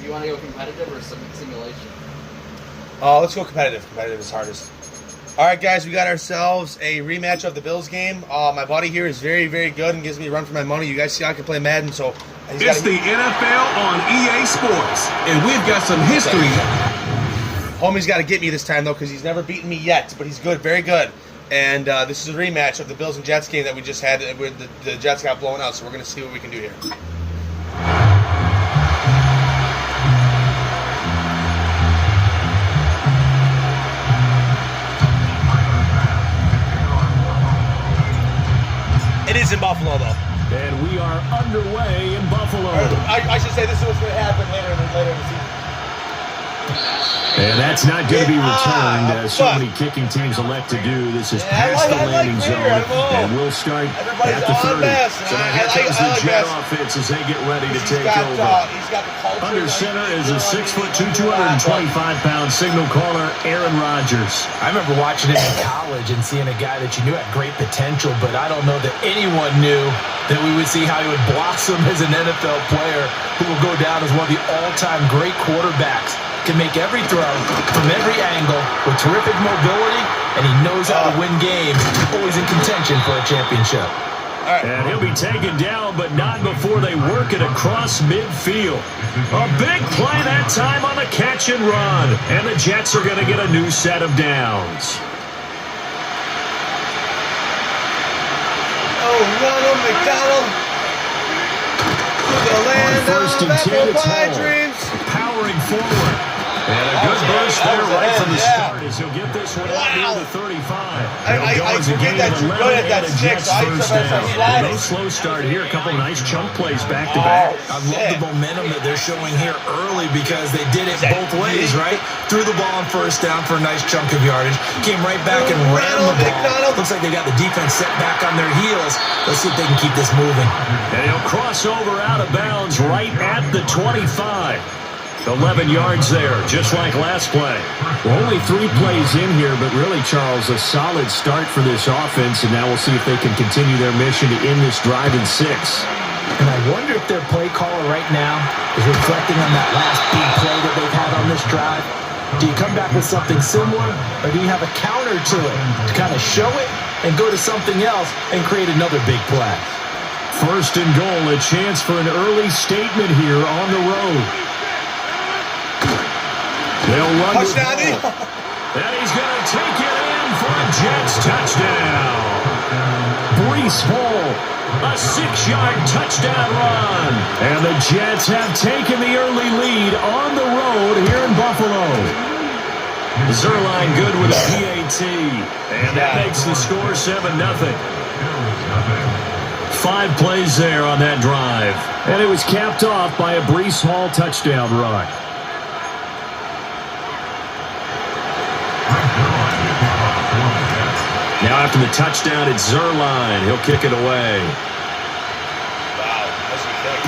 Do you want to go competitive or simulation? Let's go competitive. Competitive is hardest. All right, guys, we got ourselves a rematch of the Bills game. My buddy here is very, very good and gives me a run for my money. You guys see I can play Madden, so... It's the NFL on EA Sports, and we've got some history. Homie's got to get me this time, though, because he's never beaten me yet, but he's good, very good. And this is a rematch of the Bills and Jets game that we just had where the Jets got blown out, so we're going to see what we can do here. It is in Buffalo, though. And we are underway in Buffalo. I should say this is what's going to happen later in the season. And that's not going to be returned, as so many kicking teams elect to do. This is past the landing zone, and we'll start at the 30. So now here comes the Jet offense as they get ready to take over. Under center is a 6'2", 225-pound signal caller, Aaron Rodgers. I remember watching him in college and seeing a guy that you knew had great potential, but I don't know that anyone knew that we would see how he would blossom as an NFL player who will go down as one of the all-time great quarterbacks. Can make every throw from every angle with terrific mobility, and he knows how to win games. Always in contention for a championship. And he'll be taken down, but not before they work it across midfield. A big play that time on the catch and run, and the Jets are going to get a new set of downs. Oh, Ronald McDonald. The land first of and 10, apple pie dreams. Powering forward. And a good burst there right from the start as he'll get this one out near the 35. I forget that you're good at that stick, so I used to have no slow start here. A couple nice chunk plays back to back. I love the momentum that they're showing here early because they did it both ways, right? Threw the ball on first down for a nice chunk of yardage. Came right back and ran the ball. Looks like they got the defense set back on their heels. Let's see if they can keep this moving. And he'll cross over out of bounds right at the 25. 11 yards there, just like last play. Well, only 3 plays in here, but really, Charles, a solid start for this offense, and now we'll see if they can continue their mission to end this drive in 6. And I wonder if their play caller right now is reflecting on that last big play that they've had on this drive. Do you come back with something similar, or do you have a counter to it to kind of show it and go to something else and create another big play? First and goal, a chance for an early statement here on the road. They'll run the ball. And he's going to take it in for a Jets touchdown. Breece Hall, a 6-yard touchdown run. And the Jets have taken the early lead on the road here in Buffalo. Zerline good with a PAT. And that makes the score 7-0. 5 plays there on that drive. And it was capped off by a Breece Hall touchdown run. Now after the touchdown, it's Zerline. He'll kick it away. Wow, that's a kick.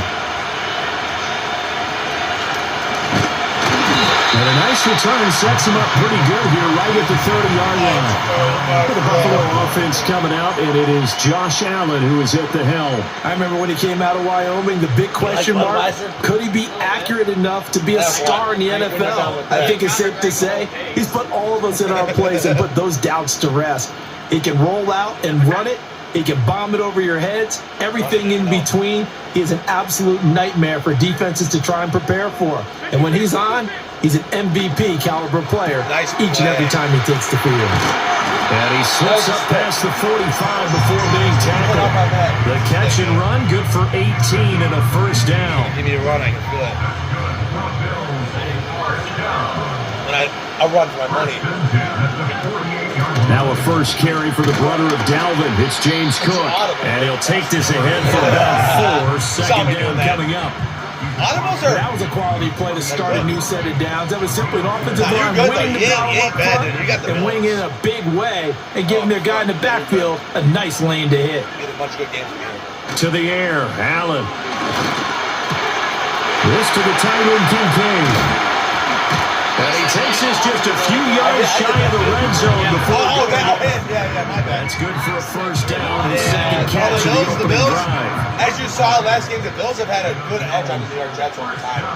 And a nice return sets him up pretty good here right at the 30-yard line. The Buffalo offense coming out, and it is Josh Allen who is at the helm. I remember when he came out of Wyoming, the big question mark, could he be accurate enough to be a star in the NFL? I think it's safe to say he's put all of us in our place and put those doubts to rest. He can roll out and run it. He can bomb it over your heads. Everything in between. He is an absolute nightmare for defenses to try and prepare for. And when he's on, he's an MVP caliber player each and every time he takes the field. And he slips up past the 45 before being tackled. The catch and run, good for 18 and a first down. Give me a run, I can feel it. And I run for my money. Now a first carry for the brother of Dalvin. It's James Cook. And he'll take this ahead for about 4. Second down coming up. That was a quality play to start a new set of downs. That was simply an offensive line winning the battle up front and winning in a big way and giving their guy in the backfield a nice lane to hit. To the air, Allen. This to the tight end, Kincaid. And he takes this just a few yards shy of the red zone before going off. That's good for a first down and second catch of the opening drive. As you saw last game, the Bills have had a good edge on the New York Jets over time.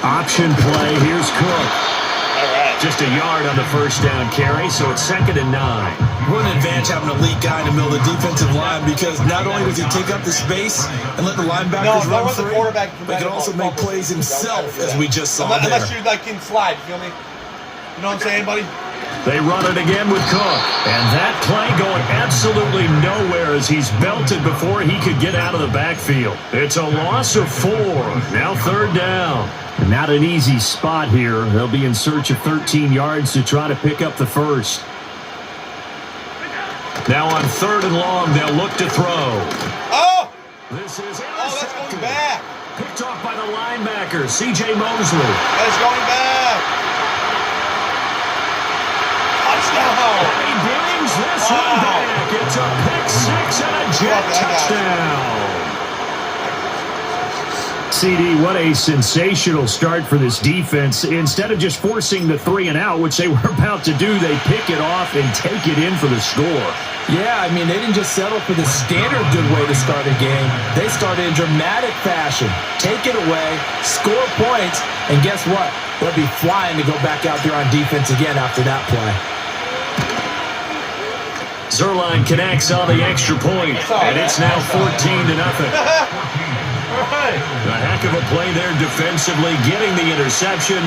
Option play. Here's Cook. All right. Just a yard on the first down carry, so it's 2nd and 9. What an advantage having an elite guy in the middle of the defensive line, because not only does he take up the space and let the linebackers run free, but he can also make plays himself, as we just saw there. Unless you can slide, you feel me? You know what I'm saying, buddy? They run it again with Cook. And that play going absolutely nowhere as he's belted before he could get out of the backfield. It's a loss of 4. Now 3rd down. Not an easy spot here. They'll be in search of 13 yards to try to pick up the first. Now on 3rd and long, they'll look to throw. Oh! This is that's going back. Picked off by the linebacker, C.J. Mosley. That's going back. Touchdown. He brings this one back. It's a pick 6 and a jet touchdown. CD, what a sensational start for this defense. Instead of just forcing the 3 and out, which they were about to do, they pick it off and take it in for the score. Yeah, I mean, they didn't just settle for the standard good way to start a game. They started in dramatic fashion. Take it away, score points, and guess what? They'll be flying to go back out there on defense again after that play. Zerline connects on the extra point, and it's now 14-0. A heck of a play there defensively, getting the interception,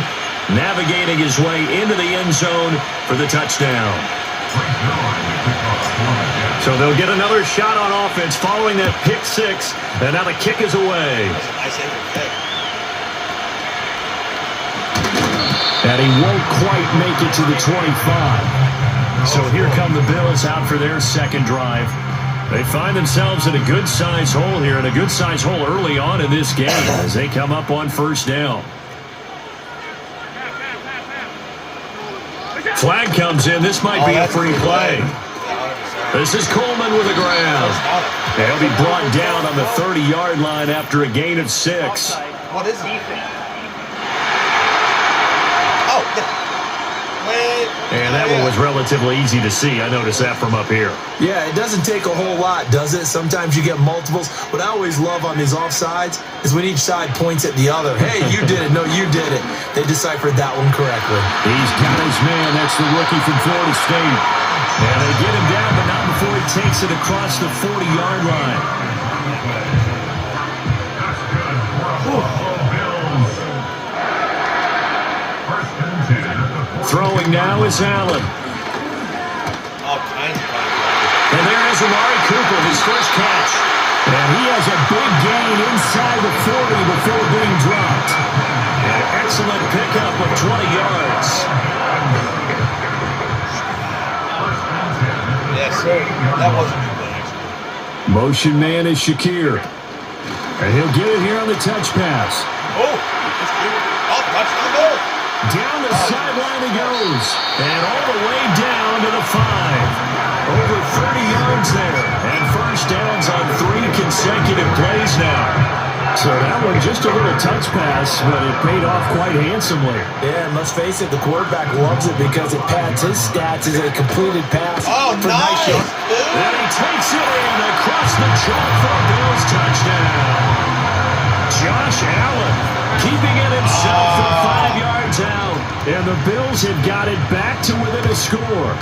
navigating his way into the end zone for the touchdown. So they'll get another shot on offense following that pick 6, and now the kick is away. And he won't quite make it to the 25. So here come the Bills out for their second drive. They find themselves in a good-sized hole here, and a good-sized hole early on in this game as they come up on 1st down. Flag comes in. This might be a free play. This is Coleman with a ground. They'll be brought down on the 30-yard line after a gain of 6. What is it? And that one was relatively easy to see. I noticed that from up here. Yeah, it doesn't take a whole lot, does it? Sometimes you get multiples. What I always love on these offsides is when each side points at the other. Hey, you did it. No, you did it. They deciphered that one correctly. He's got his man. That's the rookie from Florida State. And they get him down, but not before he takes it across the 40-yard line. Throwing now is Allen. And there is Amari Cooper, his first catch. And he has a big gain inside the 40 before being dropped. An excellent pickup of 20 yards. Yes, sir. That wasn't a good play, actually. Motion man is Shakir. And he'll get it here on the touch pass. Touchdown goal. Down the sideline he goes. And all the way down to the 5. Over 30 yards there. And first downs on 3 consecutive plays now. So that one just a little touch pass, but it paid off quite handsomely. Yeah, and let's face it, the quarterback loves it because it pads his stats as a completed pass. Oh, nice. And he takes it in across the chalk for a Bills touchdown. Josh Allen keeping it himself from 5 yards out. And the Bills have got it back to within a score.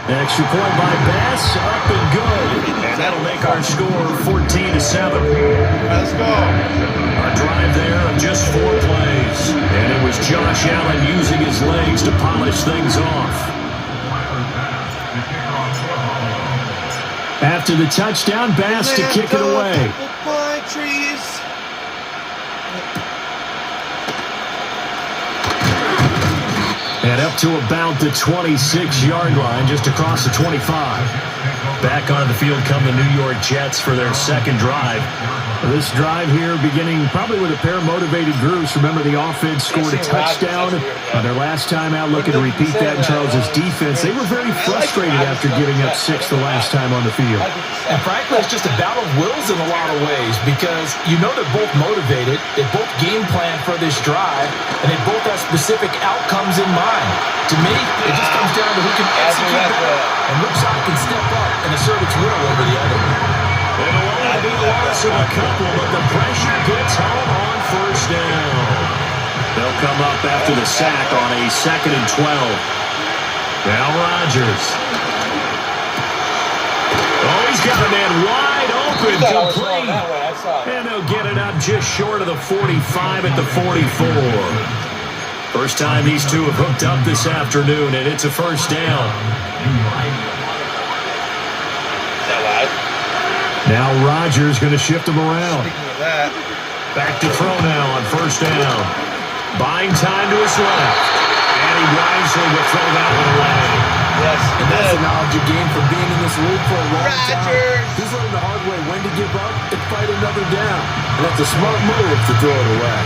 Extra point by Bass, up and good. And that'll make our score 14-7. Let's go. A drive there of just 4 plays. And it was Josh Allen using his legs to polish things off. After the touchdown, Bass to kick it away. And up to about the 26-yard line, just across the 25. Back onto the field come the New York Jets for their second drive. This drive here beginning probably with a pair of motivated groups. Remember, the offense scored a touchdown on their last time out, looking to repeat that in Charles' defense. They were very frustrated after giving up 6 the last time on the field. And frankly, it's just a battle of wills in a lot of ways because you know they're both motivated, they both game plan for this drive, and they both have specific outcomes in mind. To me, it just comes down to who can execute better and which side can step up and assert its will over the other. It'll only be the loss of a couple, but the pressure gets home on first down. They'll come up after the sack on a 2nd and 12. Now Rodgers. Oh, he's got a man wide open. Complete. And they'll get it up just short of the 45 at the 44. First time these two have hooked up this afternoon, and it's a first down. Now Rodgers going to shift him around. Speaking of that. Back to throw now on first down. Buying time to his left. And he wisely will throw that one away. Yes, and that's the knowledge you gain from being in this league for a long Rodgers. time. He's learned the hard way when to give up and fight another down. And that's a smart move to throw it away.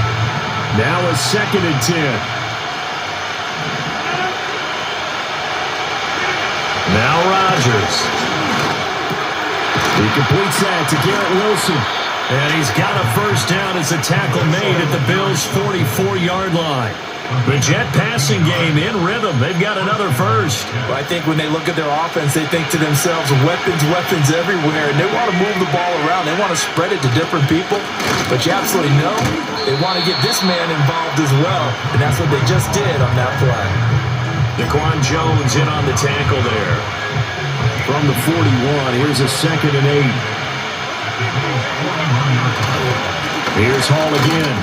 Now a 2nd and 10. Now Rodgers. He completes that to Garrett Wilson. And he's got a first down as a tackle made at the Bills' 44-yard line. The Jet passing game in rhythm. They've got another first. Well, I think when they look at their offense, they think to themselves, weapons, weapons everywhere. And they want to move the ball around. They want to spread it to different people. But you absolutely know they want to get this man involved as well. And that's what they just did on that play. Daquan Jones in on the tackle there. From the 41, here's a 2nd and 8. Here's Hall again.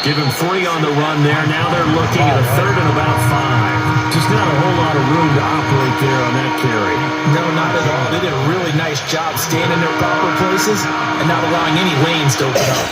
Give him 3 on the run there. Now they're looking at a 3rd and about 5. Just not a whole lot of room to operate there on that carry. No, not at all. They did a really nice job staying in their proper places and not allowing any lanes to open up.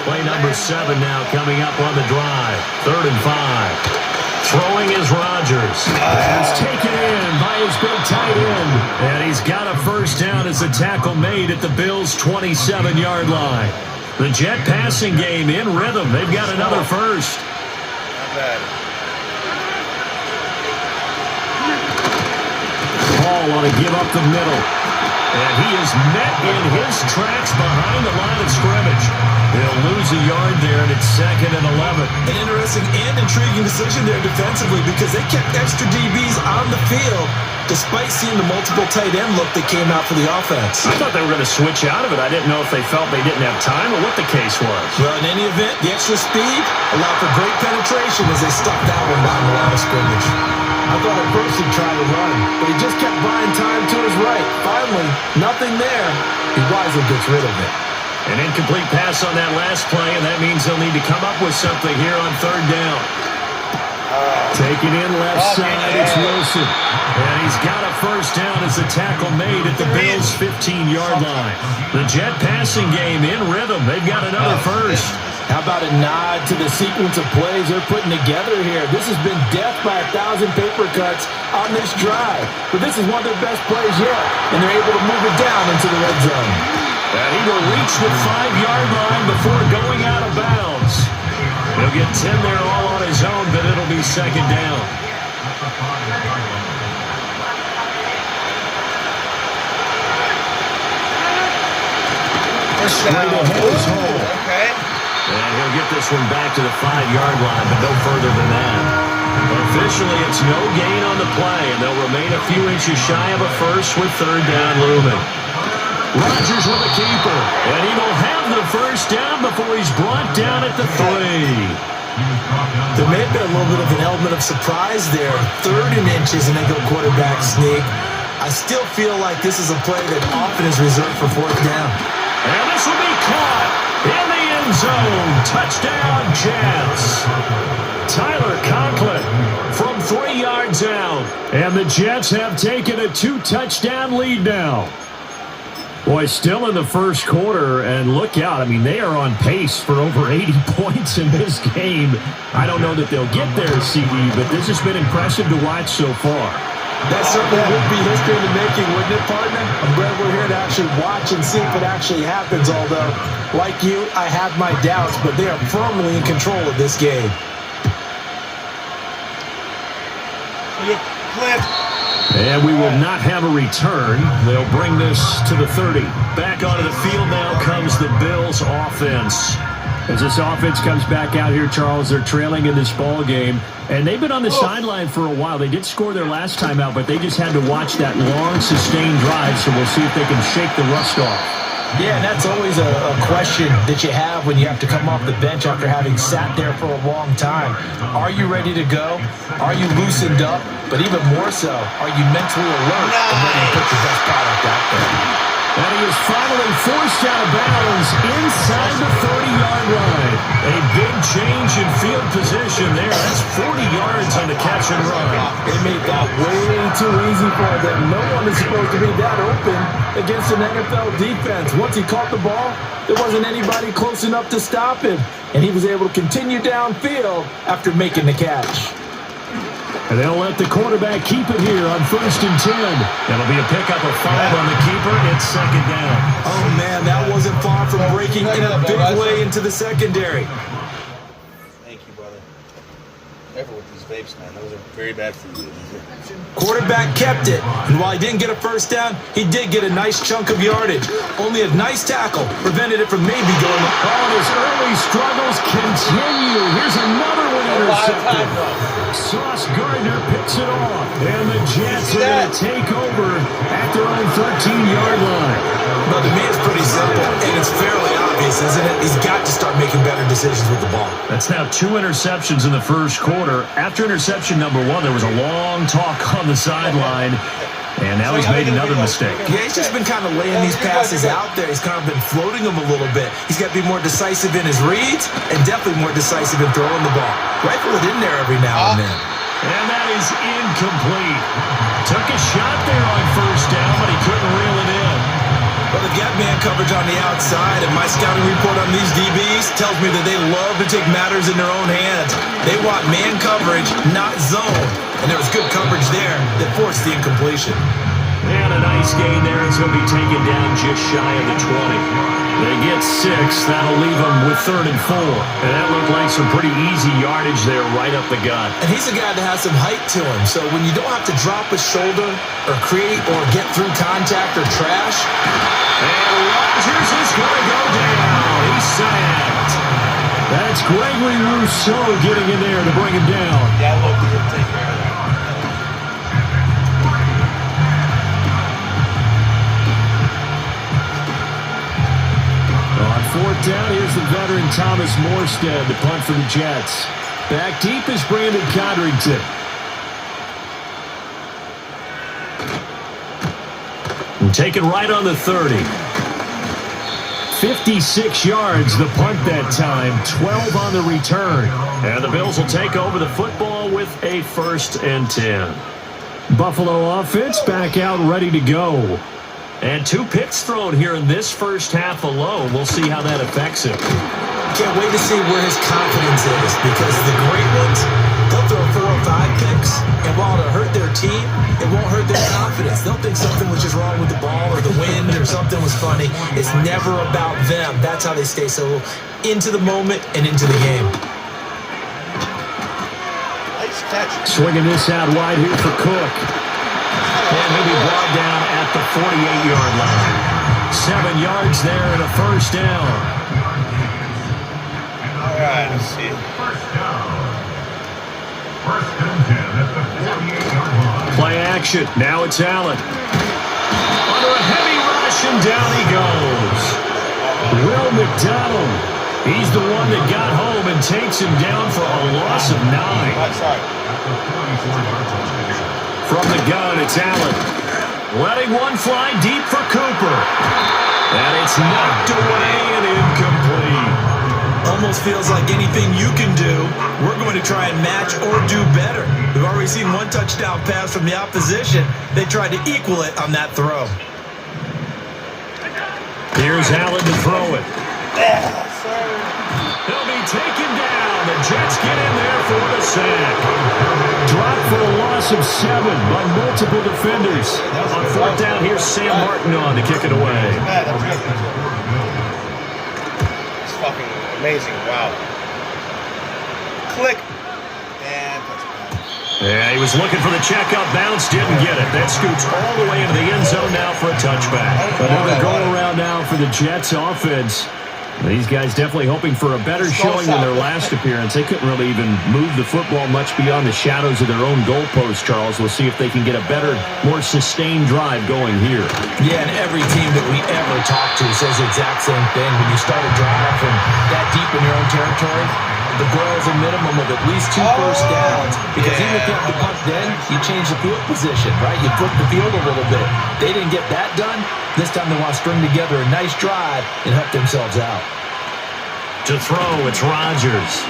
Play number 7 now coming up on the drive. 3rd and 5. Throwing is Rodgers. He's taken in by his big tight end. And he's got a first down as a tackle made at the Bills' 27-yard line. The Jet passing game in rhythm. They've got another first. Not bad. Hall on to give up the middle. And he is met in his tracks behind the line of scrimmage. They'll lose a yard there, and it's 2nd and 11. An interesting and intriguing decision there defensively because they kept extra DBs on the field despite seeing the multiple tight end look that came out for the offense. I thought they were going to switch out of it. I didn't know if they felt they didn't have time or what the case was. Well, in any event, the extra speed allowed for great penetration as they stuck that one behind the line of scrimmage. I thought at first he'd try to run, but he just kept buying time to his right. Finally, nothing there. He wisely gets rid of it. An incomplete pass on that last play, and that means they'll need to come up with something here on 3rd down. Taking in left side, it's Wilson. And he's got a first down as a tackle made at the Bills' 15-yard line. The Jet passing game in rhythm. They've got another first. How about a nod to the sequence of plays they're putting together here? This has been death by 1,000 paper cuts on this drive. But this is one of their best plays yet, and they're able to move it down into the red zone. And he will reach the 5-yard line before going out of bounds. He'll get 10 there all on his own, but it'll be 2nd down. Straight ahead is Hall. Okay. And he'll get this one back to the 5-yard line, but no further than that. Officially, it's no gain on the play, and they'll remain a few inches shy of a first with 3rd down looming. Rodgers with a keeper, and he will have the first down before he's brought down at the 3. There may have been a little bit of an element of surprise there. 3rd and inches, and they go quarterback sneak. I still feel like this is a play that often is reserved for 4th down. And this will be caught in the end zone. Touchdown, Jets. Tyler Conklin from 3 yards out. And the Jets have taken a 2-touchdown lead now. Boy, still in the first quarter, and look out. I mean, they are on pace for over 80 points in this game. I don't know that they'll get there, CD, but this has been impressive to watch so far. That certainly would be history in the making, wouldn't it, partner? I'm glad we're here to actually watch and see if it actually happens, although, like you, I have my doubts, but they are firmly in control of this game. Clint. And we will not have a return. They'll bring this to the 30. Back onto the field now comes the Bills offense. As this offense comes back out here, Charles, they're trailing in this ball game. And they've been on the sideline for a while. They did score their last time out, but they just had to watch that long, sustained drive, so we'll see if they can shake the rust off. Yeah, and that's always a question that you have when you have to come off the bench after having sat there for a long time. Are you ready to go? Are you loosened up? But even more so, are you mentally alert and ready to put your best product out there? And he is finally forced out of bounds inside the 30-yard line. A big change in field position there. That's 40 yards on the catch and run. They made that way too easy for them. No one is supposed to be that open against an NFL defense. Once he caught the ball, there wasn't anybody close enough to stop him. And he was able to continue downfield after making the catch. And they'll let the quarterback keep it here on 1st and 10. That'll be a pickup of 5 on the keeper. It's 2nd down. Oh, man, that wasn't far from breaking in a big way into the secondary. Thank you, brother. Careful with these vapes, man. Those are very bad for you. Quarterback kept it, and while he didn't get a first down, he did get a nice chunk of yardage. Only a nice tackle prevented it from maybe going. Oh, his early struggles continue. Here's another one intercepted. Sauce Gardner picks it off, and the Jets are going to take over at their own 13-yard line. Well, to me, it's pretty simple, and it's fairly obvious, isn't it? He's got to start making better decisions with the ball. That's now 2 interceptions in the first quarter. After interception number 1, there was a long talk on the sideline, and now he's made another mistake. Yeah, he's just been kind of laying these passes out there. He's kind of been floating them a little bit. He's got to be more decisive in his reads and definitely more decisive in throwing the ball. Rifle it in there every now and then. And that is incomplete. Took a shot there on 1st down, but he couldn't reel it in. Well, they've got man coverage on the outside, and my scouting report on these DBs tells me that they love to take matters in their own hands. They want man coverage, not zone. And there was good coverage there that forced the incompletion. And a nice gain there as he'll be taken down just shy of the 20. They get 6. That'll leave them with 3rd and 4. And that looked like some pretty easy yardage there right up the gut. And he's a guy that has some height to him. So when you don't have to drop a shoulder or create or get through contact or trash. And Rodgers is going to go down. He's sacked. That's Gregory Rousseau getting in there to bring him down. Yeah, look, he'll take care of that. On 4th down, here's the veteran Thomas Morstead, the punt for the Jets. Back deep is Brandon Codrington. And taken right on the 30. 56 yards, the punt that time, 12 on the return. And the Bills will take over the football with a 1st and 10. Buffalo offense back out ready to go. And 2 picks thrown here in this first half alone. We'll see how that affects him. Can't wait to see where his confidence is, because the great ones, they'll throw 4 or 5 picks, and while it'll hurt their team, it won't hurt their confidence. They'll think something was just wrong with the ball or the wind or something was funny. It's never about them. That's how they stay so into the moment and into the game. Nice catch. Swinging this out wide here for Cook. And he'll be brought down at the 48-yard line. 7 yards there and a 1st down. All right, let's see. Play action. Now it's Allen. Under a heavy rush, and down he goes. Will McDonald. He's the one that got home and takes him down for a loss of 9. Sorry. From the gun, it's Allen. Letting one fly deep for Cooper. And it's knocked away and incomplete. Almost feels like anything you can do, we're going to try and match or do better. We've already seen 1 touchdown pass from the opposition. They tried to equal it on that throw. Here's Allen to throw it. He'll be taken down. The Jets get in there for the sack. Dropped for a loss of 7 by multiple defenders. On 4th down, here's Sam Martin on to kick it away. It's fucking amazing. Wow. Click. And yeah, he was looking for the checkup bounce, didn't get it. That scoots all the way into the end zone now for a touchback. Another goal around now for the Jets offense. These guys definitely hoping for a better showing than their last appearance. They couldn't really even move the football much beyond the shadows of their own goalpost, Charles. We'll see if they can get a better, more sustained drive going here. Yeah, and every team that we ever talk to says the exact same thing. When you start a drive from that deep in your own territory, the goal is a minimum of at least 2 first downs. Because even if you have to punt then, you change the field position, right? You flip the field a little bit. They didn't get that done. This time they want to string together a nice drive and help themselves out. To throw, it's Rodgers.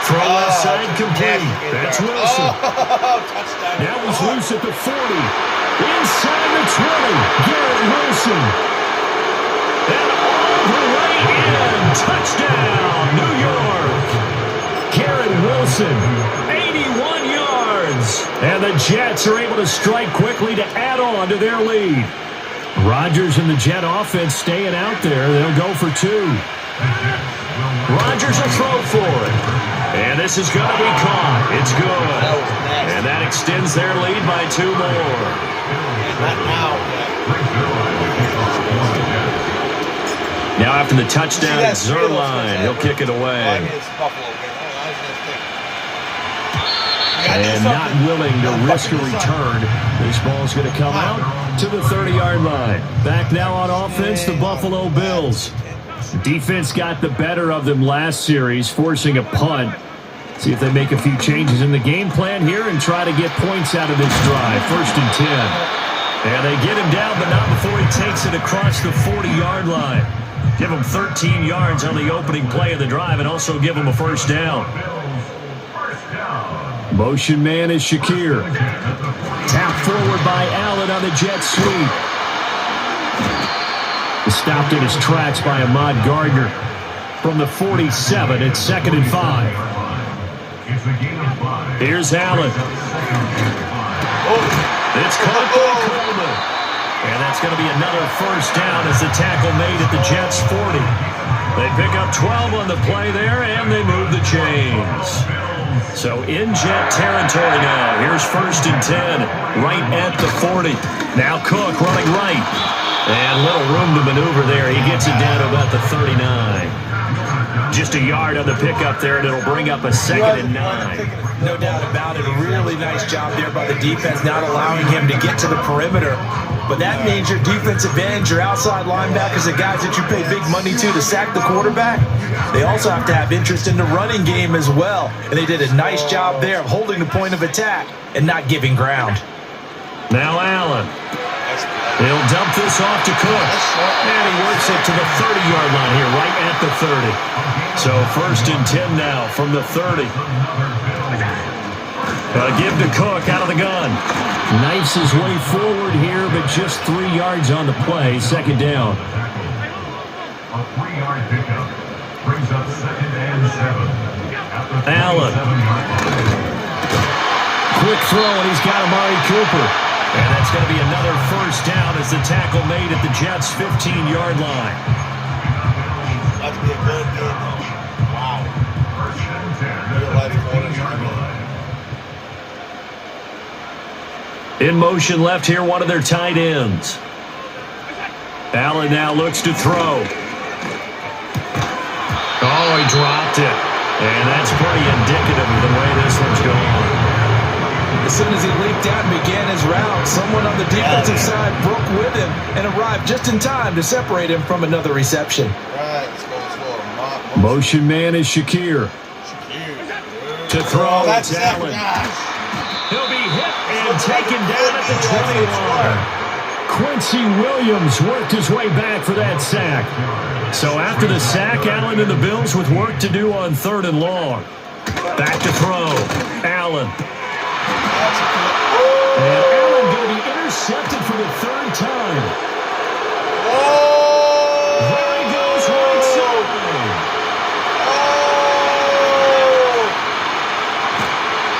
Throw left side complete. That's Wilson. Touchdown. Now he's loose at the 40. Inside the 20. Garrett Wilson. And all the way in. Touchdown, New York. Garrett Wilson, 81 yards. And the Jets are able to strike quickly to add on to their lead. Rodgers and the Jet offense staying out there. They'll go for 2. Rodgers will throw for it. And this is going to be caught. It's good. And that extends their lead by 2 more. Now after the touchdown, it's Zerline. He'll kick it away. And not willing to risk a return. This ball's going to come out to the 30-yard line. Back now on offense, the Buffalo Bills. Defense got the better of them last series, forcing a punt. See if they make a few changes in the game plan here and try to get points out of this drive. 1st and 10. And they get him down, but not before he takes it across the 40-yard line. Give him 13 yards on the opening play of the drive and also give him a 1st down. Motion man is Shakir. Tap forward by Allen on the jet sweep. Stopped in his tracks by Ahmad Gardner. From the 47, it's 2nd and 5. Here's Allen. It's caught by Coleman. And that's going to be another 1st down as the tackle made at the Jets' 40. They pick up 12 on the play there, and they move the chains. So in Jet territory now. Here's 1st and 10, right at the 40. Now Cook running right. And little room to maneuver there. He gets it down to about the 39. Just a yard on the pickup there, and it'll bring up a 2nd and 9. No doubt about it. A really nice job there by the defense, not allowing him to get to the perimeter. But that means your defensive ends, your outside linebackers, the guys that you pay big money to sack the quarterback, they also have to have interest in the running game as well. And they did a nice job there of holding the point of attack and not giving ground. Now Allen. He'll dump this off to Cook. And he works it to the 30-yard line here, right at the 30. So 1st and 10 now from the 30. Give to Cook out of the gun. Knifes his way forward here, but just 3 yards on the play. 2nd down. A 3-yard pickup brings up 2nd and 7. Allen. Quick throw, and he's got Amari Cooper. And that's going to be another 1st down as the tackle made at the Jets' 15-yard line. That's be a good game, though. Wow. 1st and 10. In motion left here, one of their tight ends. Allen now looks to throw. Oh, he dropped it. And that's pretty indicative of the way this one's going. As soon as he leaped out and began his route, someone on the defensive side broke with him and arrived just in time to separate him from another reception. Right, let's go. Motion man is Shakir. To throw, That's it's Allen. He'll be hit and taken down at the 20-yard. Quincy Williams worked his way back for that sack. So after the sack, Allen and the Bills with work to do on 3rd and long. Back to throw. Allen. And Allen going to be intercepted for the 3rd time. There he goes right side.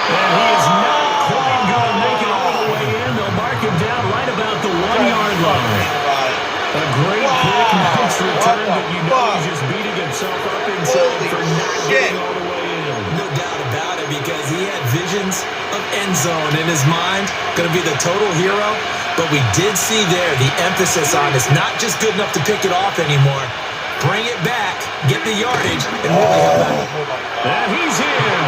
And he is not quite going to make it all the way in. They'll mark him down right about the 1-yard line. A great quick, nice return, but you know he's just beating himself up inside for not getting all the way in. No doubt about it, because he had visions of end zone in his mind, going to be the total hero. But we did see there the emphasis on it's not just good enough to pick it off anymore. bring it back, get the yardage, and really help out. And he's in.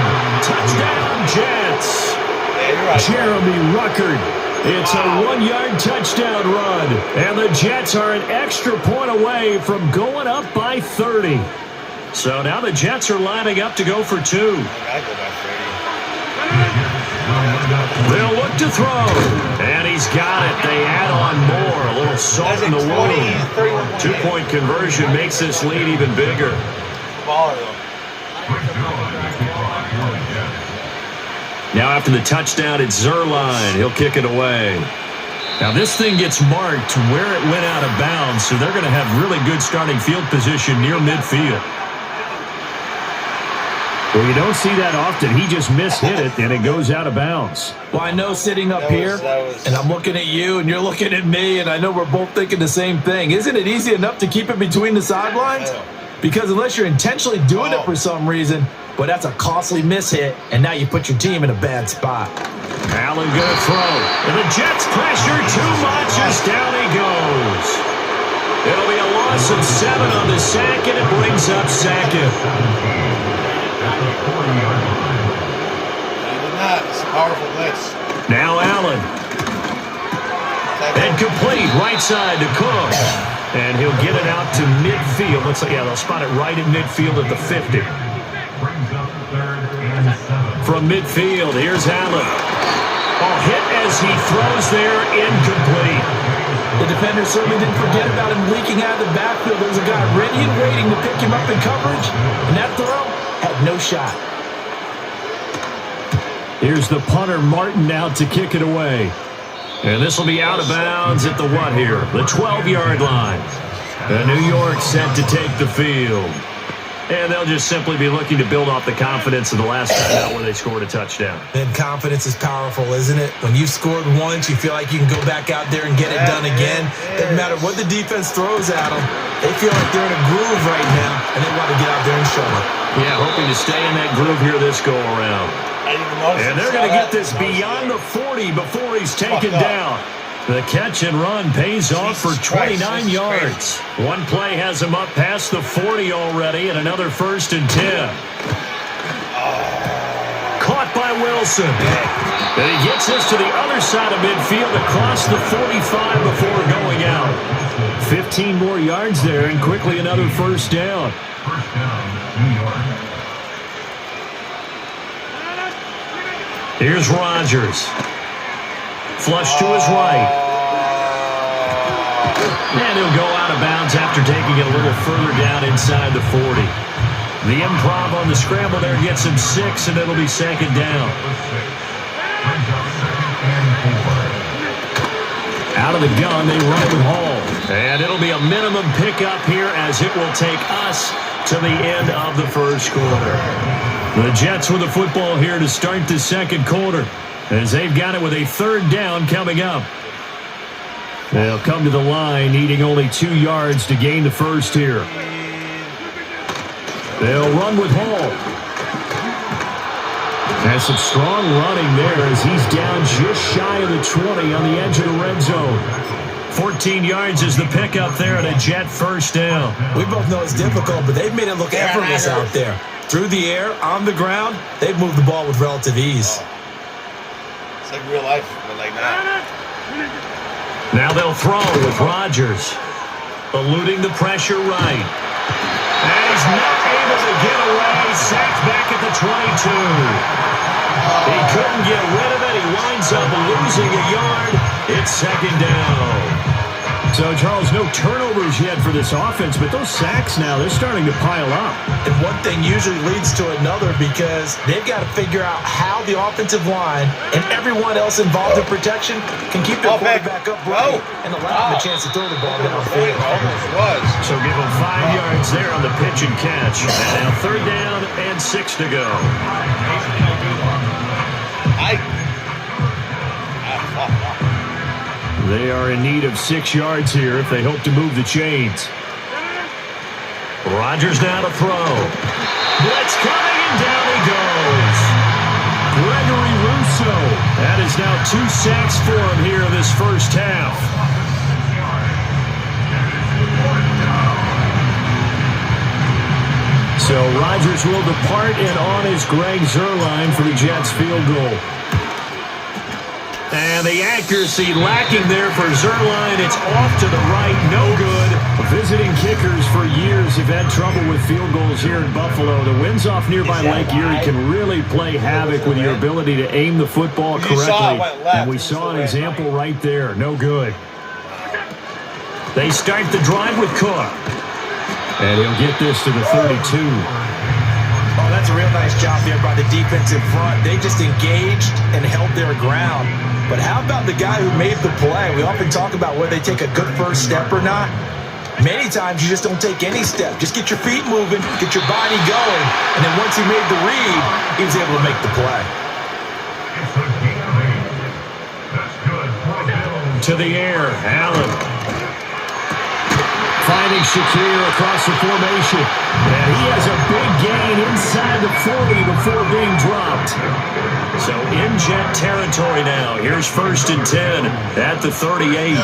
Touchdown, Jets. Yeah, you're right. Jeremy Ruckert. It's a 1-yard touchdown run. And the Jets are an extra point away from going up by 30. So now the Jets are lining up to go for 2. They'll look to throw. And he's got it. They add on more. A little salt in the wound. 2-point conversion makes this lead even bigger. Now after the touchdown, it's Zerline. He'll kick it away. Now this thing gets marked where it went out of bounds, so they're going to have really good starting field position near midfield. Well, you don't see that often. He just mishit it, and it goes out of bounds. Well, I know sitting up here, and I'm looking at you, and you're looking at me, and I know we're both thinking the same thing. Isn't it easy enough to keep it between the sidelines? Because unless you're intentionally doing it for some reason, but that's a costly mishit, and now you put your team in a bad spot. Allen going to throw. And the Jets pressure too much as down he goes. It'll be a loss of 7 on the sack, and it brings up Sackett. It's a powerful blitz. Now Allen. And complete right side to Cook. And he'll get it out to midfield. Looks like, yeah, they'll spot it right in midfield at the 50. From midfield, here's Allen. Oh, hit as he throws there, incomplete. The defender certainly didn't forget about him leaking out of the backfield. There was a guy ready and waiting to pick him up in coverage, and that throw had no shot. Here's the punter, Martin, out to kick it away. And this will be out of bounds at the what here? The 12-yard line. And New York set to take the field. And they'll just simply be looking to build off the confidence of the last time out where they scored a touchdown. And confidence is powerful, isn't it? When you've scored once, you feel like you can go back out there and get it done again. Doesn't matter what the defense throws at them. They feel like they're in a groove right now, and they want to get out there and show it. Yeah, hoping to stay in that groove here this go-around. And they're going to get this beyond the 40 before he's taken down. The catch and run pays off for 29 yards. One play has him up past the 40 already, and another 1st and 10. Caught by Wilson. And he gets this to the other side of midfield across the 45 before going out. 15 more yards there, and quickly another 1st down. Here's Rodgers. Flush to his right. And he'll go out of bounds after taking it a little further down inside the 40. The improv on the scramble there gets him 6, and it'll be 2nd down. Out of the gun, they run it with Hall. And it'll be a minimum pickup here as it will take us to the end of the 1st quarter. The Jets with the football here to start the 2nd quarter, as they've got it with a 3rd down coming up. They'll come to the line needing only 2 yards to gain the 1st here. They'll run with Hall. Has some strong running there as he's down just shy of the 20 on the edge of the red zone. 14 yards is the pickup there and a Jet 1st down. We both know it's difficult, but they've made it look effortless out there. Through the air, on the ground, they've moved the ball with relative ease. It's like real life, but like that. Now they'll throw with Rodgers. Eluding the pressure right. And he's not able to get away. Sacked back at the 22. He couldn't get rid of it. He winds up losing a yard. It's 2nd down. So, Charles, no turnovers yet for this offense, but those sacks now, they're starting to pile up. And one thing usually leads to another because they've got to figure out how the offensive line and everyone else involved in protection can keep their quarterback upright and allow him a chance to throw the ball downfield. So give him 5 yards there on the pitch and catch. And now 3rd down and 6 to go. They are in need of 6 yards here if they hope to move the chains. Rodgers now to throw. Blitz coming, and down he goes. Gregory Rousseau. That is now 2 sacks for him here in this 1st half. So Rodgers will depart, and on is Greg Zuerlein for the Jets field goal. And the accuracy lacking there for Zuerlein. It's off to the right, no good. Visiting kickers for years have had trouble with field goals here in Buffalo. The winds off nearby Lake Erie can really play havoc with your ability to aim the football correctly. And we saw an example right there. No good. They start the drive with Cook. And he'll get this to the 32. Oh, that's a real nice job there by the defense in front. They just engaged and held their ground. But how about the guy who made the play? We often talk about whether they take a good first step or not. Many times you just don't take any step. Just get your feet moving, get your body going. And then once he made the read, he was able to make the play. To the air, Allen. Finding Shakir across the formation. And he has a big gain inside the 40 before being dropped. So in Jet territory now. Here's 1st and 10 at the 38.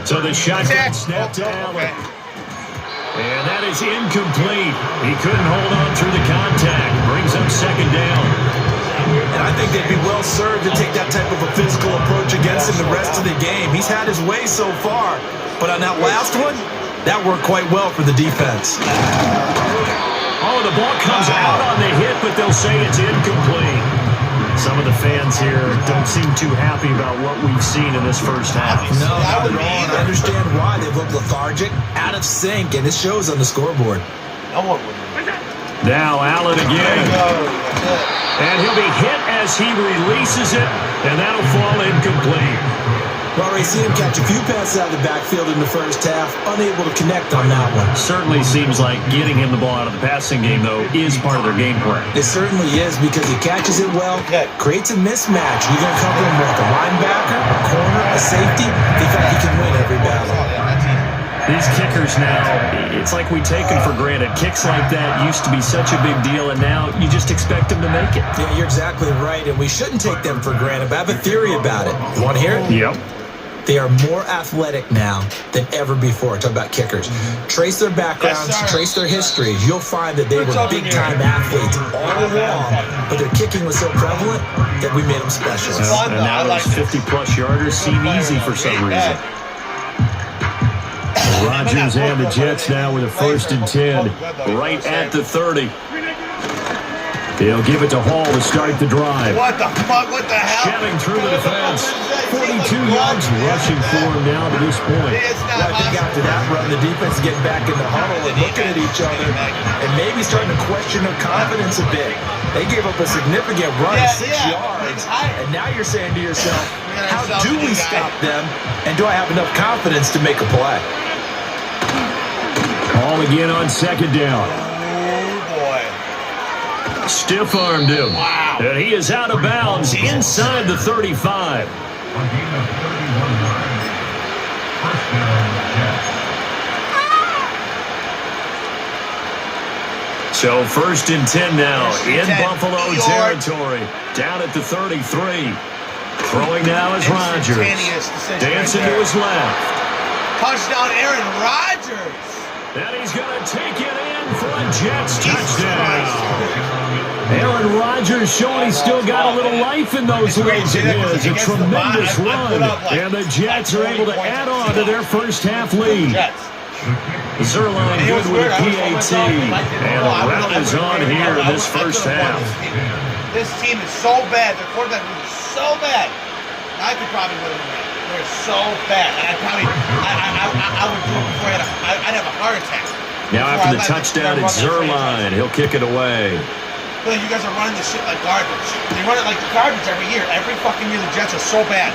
So the shotgun snap to Allen. And that is incomplete. He couldn't hold on through the contact. Brings up 2nd down. And I think they'd be well served to take that type of a physical approach against him the rest of the game. He's had his way so far. But on that last one, that worked quite well for the defense. Oh, the ball comes out on the hit, but they'll say it's incomplete. Some of the fans here don't seem too happy about what we've seen in this first half. No, not at all. And I understand why. They look lethargic, out of sync, and it shows on the scoreboard. Now Allen again. And he'll be hit as he releases it, and that'll fall incomplete. Well, Ray, seen him catch a few passes out of the backfield in the first half, unable to connect on that one. Certainly seems like getting him the ball out of the passing game, though, is part of their game plan. It certainly is because he catches it well, creates a mismatch. You're going to cover him with a linebacker, a corner, a safety. They think he can win every battle. These kickers now, it's like we take them for granted. Kicks like that used to be such a big deal, and now you just expect them to make it. Yeah, you're exactly right, and we shouldn't take them for granted, but I have a theory about it. You want to hear it? Yep. They are more athletic now than ever before. Talk about kickers. Trace their backgrounds, trace their histories. You'll find that they were big-time athletes all along, but their kicking was so prevalent that we made them special. And now those 50-plus yarders seem easy for some reason. Rodgers and the Jets now with a 1st and 10 right at the 30. He'll give it to Hall to start the drive. What the fuck? What the hell? Shoving through the defense. 42 yards rushing for him now to this point. Well, I think after that run, the defense is getting back in the huddle and looking at each other and maybe starting to question their confidence a bit. They gave up a significant run of 6 yards. And now you're saying to yourself, how do we stop them? And do I have enough confidence to make a play? Ball again on 2nd down. Stiff-armed him. Wow. And he is out of bounds inside the 35. So 1st and 10 now in Buffalo territory. Down at the 33. Throwing now is Rodgers. Dancing to his left. Touchdown, Aaron Rodgers. And he's going to take it in for a Jets touchdown. Aaron Rodgers showing he's still got a little life in those legs of his. A tremendous run. And the Jets are able to add on to their first half lead. Zuerlein good with a PAT. And the route is on here in this first half. This team is so bad. Their quarterback is so bad. I could probably win them. They're so bad. And I would do it before I'd have a heart attack. Now after the touchdown, it's Zuerlein. He'll kick it away. You guys are running this shit like garbage. They run it like garbage every year. Every fucking year the Jets are so bad.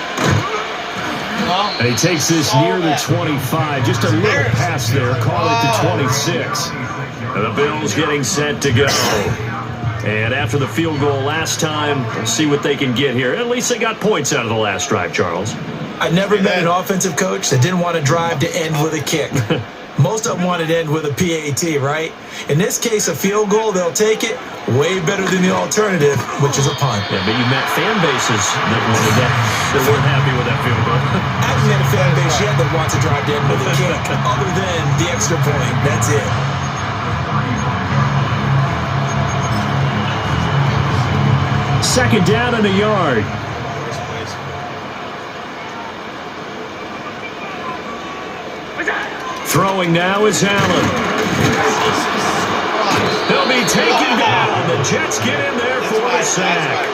And he takes this near the 25. Just a little pass there. Call it the 26. And the Bills getting set to go. And after the field goal last time, we'll see what they can get here. At least they got points out of the last drive, Charles. I never met an offensive coach that didn't want to drive to end with a kick. Most of them wanted to end with a PAT, right? In this case, a field goal, they'll take it. Way better than the alternative, which is a punt. Yeah, but you met fan bases that wanted that, that weren't happy with that field goal. I haven't met a fan base yet that wants to drive to end with a kick, other than the extra point. That's it. Second down and a yard. Throwing now is Allen. They'll be taken down. The Jets get in there for a sack.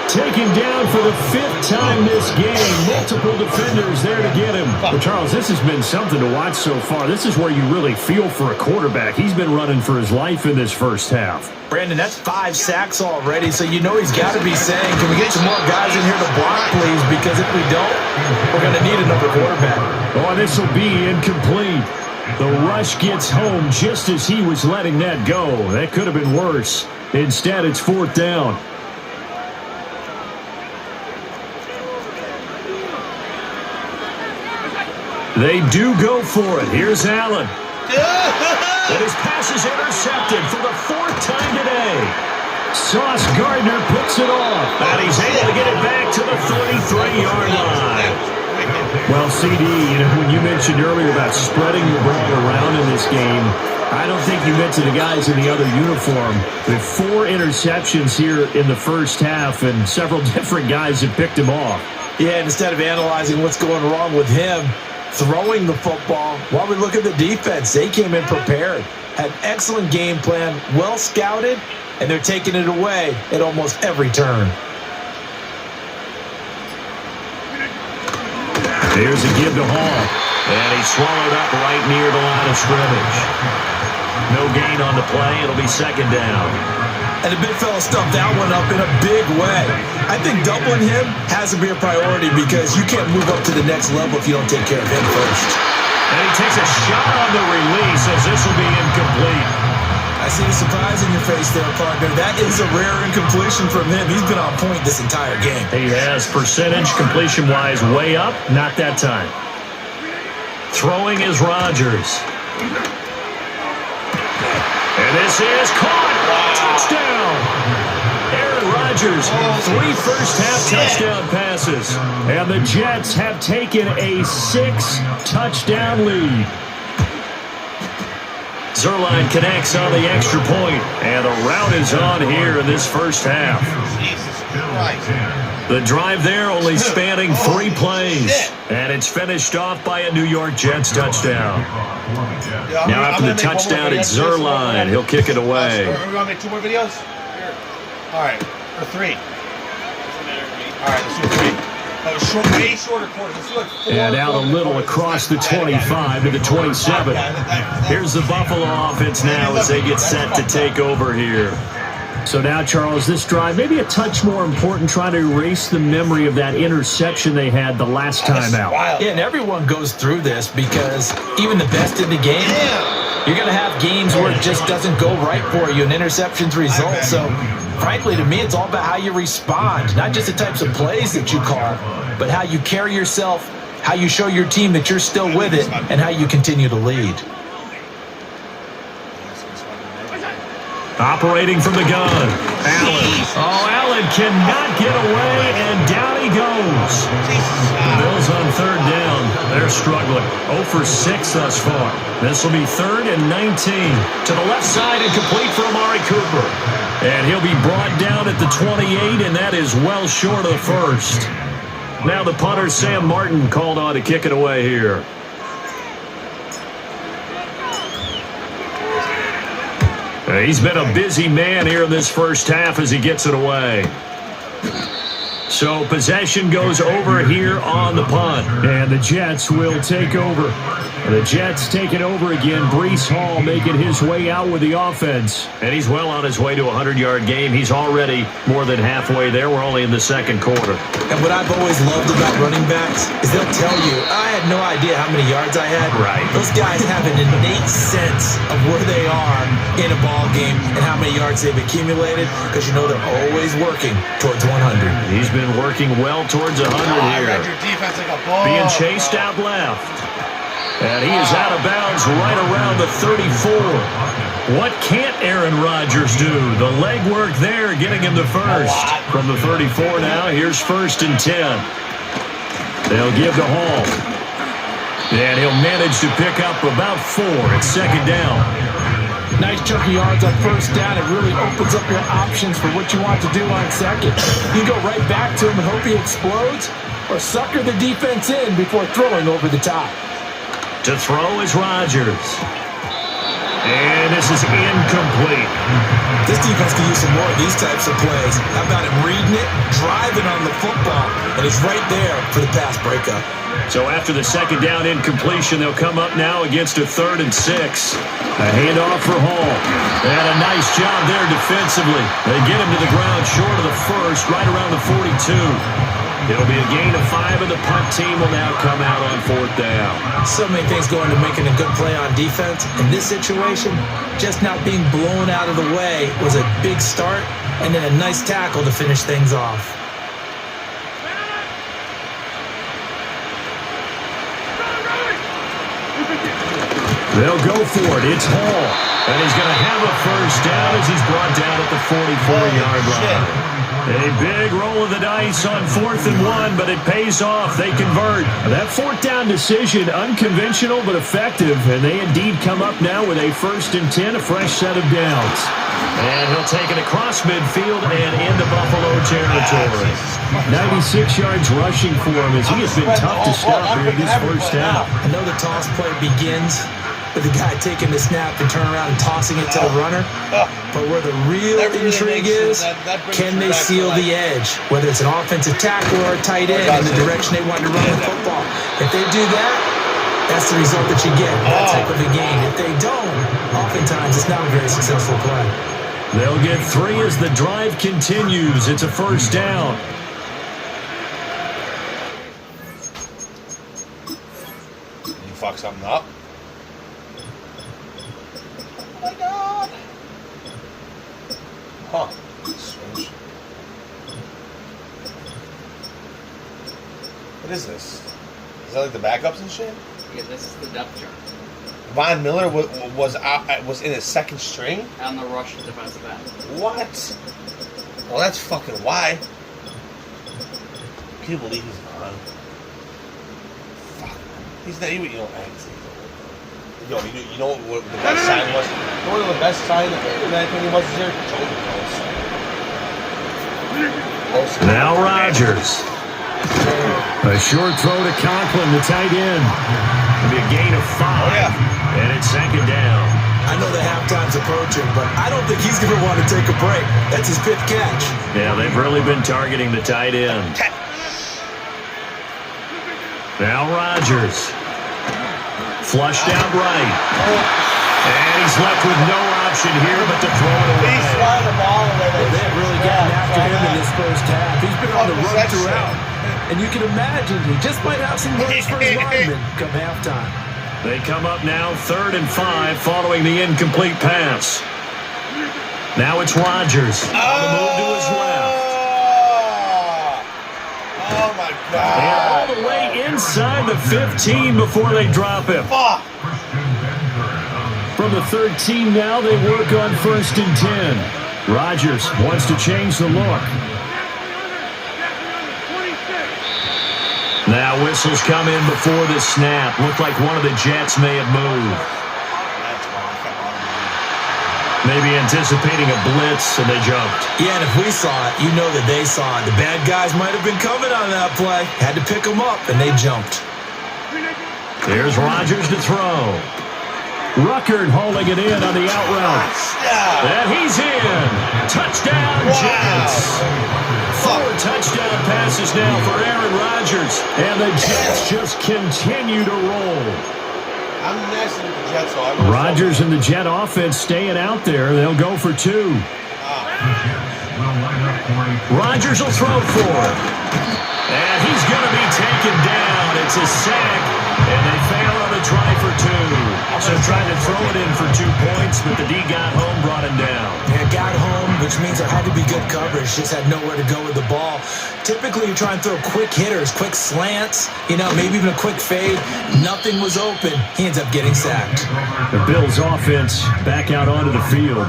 Taken down for the 5th time this game. Multiple defenders there to get him. Well, Charles, this has been something to watch so far. This is where you really feel for a quarterback. He's been running for his life in this first half. Brandon, that's 5 sacks already, so you know he's got to be saying, can we get some more guys in here to block, please? Because if we don't, we're going to need another quarterback. Oh, this will be incomplete. The rush gets home just as he was letting that go. That could have been worse. Instead, it's 4th down. They do go for it. Here's Allen. And his pass is intercepted for the 4th time today. Sauce Gardner picks it off. And he's able to get it back to the 33-yard line. Well, CD, when you mentioned earlier about spreading the ball around in this game, I don't think you meant to the guys in the other uniform. With 4 interceptions here in the first half, and several different guys have picked him off. Yeah, instead of analyzing what's going wrong with him, throwing the football, while we look at the defense, they came in prepared, had an excellent game plan, well scouted, and they're taking it away at almost every turn. Here's a give to Hall, and he's swallowed up right near the line of scrimmage. No gain on the play. It'll be 2nd down. And the big fella stuffed that one up in a big way. I think doubling him has to be a priority because you can't move up to the next level if you don't take care of him first. And he takes a shot on the release as this will be incomplete. I see the surprise in your face there, partner. That is a rare incompletion from him. He's been on point this entire game. He has. Percentage completion-wise way up. Not that time. Throwing is Rodgers. And this is caught. Touchdown. Aaron Rodgers, 3 first-half touchdown passes. And the Jets have taken a 6-touchdown lead. Zerline connects on the extra point, and the route is on here in this first half. The drive there only spanning 3 plays, and it's finished off by a New York Jets touchdown. Now after the touchdown, it's Zerline. He'll kick it away. Are we going to make 2 more videos? All right, or 3. All right, let's do 3. Way shorter quarters. Let's do like 4. And out a little across the 25 to the 27. Here's the Buffalo offense now as they get set to take over here. So now, Charles, this drive, maybe a touch more important, trying to erase the memory of that interception they had the last time out. Yeah, and everyone goes through this because even the best in the game, you're going to have games where it just doesn't go right for you, and interceptions result. So, frankly, to me, it's all about how you respond, not just the types of plays that you call, but how you carry yourself, how you show your team that you're still with it, and how you continue to lead. Operating from the gun, Allen. Oh, Allen cannot get away, and down he goes. The Bills on 3rd down. They're struggling. 0 for 6 thus far. This will be 3rd and 19. To the left side and complete for Amari Cooper. And he'll be brought down at the 28, and that is well short of the first. Now the punter, Sam Martin, called on to kick it away here. He's been a busy man here in this first half as he gets it away. So possession goes over here on the punt. And the Jets will take over. The Jets take it over again. Breece Hall making his way out with the offense. And he's well on his way to a 100-yard game. He's already more than halfway there. We're only in the 2nd quarter. And what I've always loved about running backs is they'll tell you, I had no idea how many yards I had. Right. Those guys have an innate sense of where they are in a ball game and how many yards they've accumulated because you know they're always working towards 100. He's been working well towards 100 here. Being chased out left. And he is out of bounds right around the 34. What can't Aaron Rodgers do? The legwork there getting him the first. From the 34 now, here's 1st and 10. They'll give to Hall. And he'll manage to pick up about 4 at 2nd down. nice chunk of yards on first down. It really opens up your options for what you want to do on second. You go right back to him and hope he explodes, or sucker the defense in before throwing over the top. To throw is Rodgers. And this is incomplete. This defense can use some more of these types of plays. How about him reading it, driving on the football, and he's right there for the pass breakup. So after the second down incompletion, they'll come up now against a 3rd and 6. A handoff for Hall. And a nice job there defensively. They get him to the ground short of the first, right around the 42. It'll be a gain of 5, and the punt team will now come out on 4th down. So many things go into making a good play on defense. In this situation, just not being blown out of the way was a big start, and then a nice tackle to finish things off. They'll go for it. It's Hall. And he's going to have a first down as he's brought down at the 44-yard line. A big roll of the dice on 4th and 1, but it pays off. They convert. That 4th down decision, unconventional but effective, and they indeed come up now with a 1st and 10, a fresh set of downs. And he'll take it across midfield and into Buffalo territory. 96 yards rushing for him as he has been tough to stop here in this first half. I know the toss play begins with the guy taking the snap and turning around and tossing it to the runner. But where the real intrigue is, can they seal the edge? Whether it's an offensive tackle or a tight end in the direction they want to run the football. If they do that, that's the result that you get, that type of a game. If they don't, oftentimes it's not a very successful play. They'll get 3 as the drive continues. It's a first down. You fuck something up? Oh my God. Huh. Strange. What is this? Is that like the backups and shit? Yeah, this is the depth chart. Von Miller was in his second string? On the rush defensive end. What? Well, that's fucking why. Can you believe he's gone? Fuck. He's not even, you know, yo, you know what the best sign was? You know what the best sign that thing was there? Now Rodgers. A short throw to Conklin, the tight end. It'll be a gain of 5. Oh, yeah. And it's second down. I know the halftime's approaching, but I don't think he's going to want to take a break. That's his 5th catch. Yeah, they've really been targeting the tight end. Now Rodgers. Flushed out right. And he's left with no option here but to throw it away. He's throwing the ball away. They've really gotten after him in this first half. He's been on the run throughout. And you can imagine he just might have some words for his linemen come halftime. They come up now 3rd and 5 following the incomplete pass. Now it's Rodgers on the move to his left. Oh my God. And all the way inside the 15 before they drop him. Fuck. From the 13 now, they work on 1st and 10. Rodgers wants to change the look. Now whistles come in before the snap. Looked like one of the Jets may have moved. Maybe anticipating a blitz, and they jumped. Yeah, and if we saw it, you know that they saw it. The bad guys might have been coming on that play. Had to pick them up, and they jumped. Here's Rodgers to throw. Ruckert holding it in on the out route. And he's in. Touchdown, Jets. 4 touchdown passes now for Aaron Rodgers. And the Jets just continue to roll. I'm nesting with the Jets. Rodgers and the Jet offense staying out there. They'll go for 2. Rodgers will throw for it. And he's going to be taken down. It's a sack. And they fail on the try for 2. So trying to throw it in for 2 points, but the D got home, brought him down. Yeah, got home, which means there had to be good coverage. Just had nowhere to go with the ball. Typically, you try and throw quick hitters, quick slants, maybe even a quick fade. Nothing was open. He ends up getting sacked. The Bills' offense back out onto the field.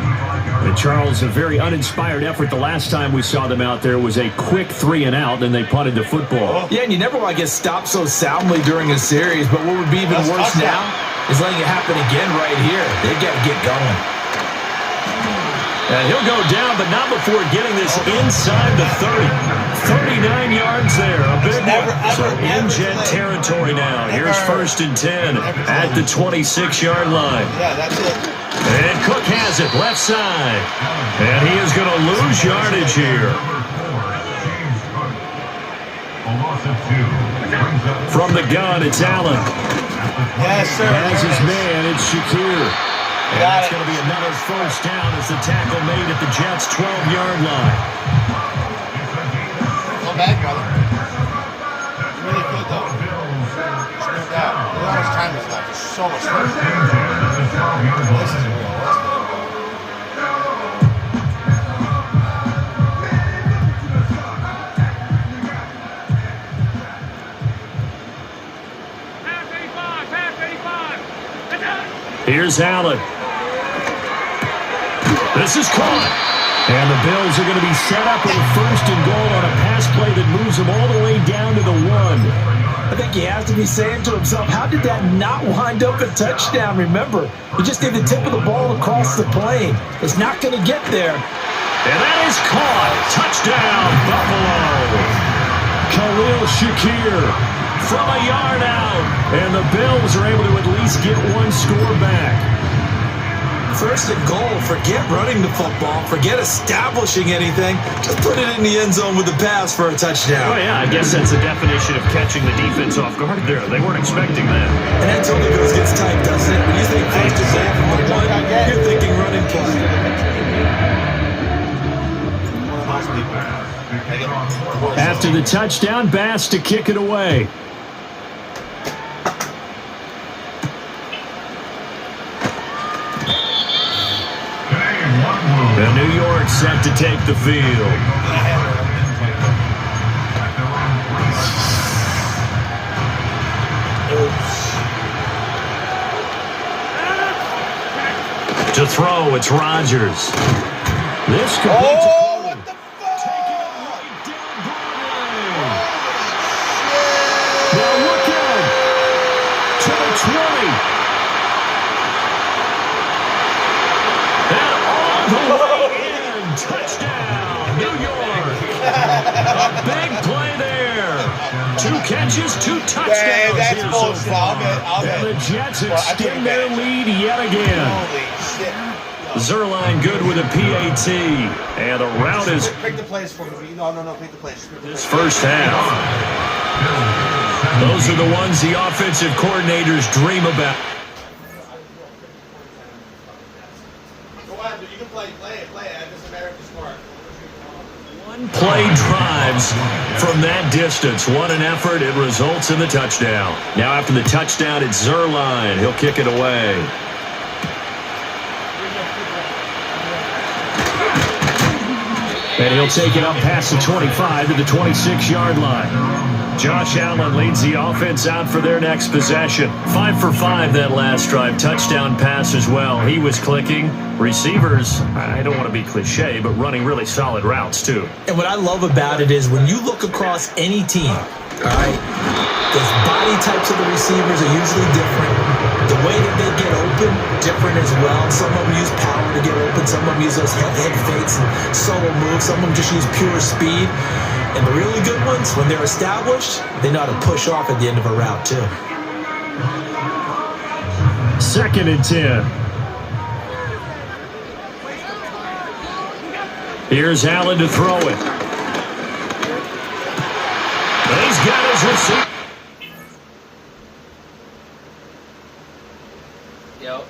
And Charles, a very uninspired effort. The last time we saw them out there was a quick 3 and out, and they punted the football. Yeah, and you never want to get stopped so soundly during a series, but what would be even worse now is letting it happen again right here. They got to get going. And he'll go down, but not before getting this inside the 30. 39 yards there, a big one. So in Jet territory now. Here's 1st and 10 at the 26-yard line. Yeah, that's it. And Cook has it left side. And he is going to lose yardage here. From the gun, it's Allen. Yes, sir. As his man, it's Shakir. And that's going to be another 1st down as the tackle made at the Jets' 12-yard line. Not bad, brother. It's really good, though. There's no doubt. Look how much time is left. There's so much time. This is real. Here's Allen. This is caught. And the Bills are going to be set up with a 1st and goal on a pass play that moves them all the way down to the 1. I think he has to be saying to himself, how did that not wind up a touchdown? Remember, he just need the tip of the ball across the plane. It's not going to get there. And that is caught. Touchdown, Buffalo. Khalil Shakir from a yard out. And the Bills are able to at least get one score back. 1st and goal. Forget running the football. Forget establishing anything. Just put it in the end zone with the pass for a touchdown. Oh, yeah, I guess that's the definition of catching the defense off guard there. They weren't expecting that. And that totally gets tight, doesn't it? When you think 1st and goal from the 1, you're thinking running play. After the touchdown, Bass to kick it away. And New York set to take the field. To throw, it's Rodgers. This could be what the fuck? taking it right down Broadway. Now look out to the 20. And all the way in. Touchdown, New York. A big play there. 2 catches, 2 touchdowns. Hey, that's here bullshit. so far. I'll bet. And the Jets extend their lead yet again. Holy shit. Zerline good with a PAT. And the route is Pick the plays for me. No, pick the plays. this first half. Those are the ones the offensive coordinators dream about. Go on, dude. You can play it. This American smart. One play drives from that distance. What an effort. It results in the touchdown. Now after the touchdown, it's Zerline. He'll kick it away. And he'll take it up past the 25 to the 26-yard line. Josh Allen leads the offense out for their next possession. 5 for 5 that last drive. Touchdown pass as well. He was clicking. Receivers, I don't want to be cliche, but running really solid routes too. And what I love about it is when you look across any team, all right, the body types of the receivers are usually different. The way that they get open, different as well. Some of them use power to get open. Some of them use those head fakes and solo moves. Some of them just use pure speed. And the really good ones, when they're established, they know how to push off at the end of a route too. 2nd and 10. Here's Allen to throw it. He's got his receiver. Yo.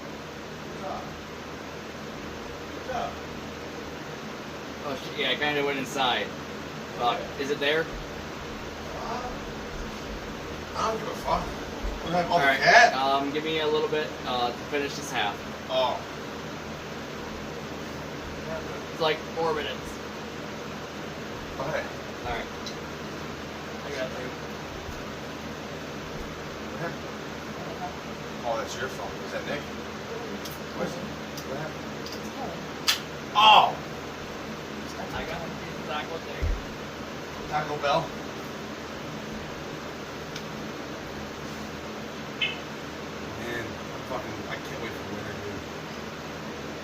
Oh, shit, yeah, I kind of went inside. Fuck. Is it there? I don't give a fuck. What the heck? Oh, Alright, the cat? give me a little bit to finish this half. Oh. It's like 4 minutes. Okay. Alright. I got through. Oh, that's your phone. Is that Nick? What happened? Oh! I got it. Taco thing. Taco Bell? Man, I can't wait for winter, dude.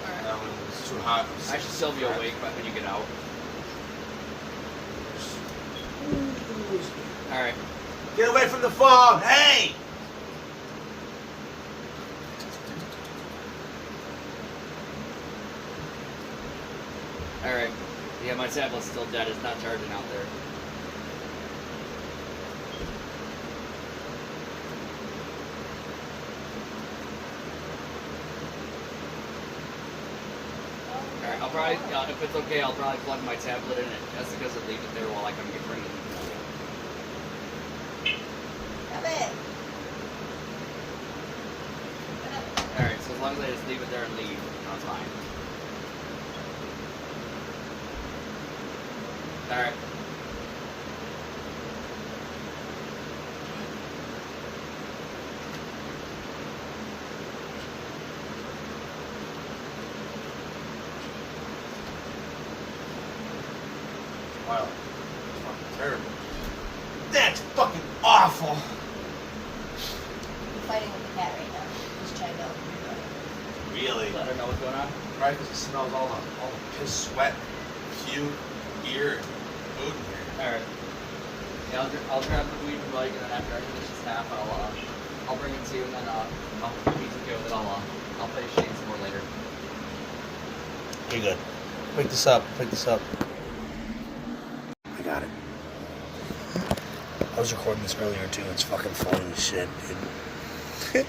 Alright. That one was hot. I should still be awake when you get out. Alright. Get away from the phone! Hey! Alright. Yeah, my tablet's still dead. It's not charging out there. Alright, I'll probably, if it's okay, I'll probably plug my tablet in it just because it leave it there while I come get bring it. Alright, so as long as I just leave it there and leave, that's fine. Alright. Wow. That's fucking terrible. That's fucking awful. I'm fighting with the cat right now. Just trying to open your door. Really? Let her know what's going on. Right, because it smells all the piss, sweat, puke, beer, and food in here. Alright. Yeah, I'll grab the weed and bike, and then after I finish this half, I'll bring it to you, and then I'll be okay with it. I'll play Shane some more later. You're good. Pick this up. Pick this up. I got it. I was recording this earlier too. It's fucking funny as shit, dude.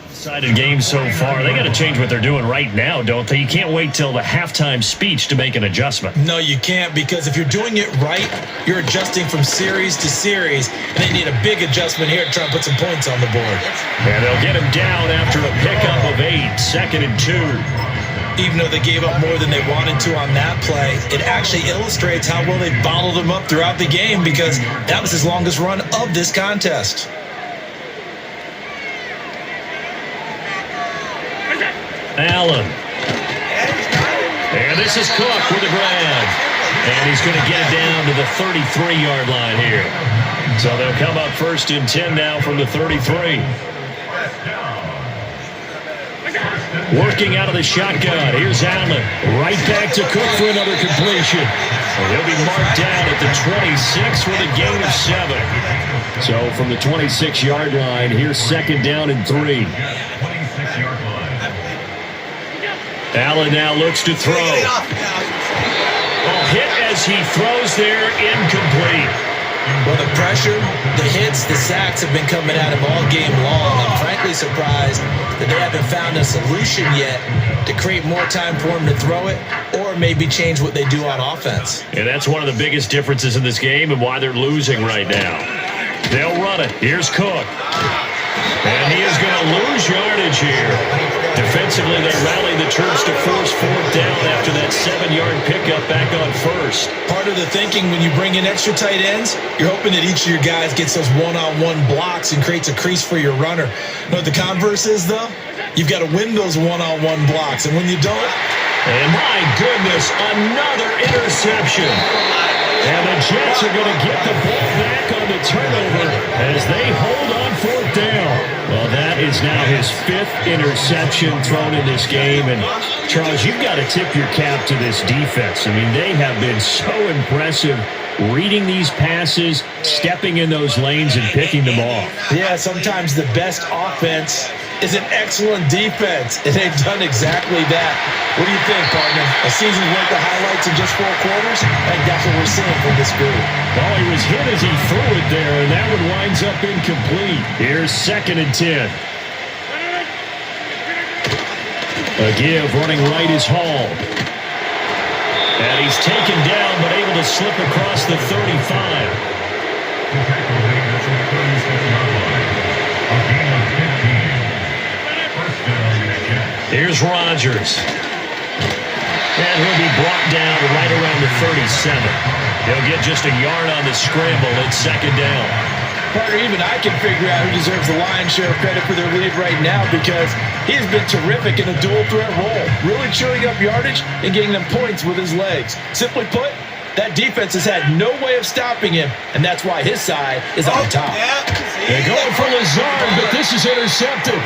Decided game so far. They got to change what they're doing right now, don't they? You can't wait till the halftime speech to make an adjustment. No, you can't, because if you're doing it right, you're adjusting from series to series, and they need a big adjustment here to try and put some points on the board. And they'll get him down after a pickup of 8, 2nd and 2. Even though they gave up more than they wanted to on that play, it actually illustrates how well they bottled them up throughout the game, because that was his longest run of this contest. Allen. And this is Cook with the grab. And he's going to get it down to the 33-yard line here. So they'll come up 1st and 10 now from the 33. Working out of the shotgun. Here's Allen. Right back to Cook for another completion. He'll be marked down at the 26 with a gain of 7. So from the 26-yard line, here's 2nd down and 3. Allen now looks to throw. Hit as he throws there, incomplete. Well, the pressure, the hits, the sacks have been coming at him all game long. I'm frankly surprised that they haven't found a solution yet to create more time for him to throw it, or maybe change what they do on offense. And that's one of the biggest differences in this game and why they're losing right now. They'll run it. Here's Cook. And he is going to lose yardage here. Defensively, they rally the troops to force 4th down after that 7-yard pickup back on 1st. Part of the thinking when you bring in extra tight ends, you're hoping that each of your guys gets those one-on-one blocks and creates a crease for your runner. You know what the converse is, though? You've got to win those one-on-one blocks, and when you don't... And my goodness, another interception. And the Jets are going to get the ball back on the turnover as they hold on 4th down. Well, that is now his 5th interception thrown in this game. And, Charles, you've got to tip your cap to this defense. I mean, they have been so impressive reading these passes, stepping in those lanes, and picking them off. Yeah, sometimes the best offense is an excellent defense, and they've done exactly that. What do you think, partner? A season's worth of highlights in just 4 quarters? I think that's what we're seeing from this group. Well, he was hit as he threw it there, and that one winds up incomplete. Here's 2nd and 10. A give running right is Hall. And he's taken down, but able to slip across the 35. Here's Rodgers. And he'll be brought down right around the 37. He'll get just a yard on the scramble at 2nd down. Partner, even I can figure out who deserves the lion's share of credit for their lead right now, because he has been terrific in a dual threat role, really chewing up yardage and getting them points with his legs. Simply put, that defense has had no way of stopping him, and that's why his side is on top. They're going for Lazard, but this is intercepted.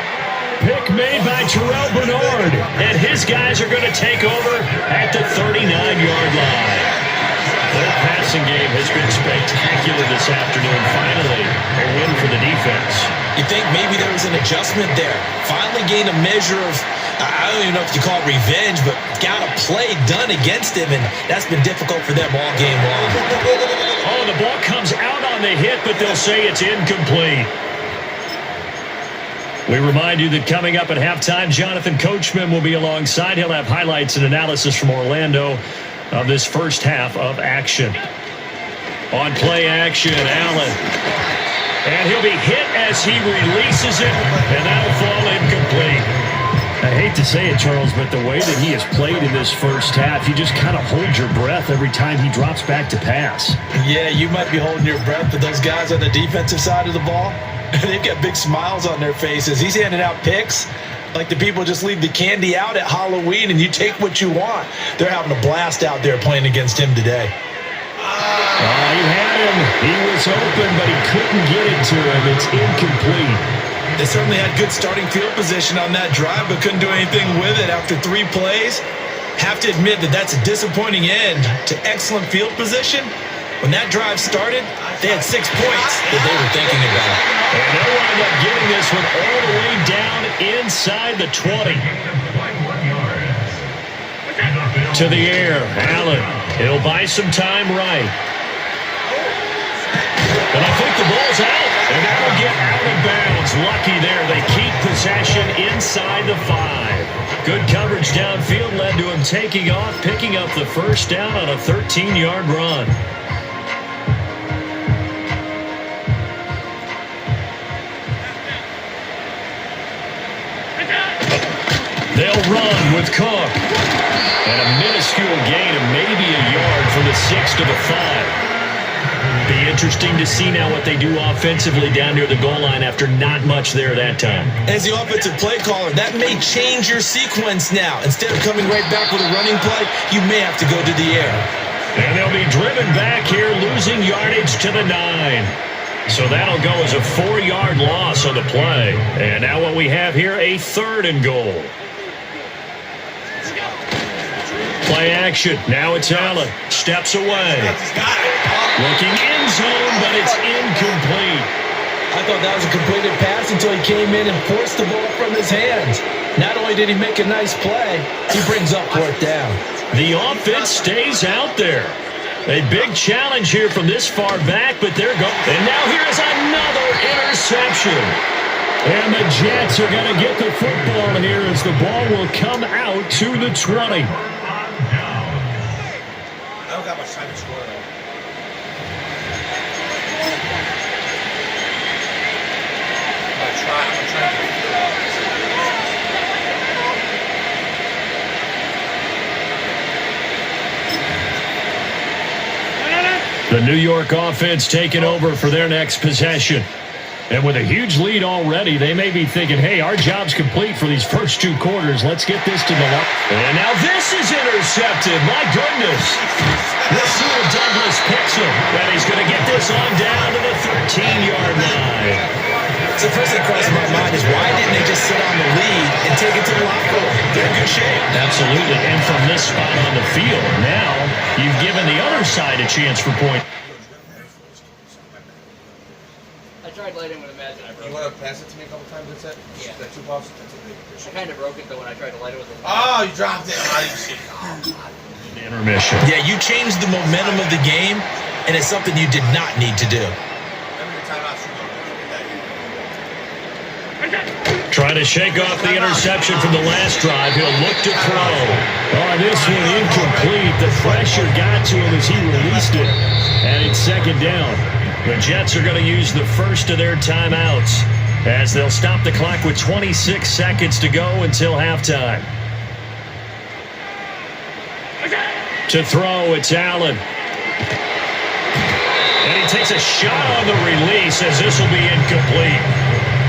Pick made by Terrell Bernard, and his guys are going to take over at the 39-yard line. Their passing game has been spectacular this afternoon. Finally, a win for the defense. You think maybe there was an adjustment there. Finally gained a measure of, I don't even know if you call it revenge, but got a play done against him, and that's been difficult for them all game long. Oh, the ball comes out on the hit, but they'll say it's incomplete. We remind you that coming up at halftime, Jonathan Coachman will be alongside. He'll have highlights and analysis from Orlando of this first half of action. On play action, Allen. And he'll be hit as he releases it, and that'll fall incomplete. I hate to say it, Charles, but the way that he has played in this first half, you just kind of hold your breath every time he drops back to pass. Yeah, you might be holding your breath, but those guys on the defensive side of the ball, they've got big smiles on their faces. He's handing out picks like the people just leave the candy out at Halloween and you take what you want. They're having a blast out there playing against him today. He had him. He was open, but he couldn't get it to him. It's incomplete. They certainly had good starting field position on that drive, but couldn't do anything with it after 3 plays. Have to admit that that's a disappointing end to excellent field position. When that drive started, they had 6 points that they were thinking about. And they'll wind up getting this one all the way down inside the 20. To the air, Allen. He'll buy some time right. And I think the ball's out. And that'll get out of bounds. Lucky there. They keep possession inside the 5. Good coverage downfield led to him taking off, picking up the first down on a 13-yard run. They'll run with Cook. And a minuscule gain of maybe a yard from the 6 to the 5. Be interesting to see now what they do offensively down near the goal line after not much there that time. As the offensive play caller, that may change your sequence now. Instead of coming right back with a running play, you may have to go to the air. And they'll be driven back here, losing yardage to the 9. So that'll go as a 4-yard loss on the play. And now what we have here, a 3rd and goal. Play action. Now it's Allen. Steps away. Looking end zone, but it's incomplete. I thought that was a completed pass until he came in and forced the ball from his hands. Not only did he make a nice play, he brings up 4th down. The offense stays out there. A big challenge here from this far back, but they're going. And now here's another interception. And the Jets are going to get the football here as the ball will come out to the 20. I don't got much time to score, though. I'm gonna try The New York offense taking over for their next possession. And with a huge lead already, they may be thinking, hey, our job's complete for these first 2 quarters. Let's get this to the line. And now this is intercepted. My goodness. Rasul Douglas picks him. And he's going to get this on down to the 13-yard line. So the first thing that crosses my mind is why didn't they just sit on the lead and take it to the locker room? They're in good shape. Absolutely. And from this spot on the field, now you've given the other side a chance for point. I tried lighting with a Madden. I broke You want to pass it to me a couple times? That's it? Yeah. That 2 bucks? That's a big I kind of broke it, though, when I tried to light it with a Oh, you dropped it. Oh, you see. Oh, God. Intermission. Yeah, you changed the momentum of the game, and it's something you did not need to do. Remember your timeouts. Trying to shake off the interception from the last drive. He'll look to throw. Oh, this one incomplete. The pressure got to him as he released it. And it's 2nd down. The Jets are going to use the first of their timeouts as they'll stop the clock with 26 seconds to go until halftime. To throw, it's Allen. And he takes a shot on the release as this will be incomplete.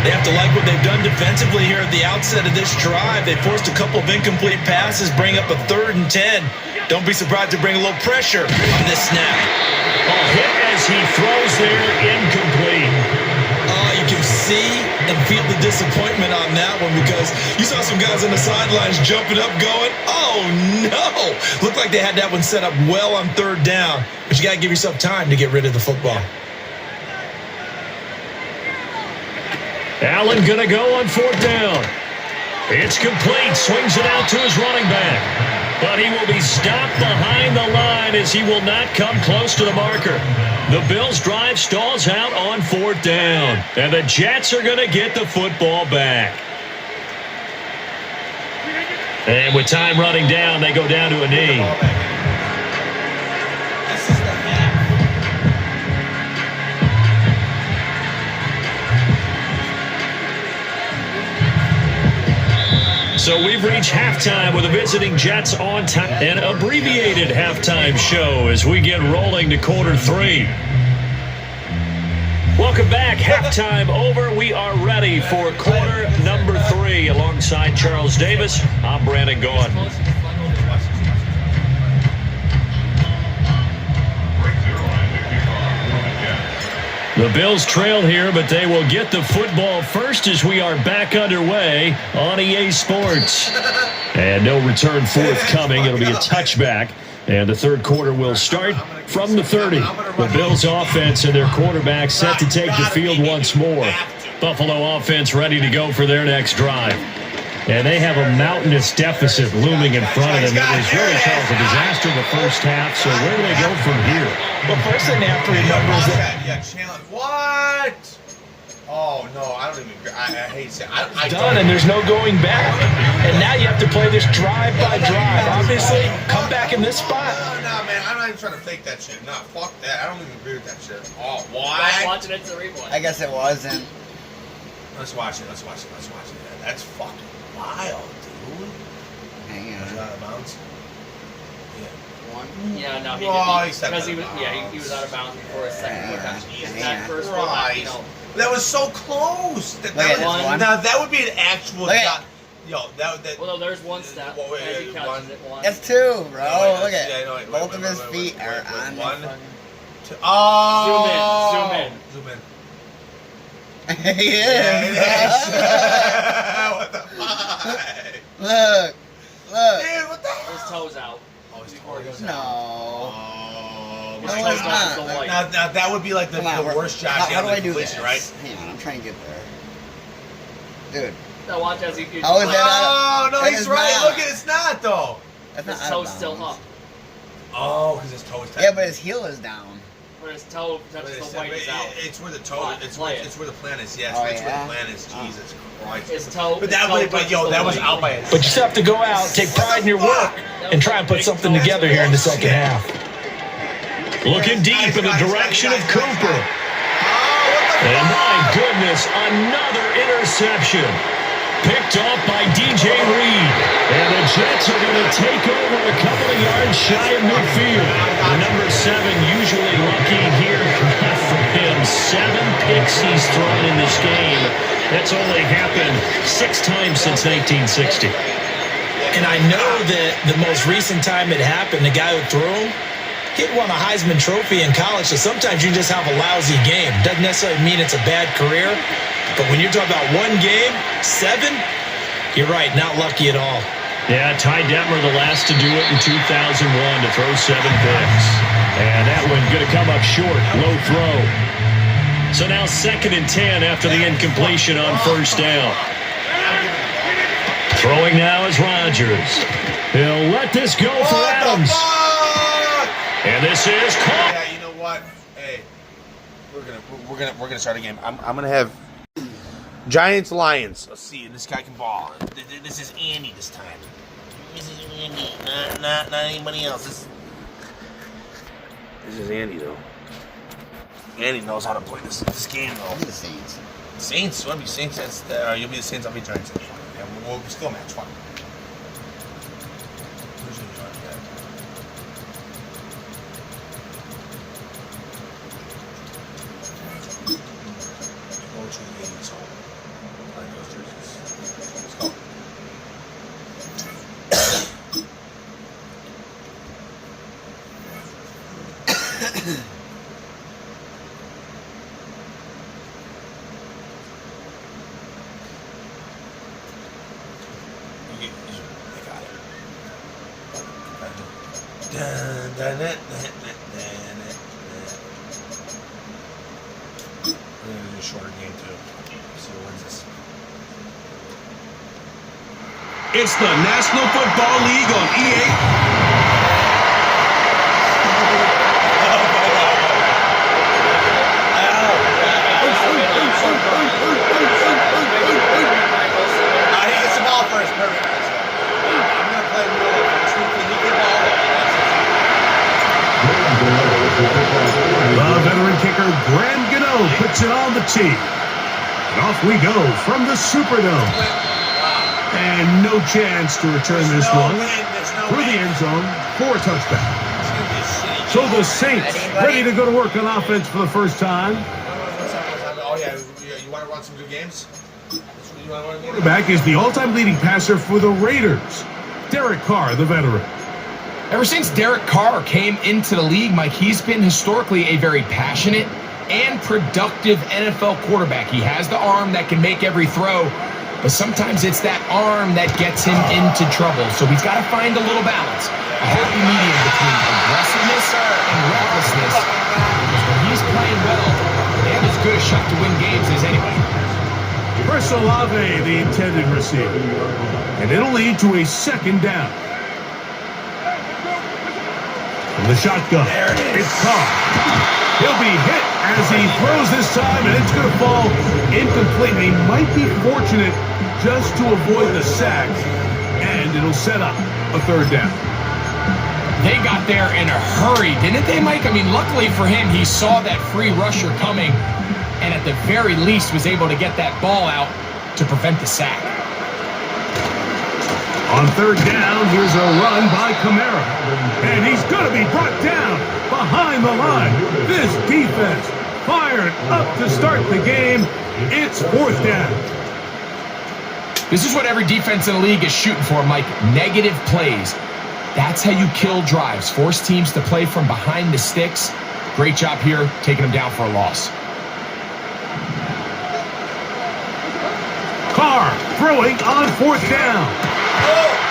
They have to like what they've done defensively here at the outset of this drive. They forced a couple of incomplete passes, bring up a 3rd and 10. Don't be surprised to bring a little pressure on this snap. A hit as he throws there, incomplete. You can see and feel the disappointment on that one because you saw some guys on the sidelines jumping up going, oh, no. Looked like they had that one set up well on third down, but you got to give yourself time to get rid of the football. Allen going to go on fourth down. It's complete. Swings it out to his running back. But he will be stopped behind the line as he will not come close to the marker. The Bills' drive stalls out on fourth down. And the Jets are going to get the football back. And with time running down, they go down to a knee. So we've reached halftime with the visiting Jets on time. An abbreviated halftime show as we get rolling to quarter 3. Welcome back. Halftime over. We are ready for quarter number 3 alongside Charles Davis. I'm Brandon Gaughan. The Bills trail here, but they will get the football first as we are back underway on EA Sports. And no return forthcoming. It'll be a touchback. And the third quarter will start from the 30. The Bills offense and their quarterback set to take the field once more. Buffalo offense ready to go for their next drive. And they have a mountainous deficit looming in front of them. It was really, Charles, a disaster in the first half. So where do they go from here? Well, first thing they have to remember is that... Yeah, challenge. What? Oh, no, I don't even... I hate saying... I done, and there's no going back. And now you have to play this drive by drive. Obviously, come back in this spot. No, man, I'm not even trying to fake that shit. No, fuck that. I don't even agree with that shit. Oh, what? Watching it to the replay. I guess it wasn't. Let's watch it. That's fucking wild, dude. Hang Is on. that out of bounds? Yeah, no, he Because didn't. He was out of bounds before his second touch. Yeah. That first Christ. one, That was so close. Look at Now that would be an actual Look at- shot. Yo, that. Well, no, there's one step. Wait, As he catches it, one. That's two, bro. Look Yeah, at no, wait, both wait, of wait, his wait, feet wait, are wait, on one, the fucking... two. Oh! Zoom in. He is. Yeah, what the fuck? Look. Dude, what the hell? His toes out. Oh, his Before it toes goes No. out. Oh, His No, toes it's out not. is the white. now that would be like the Come on, worst shot how do I do completion, this? right? Hang on, I'm trying to get there. Dude. Now watch as he. How is that Oh, no, That he's is right. not. Look at it's not, though. That's His not out of toe's still bounds. up. Oh, because his toe is tight. Yeah, but his heel is down. Where his toe touches the white is out. It's where the toe. Watch, It's play where it. it's where the plan is. Yeah, Oh, it's where yeah? the plan is. Jesus Christ. His toe. But his that toe would, but touches yo, the that was white. out by his. But you still have to go out, take pride in your work, and try and put something together here in the second half. Looking deep in the direction of Cooper. And my goodness, another interception. Picked off by DJ Reed. And the Jets are going to take over a couple of yards shy of midfield. The number 7 usually lucky here. Not for him. 7 picks he's thrown in this game. That's only happened 6 times since 1960. And I know that the most recent time it happened, the guy who threw him, he had won a Heisman Trophy in college, so sometimes you just have a lousy game. Doesn't necessarily mean it's a bad career, but when you're talking about one game, 7, you're right, not lucky at all. Yeah, Ty Detmer the last to do it in 2001 to throw 7 picks. And that one going to come up short, low throw. So now 2nd and 10 after the incompletion on first down. Throwing now is Rodgers. He'll let this go for Adams. And this is caught. Yeah, you know what? Hey, we're gonna start a game. I'm gonna have Giants Lions. Let's see, and this guy can ball. This is Andy this time. This is Andy, not anybody else. This is Andy though. Andy knows how to play this game though. I'm the Saints. Saints, you want to be Saints? You'll be the Saints. I'll be Giants. Yeah, we'll still match. Fine. Who's the Giants guy? Go to the game, so I like those jerseys. Let's go. We're gonna do a shorter game too. So what's this? It's the National Football League on EA. He gets the ball first. Perfect. I'm gonna play real first. He get the ball. The veteran kicker, Graham Gano, puts it on the tee. And off we go from the Superdome. And no chance to return this one through the end zone for a touchback. So the Saints ready to go to work on offense for the first time. Oh yeah, you want to run some good games? Quarterback is the all-time leading passer for the Raiders, Derek Carr, the veteran. Ever since Derek Carr came into the league, Mike, he's been historically a very passionate and productive NFL quarterback. He has the arm that can make every throw, but sometimes it's that arm that gets him into trouble. So he's got to find a little balance, a happy medium between aggressiveness and recklessness. Because when he's playing well, they have as good a shot to win games as anybody. Chris Olave, the intended receiver. And it'll lead to a second down. From the shotgun, it's Carr. He'll be hit as he throws this time, and it's going to fall incomplete. He might be fortunate just to avoid the sack, and it'll set up a third down. They got there in a hurry, didn't they, Mike? I mean, luckily for him, he saw that free rusher coming, and at the very least was able to get that ball out to prevent the sack. On third down, here's a run by Kamara. And he's going to be brought down behind the line. This defense fired up to start the game. It's fourth down. This is what every defense in the league is shooting for, Mike. Negative plays. That's how you kill drives. Force teams to play from behind the sticks. Great job here, taking them down for a loss. Carr throwing on fourth down.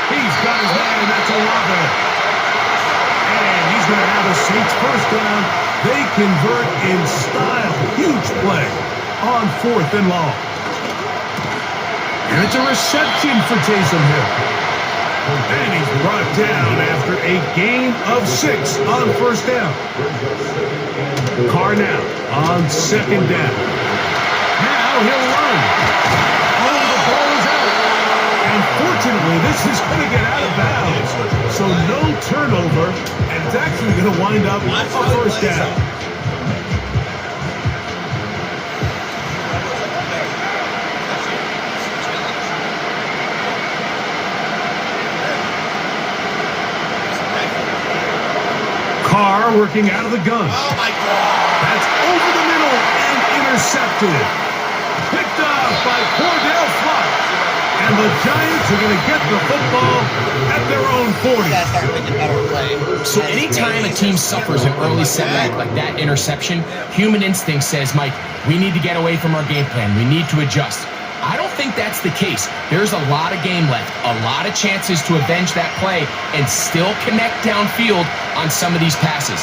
He's got his man, that's Olave. And he's going to have a Saints first down. They convert in style. Huge play on fourth and long. And it's a reception for Taysom Hill. And he's brought down after a gain of 6 on first down. Carr now on second down. Now he'll run. Oh, the ball is out. And fortunately, this is going to get out of bounds. So no turnover, and it's actually going to wind up a first down. Carr working out of the gun. Oh my God! That's over the middle and intercepted. Picked off by Cordell Flott. And the Giants are going to get the football at their own 40. So anytime a team suffers an early setback like that interception, human instinct says, Mike, we need to get away from our game plan. We need to adjust. I don't think that's the case. There's a lot of game left, a lot of chances to avenge that play and still connect downfield on some of these passes.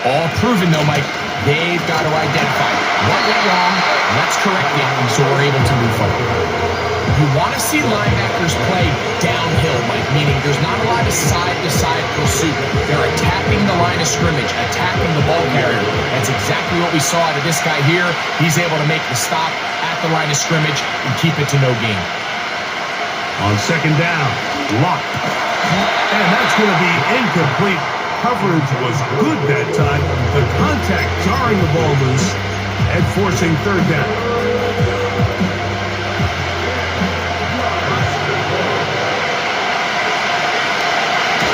All proven, though, Mike, they've got to identify what went wrong, let's correct it, so we're able to move forward. You want to see linebackers play downhill, Mike, meaning there's not a lot of side-to-side pursuit. They're attacking the line of scrimmage, attacking the ball carrier. That's exactly what we saw out of this guy here. He's able to make the stop at the line of scrimmage and keep it to no gain. On second down, locked. And that's going to be incomplete. Coverage was good that time. The contact jarring the ball loose and forcing third down.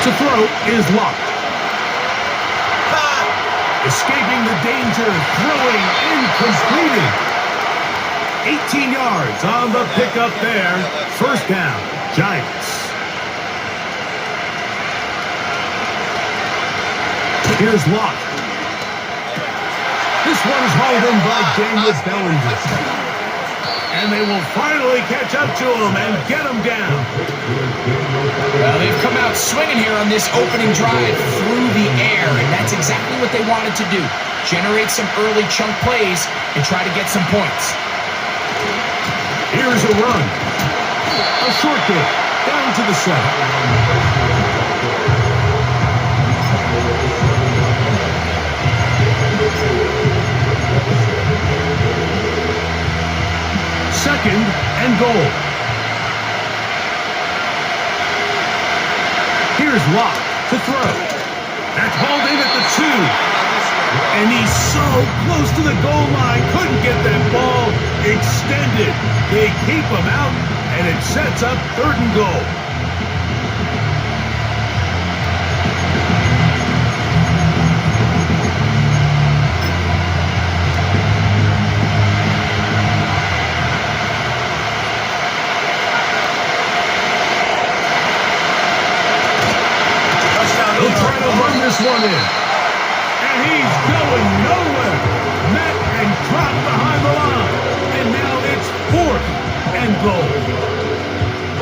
To throw is locked. Escaping the danger, throwing incompleted. 18 yards on the pickup there. First down, Giants. Here's Locke. This one is hauled in by Daniel Bellinger. And they will finally catch up to him and get him down. Well, they've come out swinging here on this opening drive through the air, and that's exactly what they wanted to do. Generate some early chunk plays and try to get some points. Here's a run. A short kick down to the center. Second and goal. Here's Locke to throw. That's hauled in at the 2. And he's so close to the goal line, couldn't get that ball extended. They keep him out, and it sets up 3rd and goal. He'll try to run this one in. And he's going nowhere. Met and dropped behind the line. And now it's 4th and goal.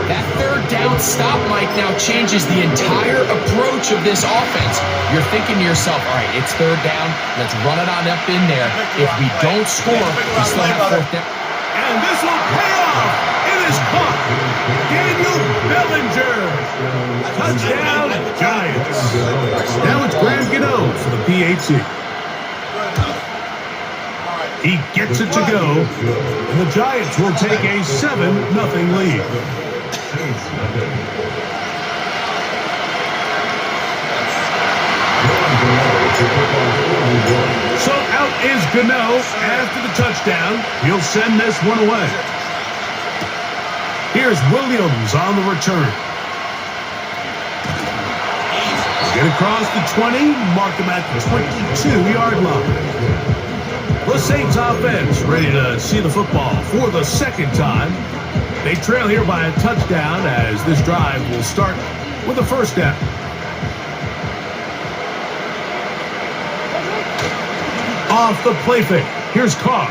That 3rd down stop, Mike, now changes the entire approach of this offense. You're thinking to yourself, all right, it's 3rd down. Let's run it on up in there. If we don't score, we still have 4th down. And this will pay off. It is caught. Daniel Bellinger. Touchdown, Giants. Now it's Graham Gano for the BTA. He gets it to go, and the Giants will take a 7-0 lead. So out is Gano after the touchdown. He'll send this one away. Here's Williams on the return. Get across the 20, mark him at the 22-yard line. The Saints offense ready to see the football for the 2nd time. They trail here by a touchdown as this drive will start with a 1st down. Off the play fake. Here's Carr.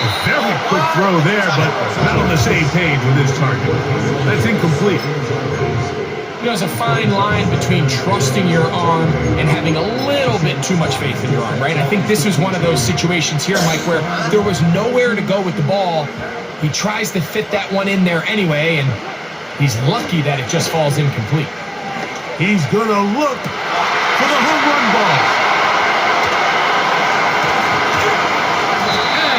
A very quick throw there, but not on the same page with his target. That's incomplete. You know, there's a fine line between trusting your arm and having a little bit too much faith in your arm, right? I think this was one of those situations here, Mike, where there was nowhere to go with the ball. He tries to fit that one in there anyway, and he's lucky that it just falls incomplete. He's going to look for the home run ball.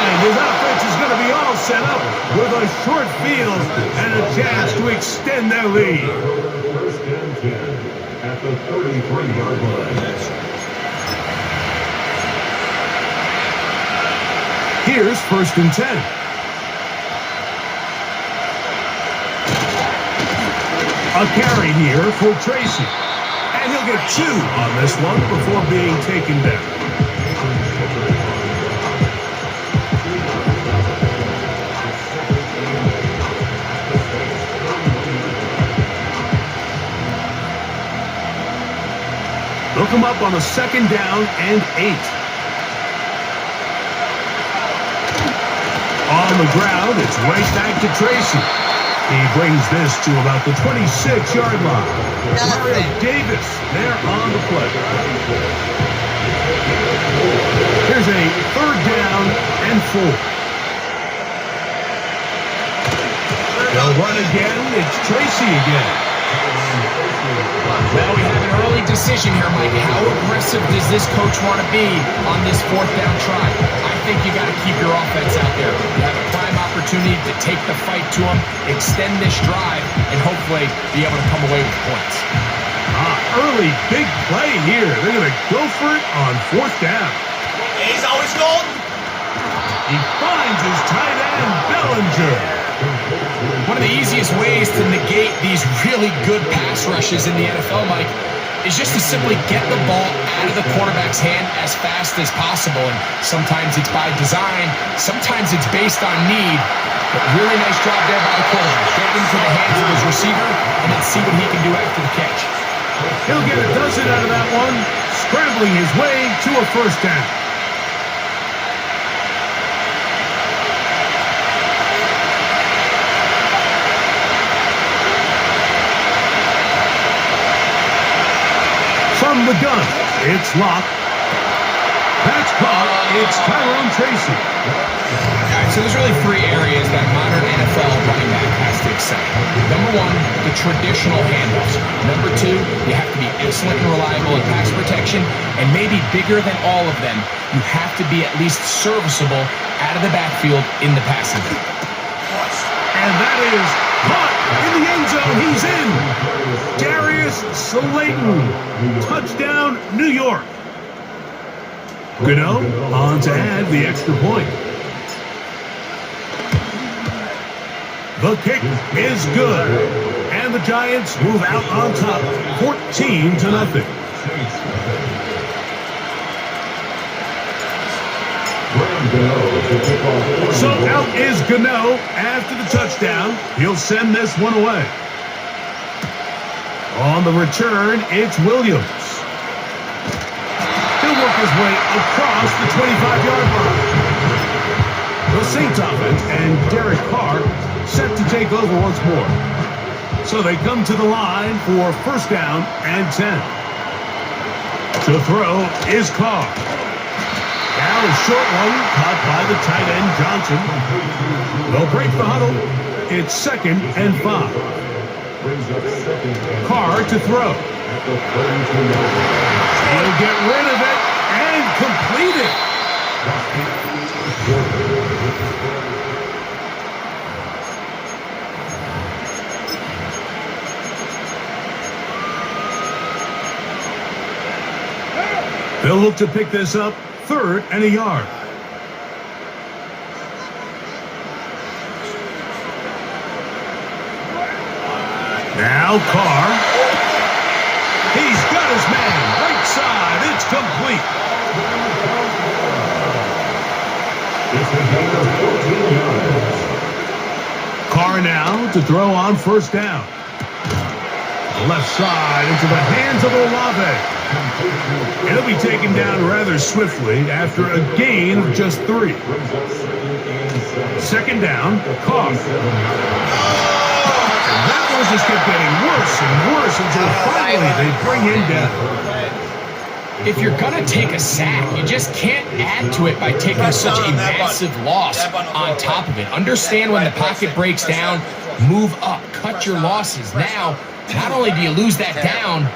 And his offense is going to be all set up with a short field and a chance to extend their lead. At the 33-yard line. Here's 1st and 10. A carry here for Tracy. And he'll get 2 on this one before being taken down. They'll come up on a 2nd down and 8. On the ground, it's right back to Tracy. He brings this to about the 26-yard line. Mario Davis there on the play. Here's a 3rd down and 4. They'll run again. It's Tracy again. Well, we have an early decision here, Mike. How aggressive does this coach want to be on this 4th down try? I think you got to keep your offense out there. You have a prime opportunity to take the fight to them, extend this drive, and hopefully be able to come away with points. Early big play here. They're going to go for it on 4th down. He's always golden. He finds his tight end, Bellinger. One of the easiest ways to negate these really good pass rushes in the NFL, Mike, is just to simply get the ball out of the quarterback's hand as fast as possible. And sometimes it's by design, sometimes it's based on need. But really nice job there by the quarterback. Get into the hands of his receiver and then see what he can do after the catch. He'll get a dozen out of that one, scrambling his way to a 1st down. From the gun, it's locked. That's caught. It's Tyrone Tracy. All right, so there's really three areas that modern NFL running back has to excel. Number one, the traditional handoffs. Number two, you have to be excellent and reliable in pass protection. And maybe bigger than all of them, you have to be at least serviceable out of the backfield in the passing game. And that is caught in the end zone. He's in. Darius Slayton. Touchdown, New York. Gano on to add the extra point. The kick is good. And the Giants move out on top, 14-0. So out is Gano after the touchdown. He'll send this one away. On the return, it's Williams. He'll work his way across the 25-yard line. The Saints offense and Derek Carr set to take over once more. So they come to the line for first down and 10. To throw is Carr. Now a short one caught by the tight end Johnson. They'll break the huddle. It's 2nd and 5. Carr to throw. He'll get rid of it and complete it. They'll look to pick this up, 3rd and a yard. Now Carr. He's got his man. Right side. It's complete. Carr now to throw on first down. Left side into the hands of Olave. He'll be taken down rather swiftly after a gain of just 3. 2nd down, Carr. That one just kept getting worse and worse until finally they bring him down. If you're going to take a sack, you just can't add to it by taking such a massive loss on top of it. Understand when the pocket breaks down, move up, cut your losses. Now, not only do you lose that down,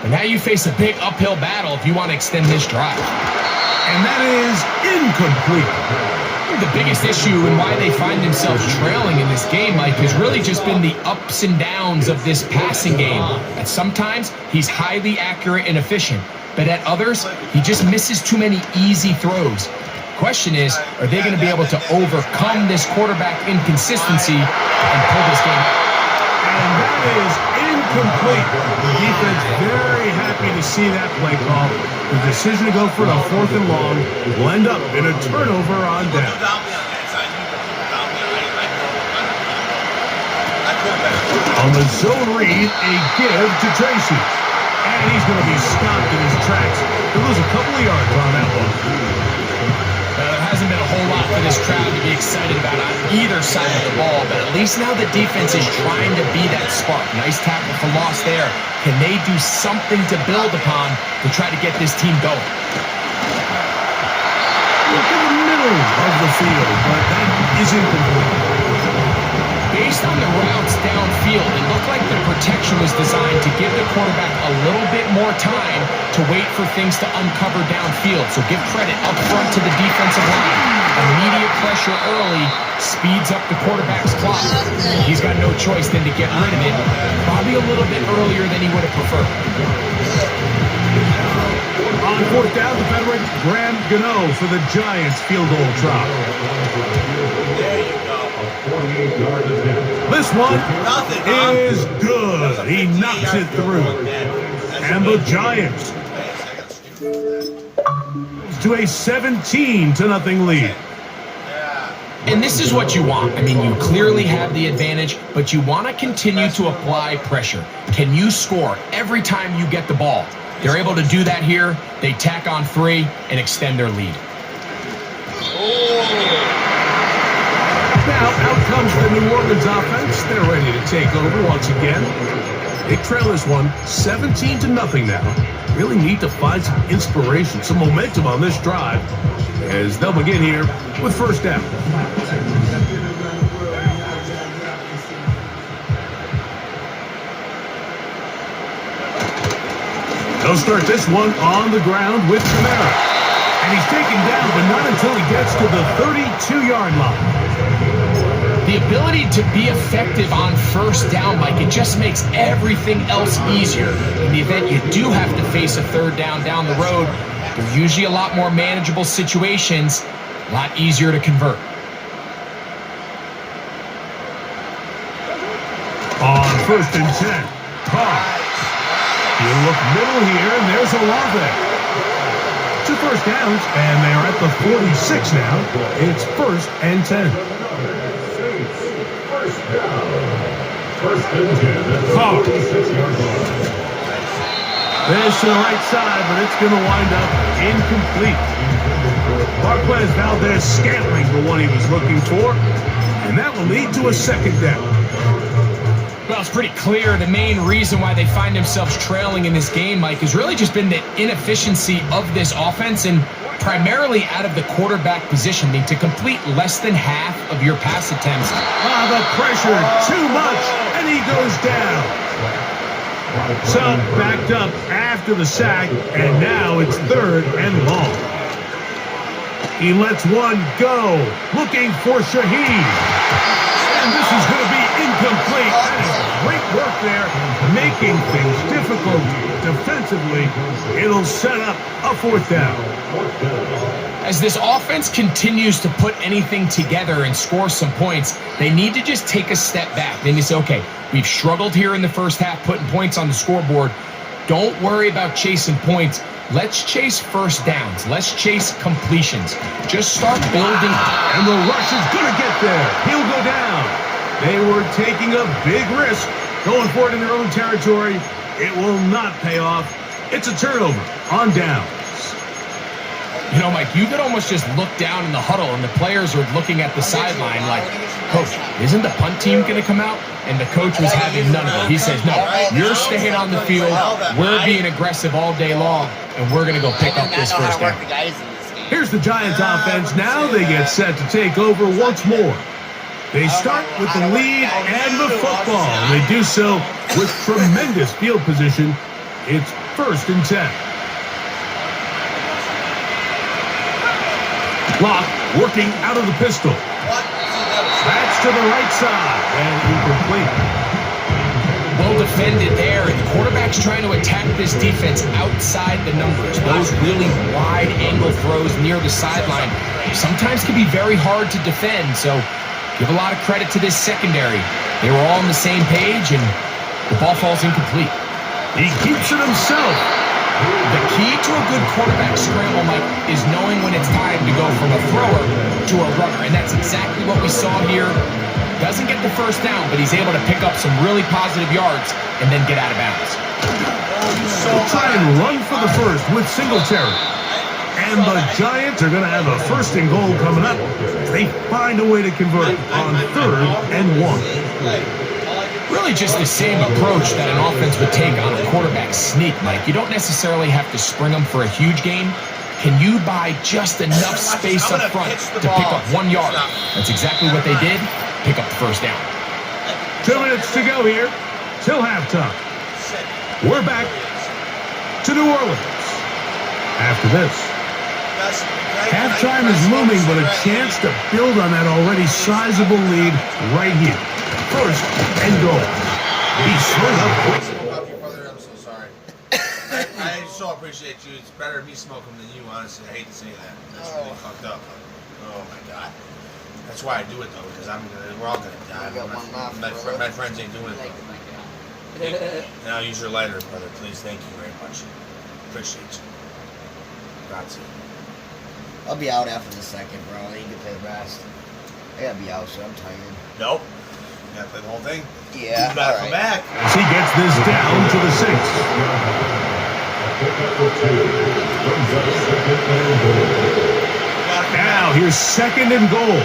but now you face a big uphill battle if you want to extend this drive. And that is incomplete. The biggest issue and why they find themselves trailing in this game, Mike, has really just been the ups and downs of this passing game. At sometimes, he's highly accurate and efficient, but at others, he just misses too many easy throws. Question is, are they going to be able to overcome this quarterback inconsistency and pull this game out? And that is incomplete. The defense very happy to see that play call. The decision to go for a 4th and long will end up in a turnover on down. On the zone read, a give to Tracy. And he's going to be stopped in his tracks. He'll lose a couple of yards on that one. There hasn't been a whole lot for this crowd to be excited about on either side of the ball, but at least now the defense is trying to be that spark. Nice tackle for loss there. Can they do something to build upon to try to get this team going? Look in the middle of the field, but that is incomplete. Based on the routes downfield, it looked like the protection was designed to give the quarterback a little bit more time to wait for things to uncover downfield. So give credit up front to the defensive line. Immediate pressure early speeds up the quarterback's clock. He's got no choice than to get rid of it, probably a little bit earlier than he would have preferred. On 4th down, the veteran Graham Gano for the Giants field goal try. There you go. This one is good. He knocks it through. And the Giants to a 17-0 lead. And this is what you want. I mean, you clearly have the advantage, but you want to continue to apply pressure. Can you score every time you get the ball? They're able to do that here. They tack on 3 and extend their lead. Now, out comes the New Orleans offense. They're ready to take over once again. They trail this one 17-0 now. Really need to find some inspiration, some momentum on this drive as they'll begin here with first down. They'll start this one on the ground with Kamara. And he's taken down, but not until he gets to the 32-yard line. The ability to be effective on first down, Mike, it just makes everything else easier. In the event you do have to face a third down the road, they're usually a lot more manageable situations, a lot easier to convert. On first and 10, Carr. You look middle here, and there's Olave. 2 first downs, and they're at the 46 now. It's first and 10. First and 10. Carr. This to the right side, but it's going to wind up incomplete. Marquez Valdez-Scantling, the one he was looking for, and that will lead to a second down. Well, it's pretty clear the main reason why they find themselves trailing in this game, Mike, has really just been the inefficiency of this offense and primarily out of the quarterback position. To complete less than half of your pass attempts. The pressure, too much, and he goes down. So, backed up after the sack, and now it's third and long. He lets one go, looking for Shaheed. And this is going to be incomplete. That is great work there, making things difficult defensively. It'll set up a fourth down. As this offense continues to put anything together and score some points, they need to just take a step back. Then you say, okay, we've struggled here in the first half, putting points on the scoreboard. Don't worry about chasing points. Let's chase first downs. Let's chase completions. Just start building. And the rush is going to get there. He'll go down. They were taking a big risk, going for it in their own territory. It will not pay off. It's a turnover on downs. You know, Mike, you could almost just look down in the huddle, and the players are looking at the sideline like, Coach, isn't the punt team going to come out? And the coach was having none of it. He says, no, you're staying on the field. We're being aggressive all day long, and we're going to go pick up this first down. Here's the Giants offense. Now they get set to take over once more. They start with the lead and the football. They do so with tremendous field position. It's first and 10. Clock working out of the pistol. That's to the right side and incomplete. Well defended there, and the quarterback's trying to attack this defense outside the numbers. Those really wide angle throws near the sideline sometimes can be very hard to defend, so give a lot of credit to this secondary. They were all on the same page, and the ball falls incomplete. He keeps it himself. The key to a good quarterback scramble, Mike, is knowing when it's time to go from a thrower to a runner, and that's exactly what we saw here. Doesn't get the first down, but he's able to pick up some really positive yards and then get out of bounds. They'll try and run for the first with Singletary. And the Giants are going to have a first and goal coming up. They find a way to convert on third and 1. Really just the same approach that an offense would take on a quarterback sneak, Mike. You don't necessarily have to spring them for a huge gain. Can you buy just enough space up front to pick up 1 yard? That's exactly what they did. Pick up the first down. 2 minutes to go here till halftime. We're back to New Orleans. After this, halftime is looming, but a chance to build on that already sizable lead right here. First and goal. He's slowed up. I'm so sorry. I so appreciate you. It's better me smoking than you, honestly. I hate to say that. That's really fucked up. Oh my god. That's why I do it though, because we're all gonna die. My friends ain't doing it though. And I'll use your lighter, brother. Please, thank you very much. Appreciate you. Grazie. I'll be out after the second, bro. You can play the rest. I gotta be out, so I'm tired. Nope. You gotta play the whole thing? Yeah. You gotta come back. As he gets this down to the 6. Now here's second and goal.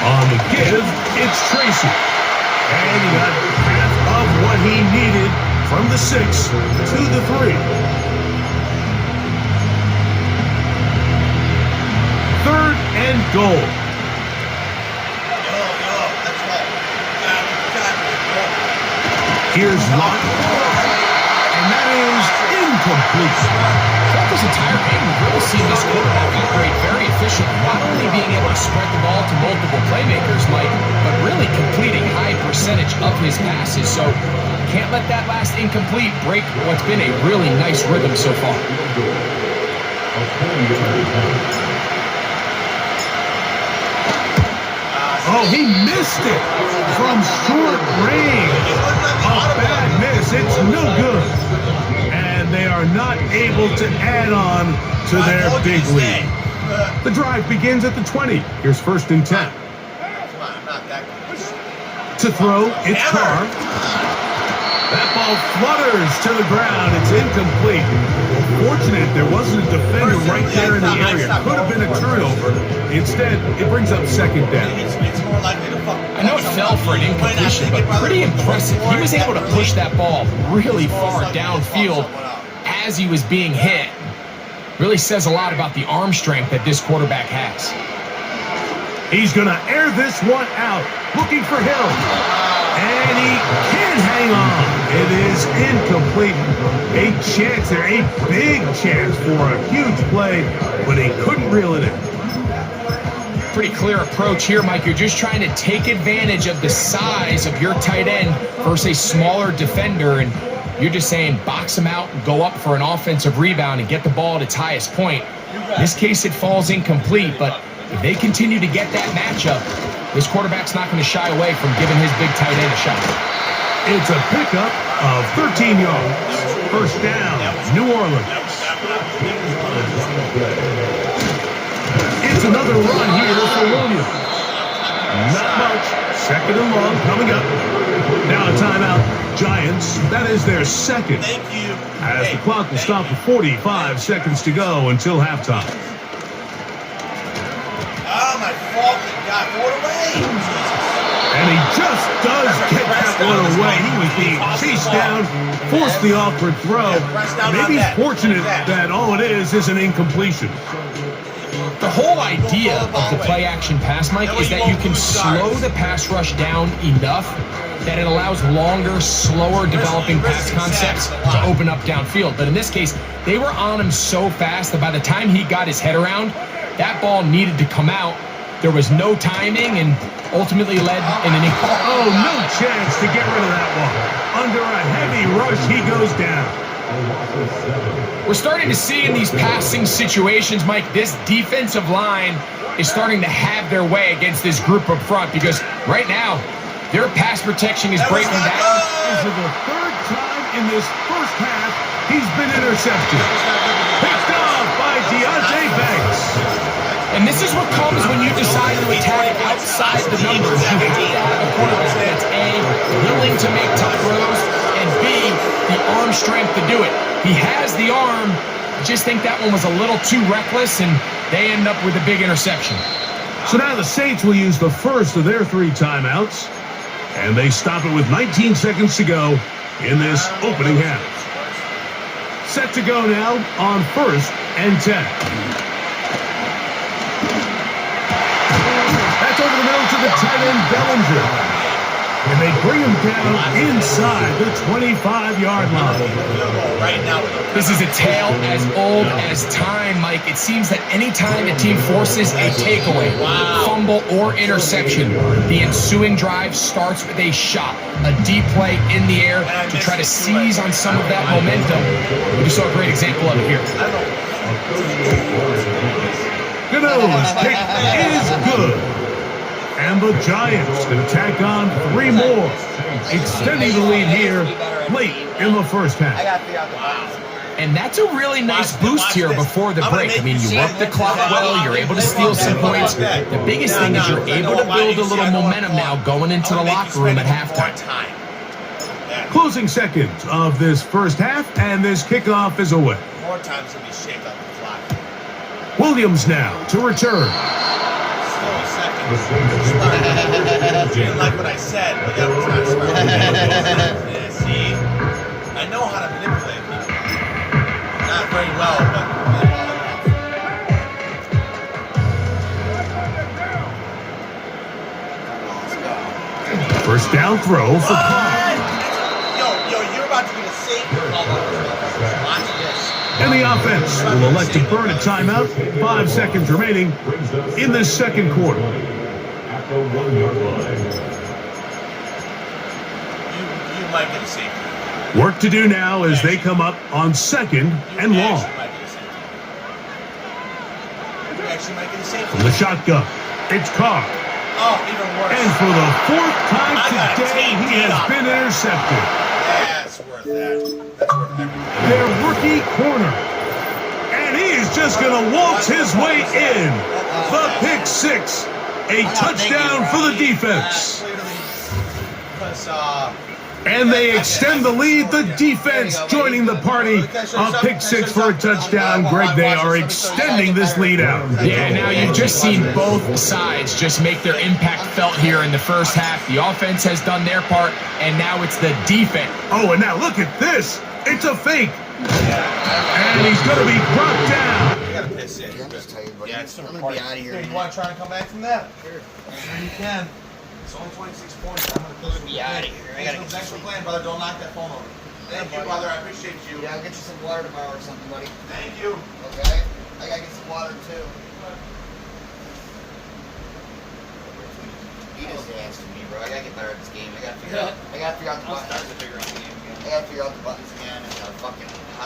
On the give, It's Tracy. And he got half of what he needed from the 6 to the 3. Third and goal. Here's Locke. And that is incomplete. Throughout this entire game, we've really seen this quarterback operate very efficiently, not only being able to spread the ball to multiple playmakers, Mike, but really completing high percentage of his passes. So can't let that last incomplete break what's been a really nice rhythm so far. Oh, he missed it from short range. A bad miss. It's no good. And they are not able to add on to their big lead. The drive begins at the 20. Here's 1st and 10. To throw, it's Carr. That ball flutters to the ground. It's incomplete. Fortunate there wasn't a defender right there in the area. Could have been a turnover. Instead, it brings up 2nd down. I know it fell for an incompletion, but pretty impressive. He was able to push that ball really far downfield as he was being hit. Really says a lot about the arm strength that this quarterback has. He's going to air this one out, looking for Hill. And he can't hang on. It is incomplete. A chance there, a big chance for a huge play, but he couldn't reel it in. Pretty clear approach here, Mike. You're just trying to take advantage of the size of your tight end versus a smaller defender, and you're just saying box him out and go up for an offensive rebound and get the ball at its highest point. In this case, it falls incomplete, but if they continue to get that matchup, this quarterback's not going to shy away from giving his big tight end a shot. It's a pickup of 13 yards. 1st down, New Orleans. It's another run here for Williams. Not much. 2nd and long coming up. Now a timeout. Giants, that is their 2nd. Thank you. As the clock will stop for 45 seconds to go until halftime. Oh, my fault. God, throw it away. And he just does get that one away. He was being chased down, forced the awkward throw. Maybe he's fortunate that all it is an incompletion. The whole idea of the play-action pass, Mike, is that you can slow the pass rush down enough that it allows longer, slower developing pass concepts to open up downfield. But in this case, they were on him so fast that by the time he got his head around, that ball needed to come out. There was no timing and ultimately led in an incomplete. Oh, no chance to get rid of that one. Under a heavy rush, he goes down. We're starting to see in these passing situations, Mike, this defensive line is starting to have their way against this group up front because right now, their pass protection is breaking down. This is the 3rd time in this first half he's been intercepted. Picked off by Deontay Banks. And this is what comes when you decide to attack outside the numbers. You have to have a quarterback that's A, willing to make tough throws, and B, the arm strength to do it. He has the arm. I just think that one was a little too reckless, and they end up with a big interception. So now the Saints will use the first of their 3 timeouts, and they stop it with 19 seconds to go in this opening half. Set to go now on 1st and 10. That's over the middle to the tight end, Bellinger. And they bring him down inside the 25-yard line. This is a tale as old as time, Mike. It seems that any time a team forces a takeaway, fumble, or interception, the ensuing drive starts with a shot, a deep play in the air to try to seize on some of that momentum. We just saw a great example of it here. Gano's kick is good. And the Giants can tack on 3 more, extending the lead here late in the first half. And that's a really nice boost here before the break. I mean, you work the clock well, you're able to steal some points. The biggest thing is you're able to build a little momentum now going into the locker room at halftime. Closing seconds of this first half, and this kickoff is away. More times than we shake up the clock. Williams now to return. Still a second. didn't like what I said, but that was not smart. Yeah, see? I know how to manipulate people. Not very well, but well enough. First down throw for Carr. Yo, you're about to get a safety. Watch this. And the offense will elect to burn a timeout. 5 seconds remaining in this second quarter. At the 1 yard line. You might get a safety. Work to do now as they come up on second and long. You actually might get a safety. From the shotgun, it's Carr. Oh, even worse. And for the 4th time today, he has been intercepted. That's worth that. That's worth everything. Their rookie corner. And he is just going to waltz his way in. The pick six. A touchdown for the defense. And they extend the lead. The defense joining the party. A pick six for a touchdown. Greg, they are extending this lead out. Yeah, now you've just seen both sides just make their impact felt here in the first half. The offense has done their part, and now it's the defense. Oh, and now look at this. It's a fake. And he's going to be brought down. You got to piss in. I'm just tired, buddy. Yeah, it's I'm going to be out of here. You want to try and come back from that? Sure. Sure you can. It's only 26 points. I'm going to be out of here. I gotta get Thanks for some playing, brother. Don't knock that phone over. Thank you, brother. I appreciate you. Yeah, I'll get you some water tomorrow or something, buddy. Thank you. Okay? I gotta get some water too. He just asked me, bro. I gotta get better at this game. I gotta figure out the I'm buttons. starting to figure out the game again. I gotta figure out the buttons again and how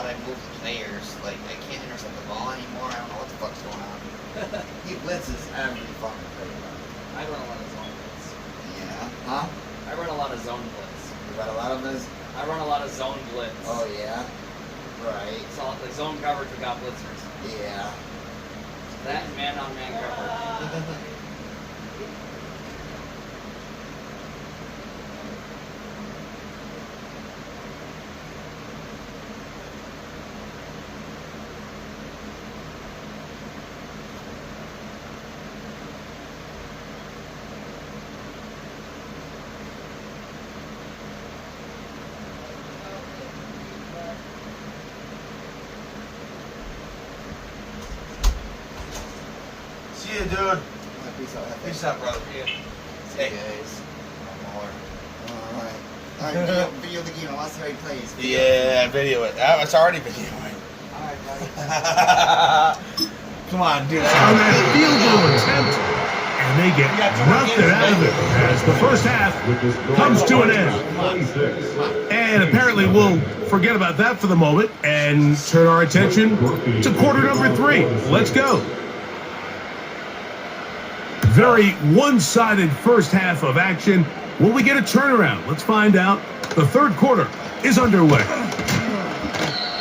to move the players. Like, I can't intercept the ball anymore. I don't know what the fuck's going on. He blitzes every fucking play, bro. I run a lot of zone blitz. Yeah. Huh? I run a lot of zone blitz. You got a lot of this? I run a lot of zone blitz. Oh, yeah? Right. So like zone coverage without blitzers. Yeah. That and man-on-man coverage. See you, dude. Peace out. Peace out, brother. See you Hey. guys. Alright. Alright, video the game. I want to see how he plays. Yeah, video it. It's already videoing. Alright, buddy. Come on, dude. On that field goal attempt. And they get nothing out of it as the first half comes to an end. And apparently we'll forget about that for the moment and turn our attention to quarter number 3. Let's go. Very one-sided first half of action. Will we get a turnaround? Let's find out. The third quarter is underway.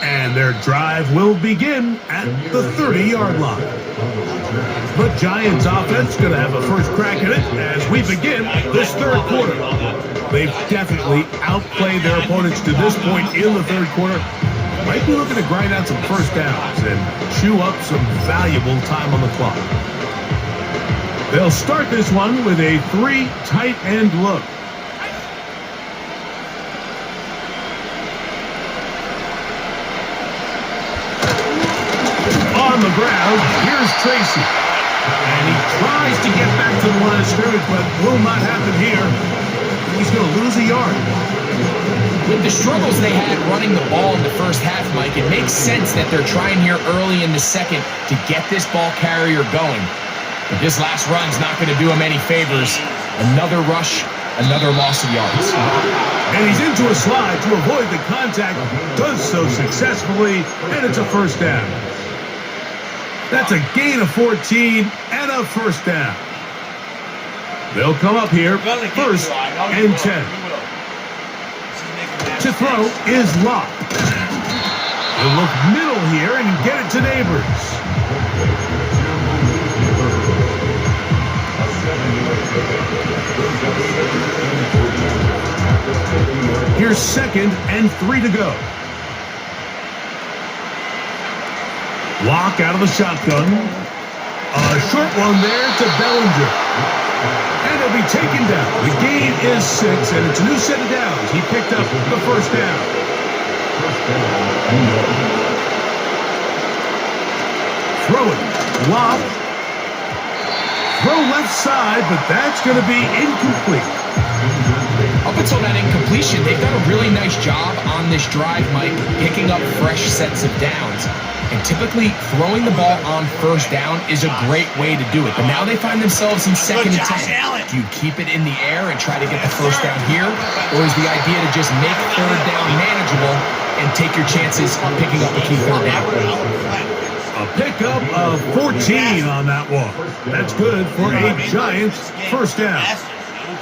And their drive will begin at the 30-yard line. The Giants offense going to have a first crack at it as we begin this third quarter. They've definitely outplayed their opponents to this point in the third quarter. Might be looking to grind out some first downs and chew up some valuable time on the clock. They'll start this one with a 3 tight end look. On the ground, here's Tracy. And he tries to get back to the line of scrimmage, but will not happen here. He's going to lose a yard. With the struggles they had running the ball in the first half, Mike, it makes sense that they're trying here early in the second to get this ball carrier going. But this last run's not going to do him any favors. Another rush, another loss of yards. And he's into a slide to avoid the contact. Does so successfully, and it's a first down. That's a gain of 14 and a first down. They'll come up here first and 10. To throw is Locke. He'll look middle here and get it to Neighbors. Here's second and 3 to go. Locke out of the shotgun. A short one there to Bellinger. And he'll be taken down. The gain is 6, and it's a new set of downs. He picked up the first down. Throw it. Lob. Throw left side, but that's going to be incomplete. Up until that incompletion, they've done a really nice job on this drive, Mike, picking up fresh sets of downs. And typically, throwing the ball on first down is a great way to do it. But now they find themselves in second and 10. Do you keep it in the air and try to get the first down here? Or is the idea to just make third down manageable and take your chances on picking up a key third down? A pickup of 14 on that one. That's good for a Giants first down.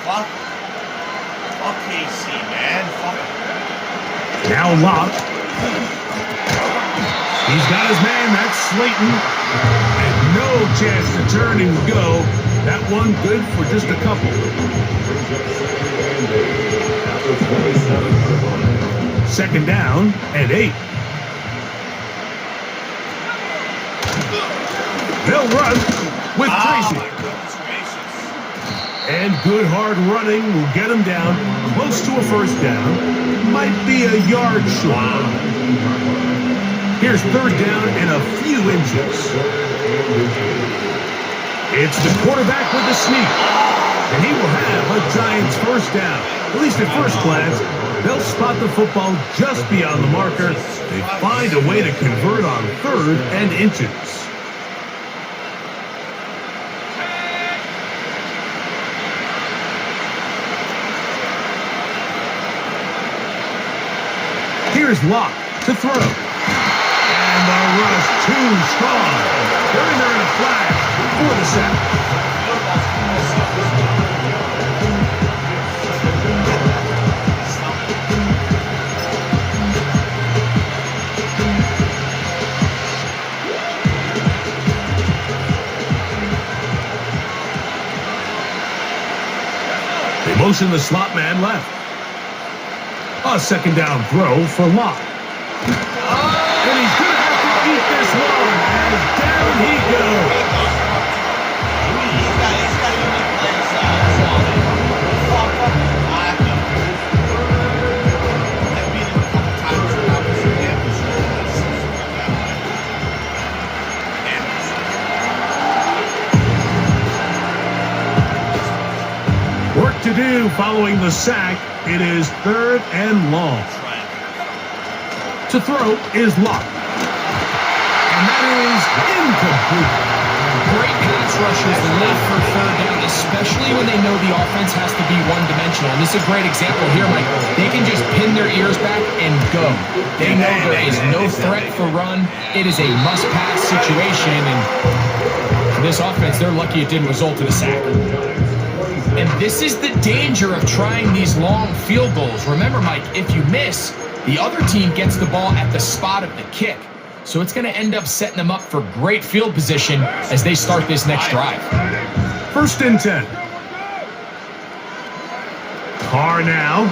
Fuck KC, man. Fuck. Now Locke. He's got his man, that's Slayton. And no chance to turn and go. That one good for just a couple. Second down and 8. They'll run with Tracy. And good hard running will get him down close to a first down. Might be a yard short. Here's third down and a few inches. It's the quarterback with the sneak. And he will have a Giants first down. At least at first glance, they'll spot the football just beyond the marker. They find a way to convert on third and inches. Here's Locke to throw. And the rush too strong. They're in there in a flash for the sack. They motion the slot man left. A second down throw for Locke. And he's going to have to eat this one. And down he goes. Work to do following the sack. It is third and long. To throw is Locke. And that is incomplete. Great pass rushers live for third down, especially when they know the offense has to be one-dimensional. And this is a great example here, Mike. They can just pin their ears back and go. They know there is no threat for run. It is a must-pass situation. And for this offense, they're lucky it didn't result in a sack. And this is the danger of trying these long field goals. Remember, Mike, if you miss, the other team gets the ball at the spot of the kick. So it's going to end up setting them up for great field position as they start this next drive. First and 10. Carr now.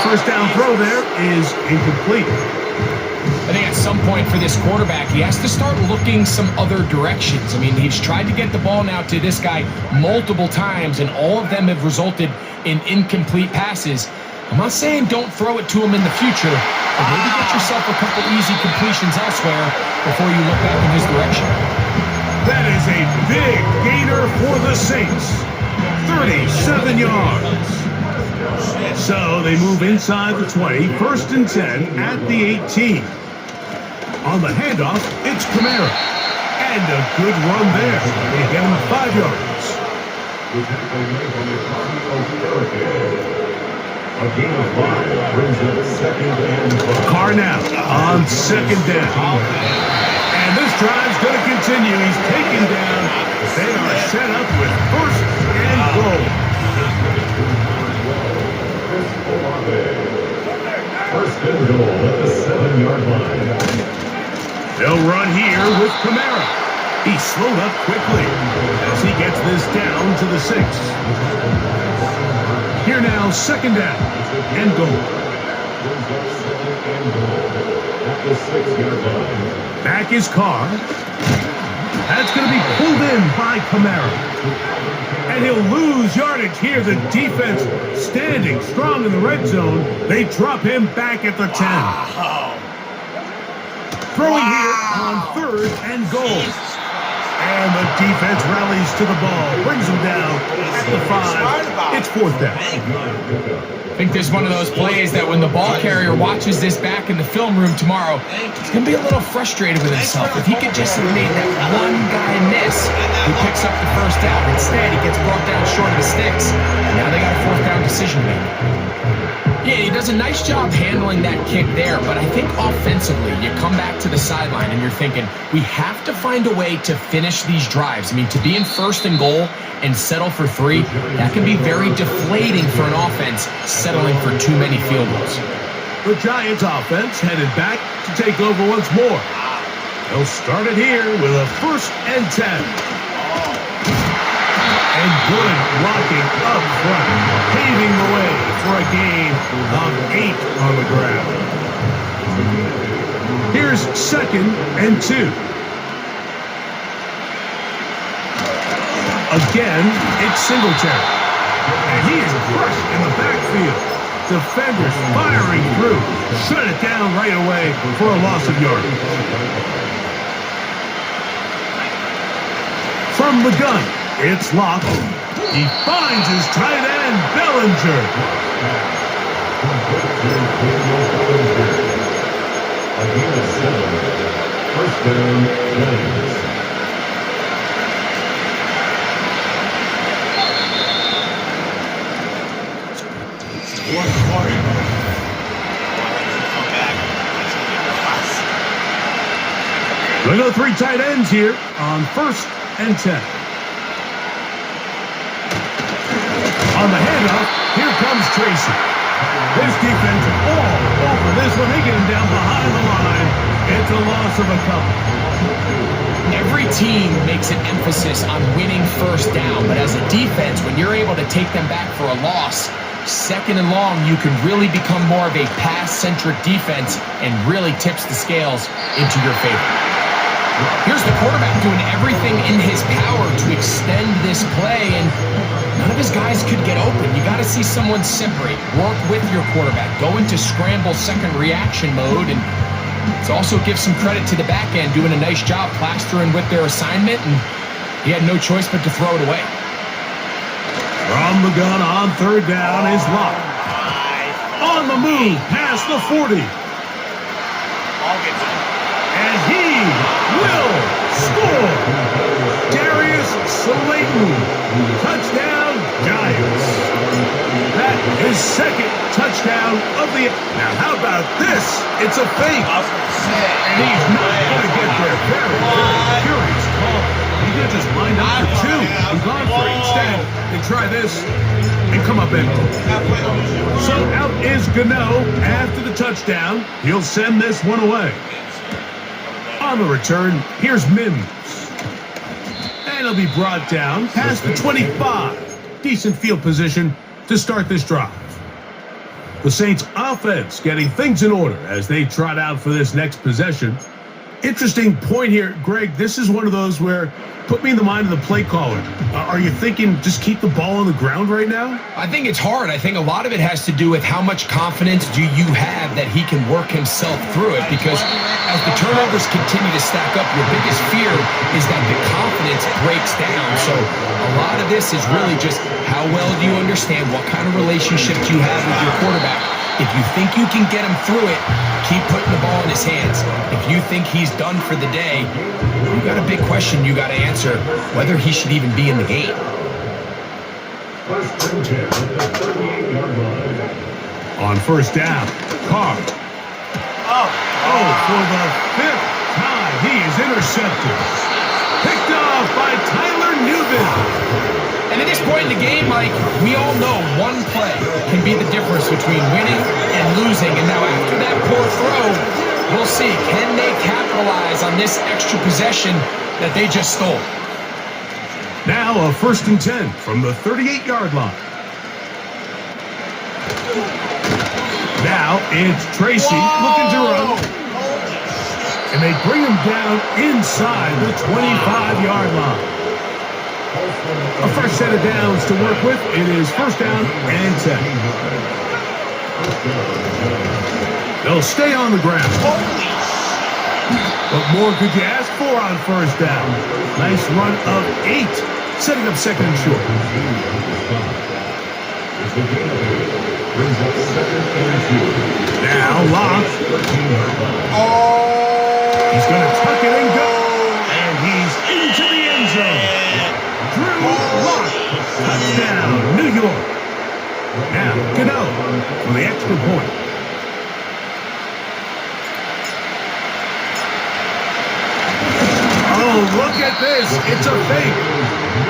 First down throw there is incomplete. I think at some point for this quarterback, he has to start looking some other directions. I mean, he's tried to get the ball now to this guy multiple times, and all of them have resulted in incomplete passes. I'm not saying don't throw it to him in the future, but maybe get yourself a couple easy completions elsewhere before you look back in his direction. That is a big gainer for the Saints. 37 yards. So they move inside the 20, first and 10 at the 18. On the handoff, it's Kamara. And a good run there. They get him 5 yards. Carr now on second down. And this drive's going to continue. He's taken down. They are set up with first and goal. First and goal at the 7-yard line. They'll run here with Kamara. He's slowed up quickly as he gets this down to the 6. Here now, second down and goal. Back is Carr. That's going to be pulled in by Kamara. And he'll lose yardage here. The defense standing strong in the red zone. They drop him back at the 10. Wow. Throwing here on 3rd and goal. And the defense rallies to the ball. Brings him down at the 5. It's 4th down. I think this is one of those plays that when the ball carrier watches this back in the film room tomorrow, he's going to be a little frustrated with himself. If he could just have made that one guy miss, he picks up the first down. Instead, he gets brought down short of the sticks. And now they got a 4th down decision to make. Yeah, he does a nice job handling that kick there, but I think offensively, you come back to the sideline and you're thinking, we have to find a way to finish these drives. I mean, to be in 1st and goal and settle for 3, that can be very deflating for an offense settling for too many field goals. The Giants offense headed back to take over once more. They'll start it here with a 1st and 10. And good blocking up front, paving the way for a gain of 8 on the ground. Here's 2nd and 2. Again, it's Singletary. And he is crushed in the backfield. Defenders firing through. Shut it down right away for a loss of yardage. From the gun, it's Locke. He finds his tight end, Bellinger. First down, Giants. They go 3 tight ends here on 1st and 10. On the handoff, here comes Tracy. This defense all over this one. They get him down behind the line. It's a loss of a couple. Every team makes an emphasis on winning 1st down, but as a defense, when you're able to take them back for a loss, 2nd and long, you can really become more of a pass-centric defense and really tips the scales into your favor. Here's the quarterback doing everything in his power to extend this play, and none of his guys could get open. You got to see someone separate, work with your quarterback, go into scramble second reaction mode, and to also give some credit to the back end, doing a nice job plastering with their assignment, and he had no choice but to throw it away. From the gun on 3rd down is Locke. On the move past the 40. And he will score. Darius Slayton. Touchdown, Giants. That is 2nd touchdown of the... Now, how about this? It's a fake. And he's not going to get there. Very, very curious call. He could have just lined up for 2 and gone for it. Instead, they try this and come up empty. So out is Gano after the touchdown. He'll send this one away. On the return, here's Mims. And he'll be brought down past the 25. Decent field position to start this drive. The Saints offense getting things in order as they trot out for this next possession. Interesting point here, Greg. This is one of those where, put me in the mind of the play caller. Are you thinking just keep the ball on the ground right now? I think it's hard. I think a lot of it has to do with how much confidence do you have that he can work himself through it, because as the turnovers continue to stack up, your biggest fear is that the confidence breaks down. So a lot of this is really just how well do you understand, what kind of relationship do you have with your quarterback. If you think you can get him through it, keep putting the ball in his hands. If you think he's done for the day, you got a big question you got to answer, whether he should even be in the game. On 1st down, Carr. Oh, for the 5th time, he is intercepted. Picked off by Tyler Newman. And at this point in the game, Mike, we all know one play can be the difference between winning and losing. And now after that poor throw, we'll see. Can they capitalize on this extra possession that they just stole? Now a 1st and 10 from the 38-yard line. Now it's Tracy looking to run. And they bring him down inside the 25-yard line. A fresh set of downs to work with. It is first down and 10. They'll stay on the ground. What more could you ask for on first down? Nice run of 8, setting up second and short. Now Locke. He's going to tuck it and go. And he's into the end zone. Drew Locke. Touchdown, New York. Now, Gano for the extra point. Oh, look at this. It's a fake.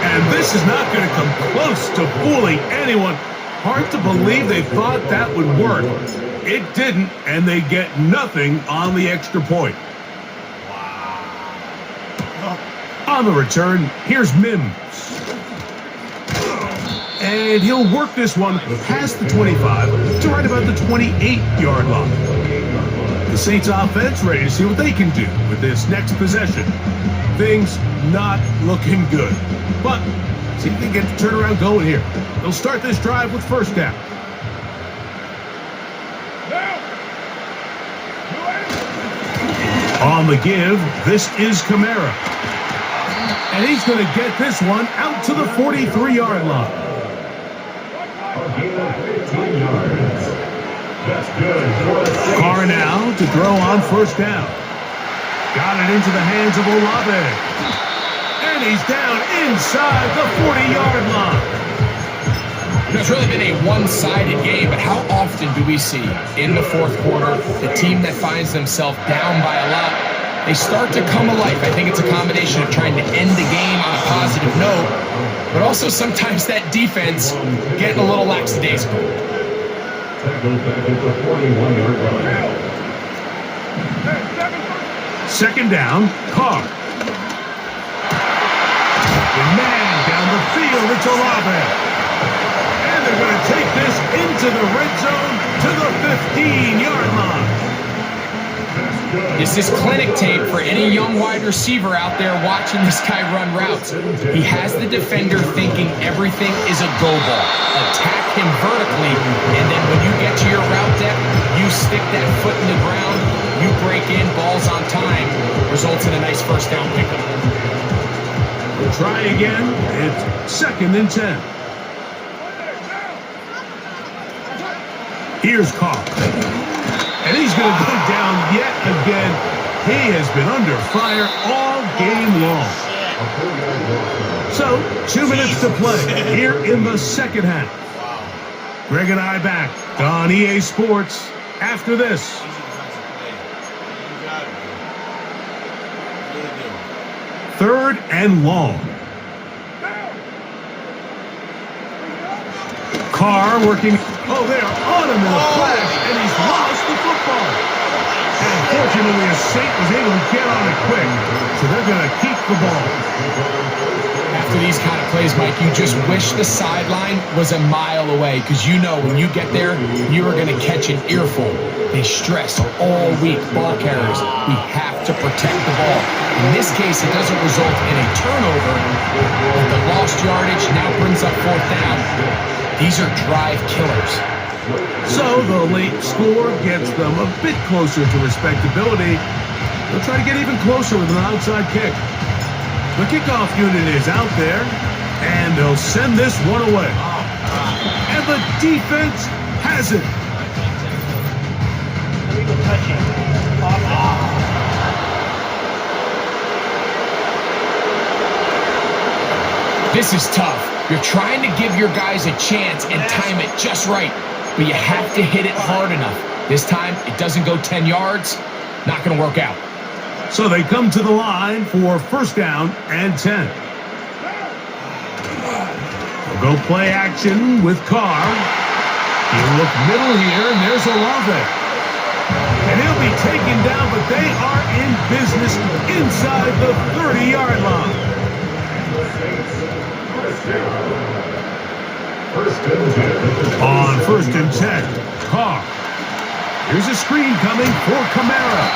And this is not going to come close to fooling anyone. Hard to believe they thought that would work. It didn't, and they get nothing on the extra point. On the return, here's Mims. And he'll work this one past the 25 to right about the 28-yard line. The Saints offense ready to see what they can do with this next possession. Things not looking good. But see if they can get the turnaround going here. They'll start this drive with first down. On the give, this is Kamara. And he's going to get this one out to the 43-yard line. Carr now to throw on first down. Got it into the hands of Olave. And he's down inside the 40-yard line. It's really been a one-sided game, but how often do we see in the fourth quarter the team that finds themselves down by a lot, they start to come alive? I think it's a combination of trying to end the game on a positive note, but also sometimes that defense getting a little lackadaisical. Second down, Carr. The man down the field, it's Olave. And they're going to take this into the red zone to the 15-yard line. This is clinic tape for any young wide receiver out there watching this guy run routes. He has the defender thinking everything is a go ball. Attack him vertically, and then when you get to your route depth, you stick that foot in the ground, you break in, balls on time, results in a nice first down pickup. We'll try again. It's second and 10. Here's Carr. And he's going to go down yet again. He has been under fire all game long. So, 2 minutes to play here in the second half. Greg and I back on EA Sports after this. Third and long. Carr working. Oh, they are on him in a flash, and he's lost the football. And fortunately, a Saint was able to get on it quick, so they're going to keep the ball. After these kind of plays, Mike, you just wish the sideline was a mile away, because you know when you get there, you are going to catch an earful. They stress all week, ball carriers. We have to protect the ball. In this case, it doesn't result in a turnover, but the lost yardage now brings up fourth down. These are drive killers. So the late score gets them a bit closer to respectability. They'll try to get even closer with an outside kick. The kickoff unit is out there, and they'll send this one away. And the defense has it. This is tough. You're trying to give your guys a chance and time it just right, but you have to hit it hard enough. This time, it doesn't go 10 yards. Not going to work out. So they come to the line for first down and 10. They'll go play action with Carr. He'll look middle here, and there's Olave. And he'll be taken down, but they are in business inside the 30-yard line. On first and 10, Carr. Here's a screen coming for Kamara.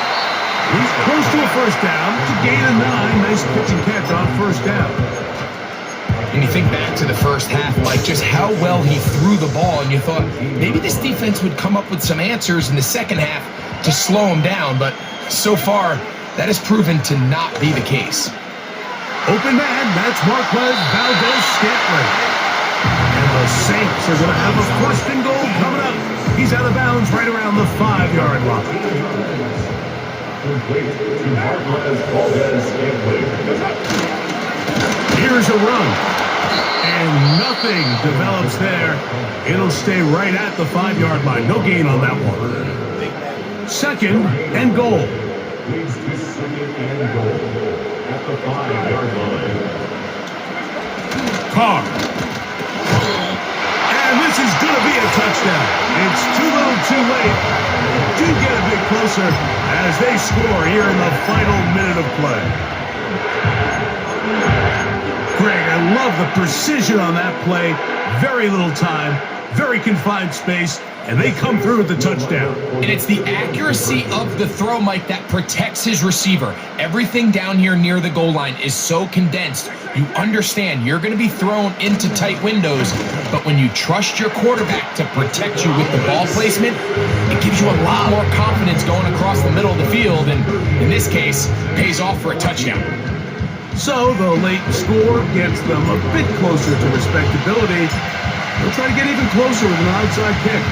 He's close to a first down. To gain a 9. Nice catch and catch on first down. And you think back to the first half, Mike, just how well he threw the ball, and you thought maybe this defense would come up with some answers in the second half to slow him down, but so far, that has proven to not be the case. Open man, that's Marquez Valdez-Scantling. And the Saints are going to have a first and goal coming up. He's out of bounds right around the 5-yard line. Here's a run. And nothing develops there. It'll stay right at the 5-yard line. No gain on that one. Second and goal. At the 5-yard line. Carr. And this is going to be a touchdown. It's too little too late. Do get a bit closer as they score here in the final minute of play. Greg, I love the precision on that play. Very little time, very confined space, and they come through with the touchdown. And it's the accuracy of the throw, Mike, that protects his receiver. Everything down here near the goal line is so condensed. You understand you're going to be thrown into tight windows, but when you trust your quarterback to protect you with the ball placement, it gives you a lot more confidence going across the middle of the field, and in this case, pays off for a touchdown. So the late score gets them a bit closer to respectability. They'll try to get even closer with an onside kick.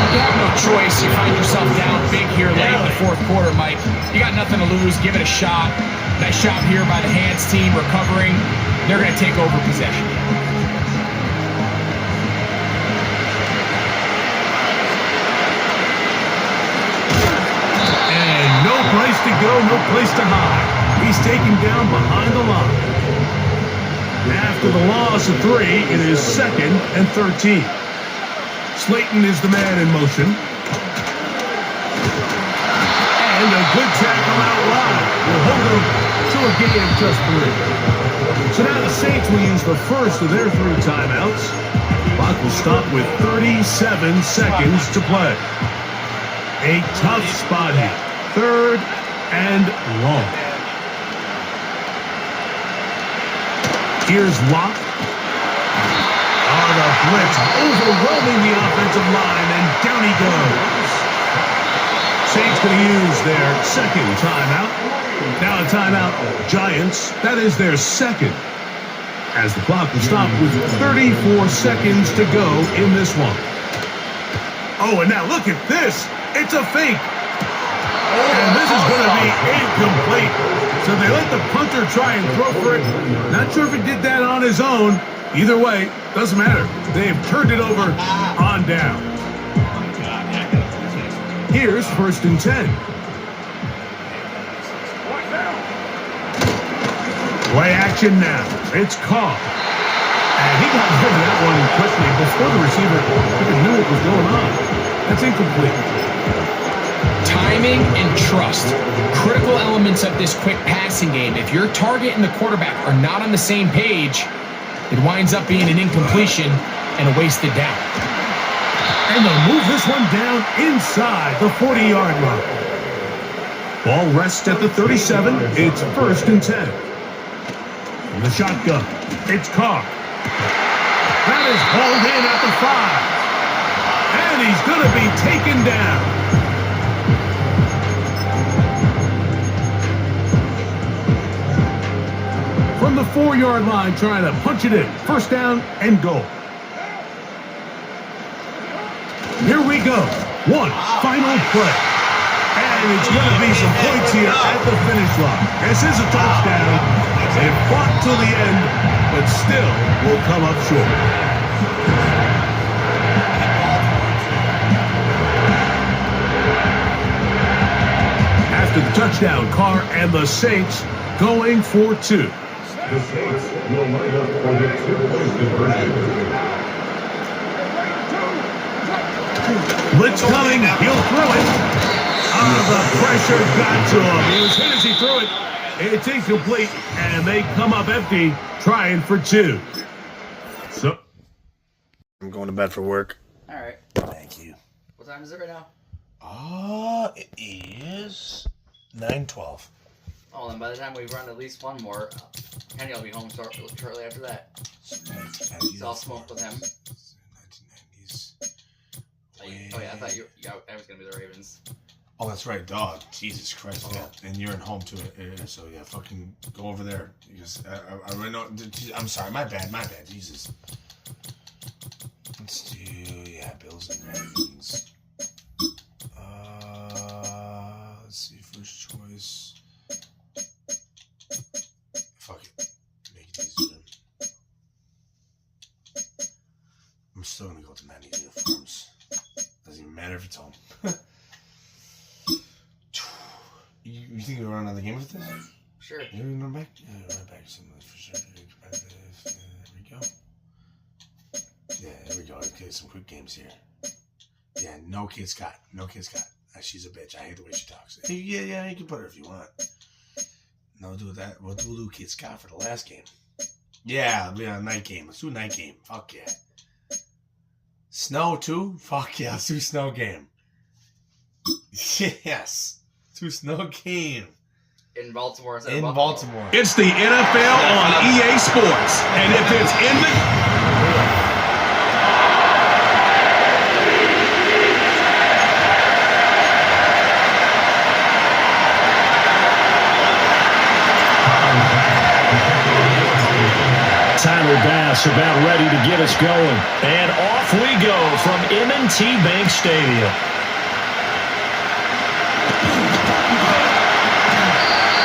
You have no choice. You find yourself down big here late in the fourth quarter, Mike. You got nothing to lose. Give it a shot. Nice job here by the hands team recovering. They're going to take over possession. And no place to go, no place to hide. He's taken down behind the line. After the loss of 3, it is 2nd and 13. Slayton is the man in motion. And a good tackle out wide will hold him to a gain of just 3. So now the Saints will use the first of their 3 timeouts. Clock will stop with 37 seconds to play. A tough spot here. 3rd and long. Here's Locke. On a blitz, overwhelming the offensive line, and down he goes. Saints going to use their 2nd timeout. Now a timeout, Giants. That is their 2nd. As the clock will stop with 34 seconds to go in this one. Oh, and now look at this. It's a fake. And this is going to be incomplete. So they let the punter try and throw for it. Not sure if he did that on his own. Either way, doesn't matter. They've turned it over on down. Here's 1st and 10. Play action now. It's Carr. And he got rid of that one quickly before the receiver even knew what was going on. That's incomplete. Timing and trust, critical elements of this quick passing game. If your target and the quarterback are not on the same page, it winds up being an incompletion and a wasted down. And they'll move this one down inside the 40-yard line. Ball rests at the 37. It's 1st and 10. From the shotgun, it's Carr. That is hauled in at the 5. And he's going to be taken down. From the 4-yard line, trying to punch it in. 1st down and goal. Here we go. One final play. And it's going to be some points here at the finish line. This is a touchdown. They fought till the end, but still will come up short. After the touchdown, Carr and the Saints going for 2. The Saints will line up for the 2-point conversion. Blitz coming, he'll throw it. The pressure got to him. He was hit as he threw it. It's incomplete, and they come up empty, trying for 2. So I'm going to bed for work. Alright. Thank you. What time is it right now? It is 9:12. Oh, and by the time we run at least one more, Kenny will be home shortly after that. So I'll smoke with him. 1990s. Oh yeah, I thought I was gonna be the Ravens. Oh, that's right, dog. Jesus Christ, yeah. And you're at home too, so yeah, fucking go over there. Because I really know. I'm sorry, my bad. Jesus. Let's do Bills and Ravens. Let's see, first choice. Fuck it, make it easier. I'm still gonna go to 90 uniforms. Doesn't even matter if it's home. You think we'll run another game with this? Sure. You want to run back? Yeah, run back. For sure. There we go. Yeah, there we go. Okay, some quick games here. Yeah, no Kid Scott. She's a bitch. I hate the way she talks. Yeah, you can put her if you want. No, do that. We'll do Kid Scott for the last game. Yeah, a night game. Let's do a night game. Fuck yeah. Snow too? Fuck yeah, let's do snow game. Yes. To snow game. In Baltimore. In Baltimore. It's the NFL on EA Sports. And if it's in the... Tyler Bass about ready to get us going. And off we go from M&T Bank Stadium.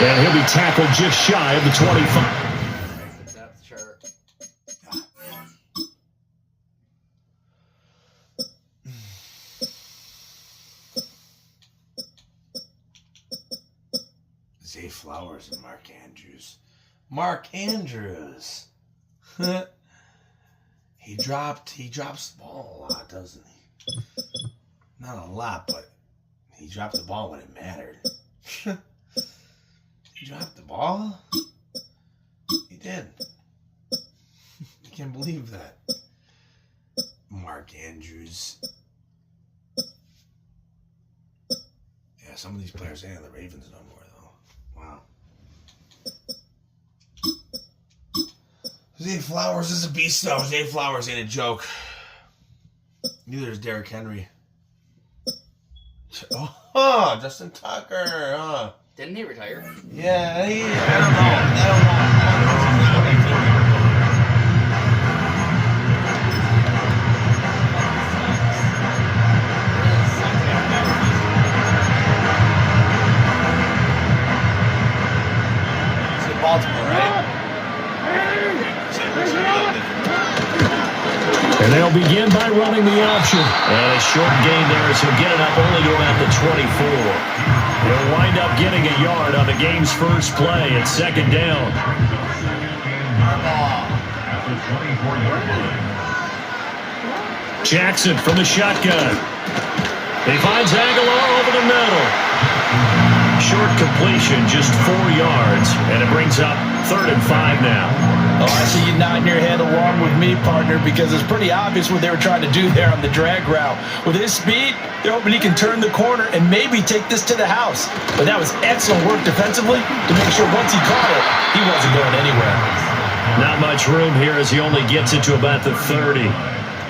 And he'll be tackled just shy of the 25. Depth chart. Zay Flowers and Mark Andrews. Mark Andrews. He drops the ball a lot, doesn't he? Not a lot, but he dropped the ball when it mattered. He dropped the ball? He did. I can't believe that. Mark Andrews. Yeah, some of these players ain't on the Ravens no more, though. Wow. Zay Flowers is a beast, though. Zay Flowers ain't a joke. Neither is Derrick Henry. Oh, Justin Tucker. Didn't he retire? Yeah, I don't know. It's in Baltimore, right? And they'll begin by running the option. And a short gain there as he'll get it up only to about the 24. He'll wind up getting a yard on the game's first play at second down. Jackson from the shotgun. He finds Aguilar over the middle. Short completion, just 4 yards, and it brings up 3rd and 5 now. Oh, I see you nodding your head along with me, partner, because it's pretty obvious what they were trying to do there on the drag route. With his speed, they're hoping he can turn the corner and maybe take this to the house. But that was excellent work defensively to make sure once he caught it, he wasn't going anywhere. Not much room here as he only gets it to about the 30.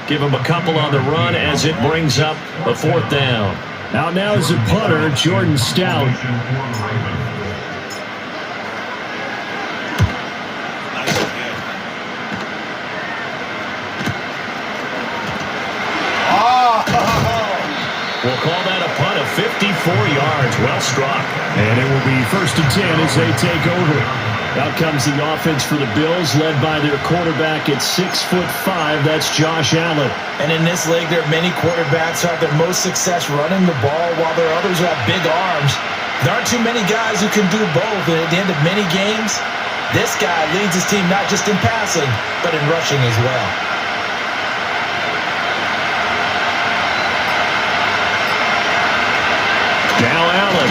Give him a couple on the run as it brings up a 4th down. Out now is a punter, Jordan Stout. We'll call that a punt of 54 yards. Well struck. And it will be 1st and 10 as they take over. Out comes the offense for the Bills, led by their quarterback at 6'5". That's Josh Allen. And in this league, there are many quarterbacks who have their most success running the ball, while there are others who have big arms. There aren't too many guys who can do both. And at the end of many games, this guy leads his team not just in passing, but in rushing as well. Now Allen.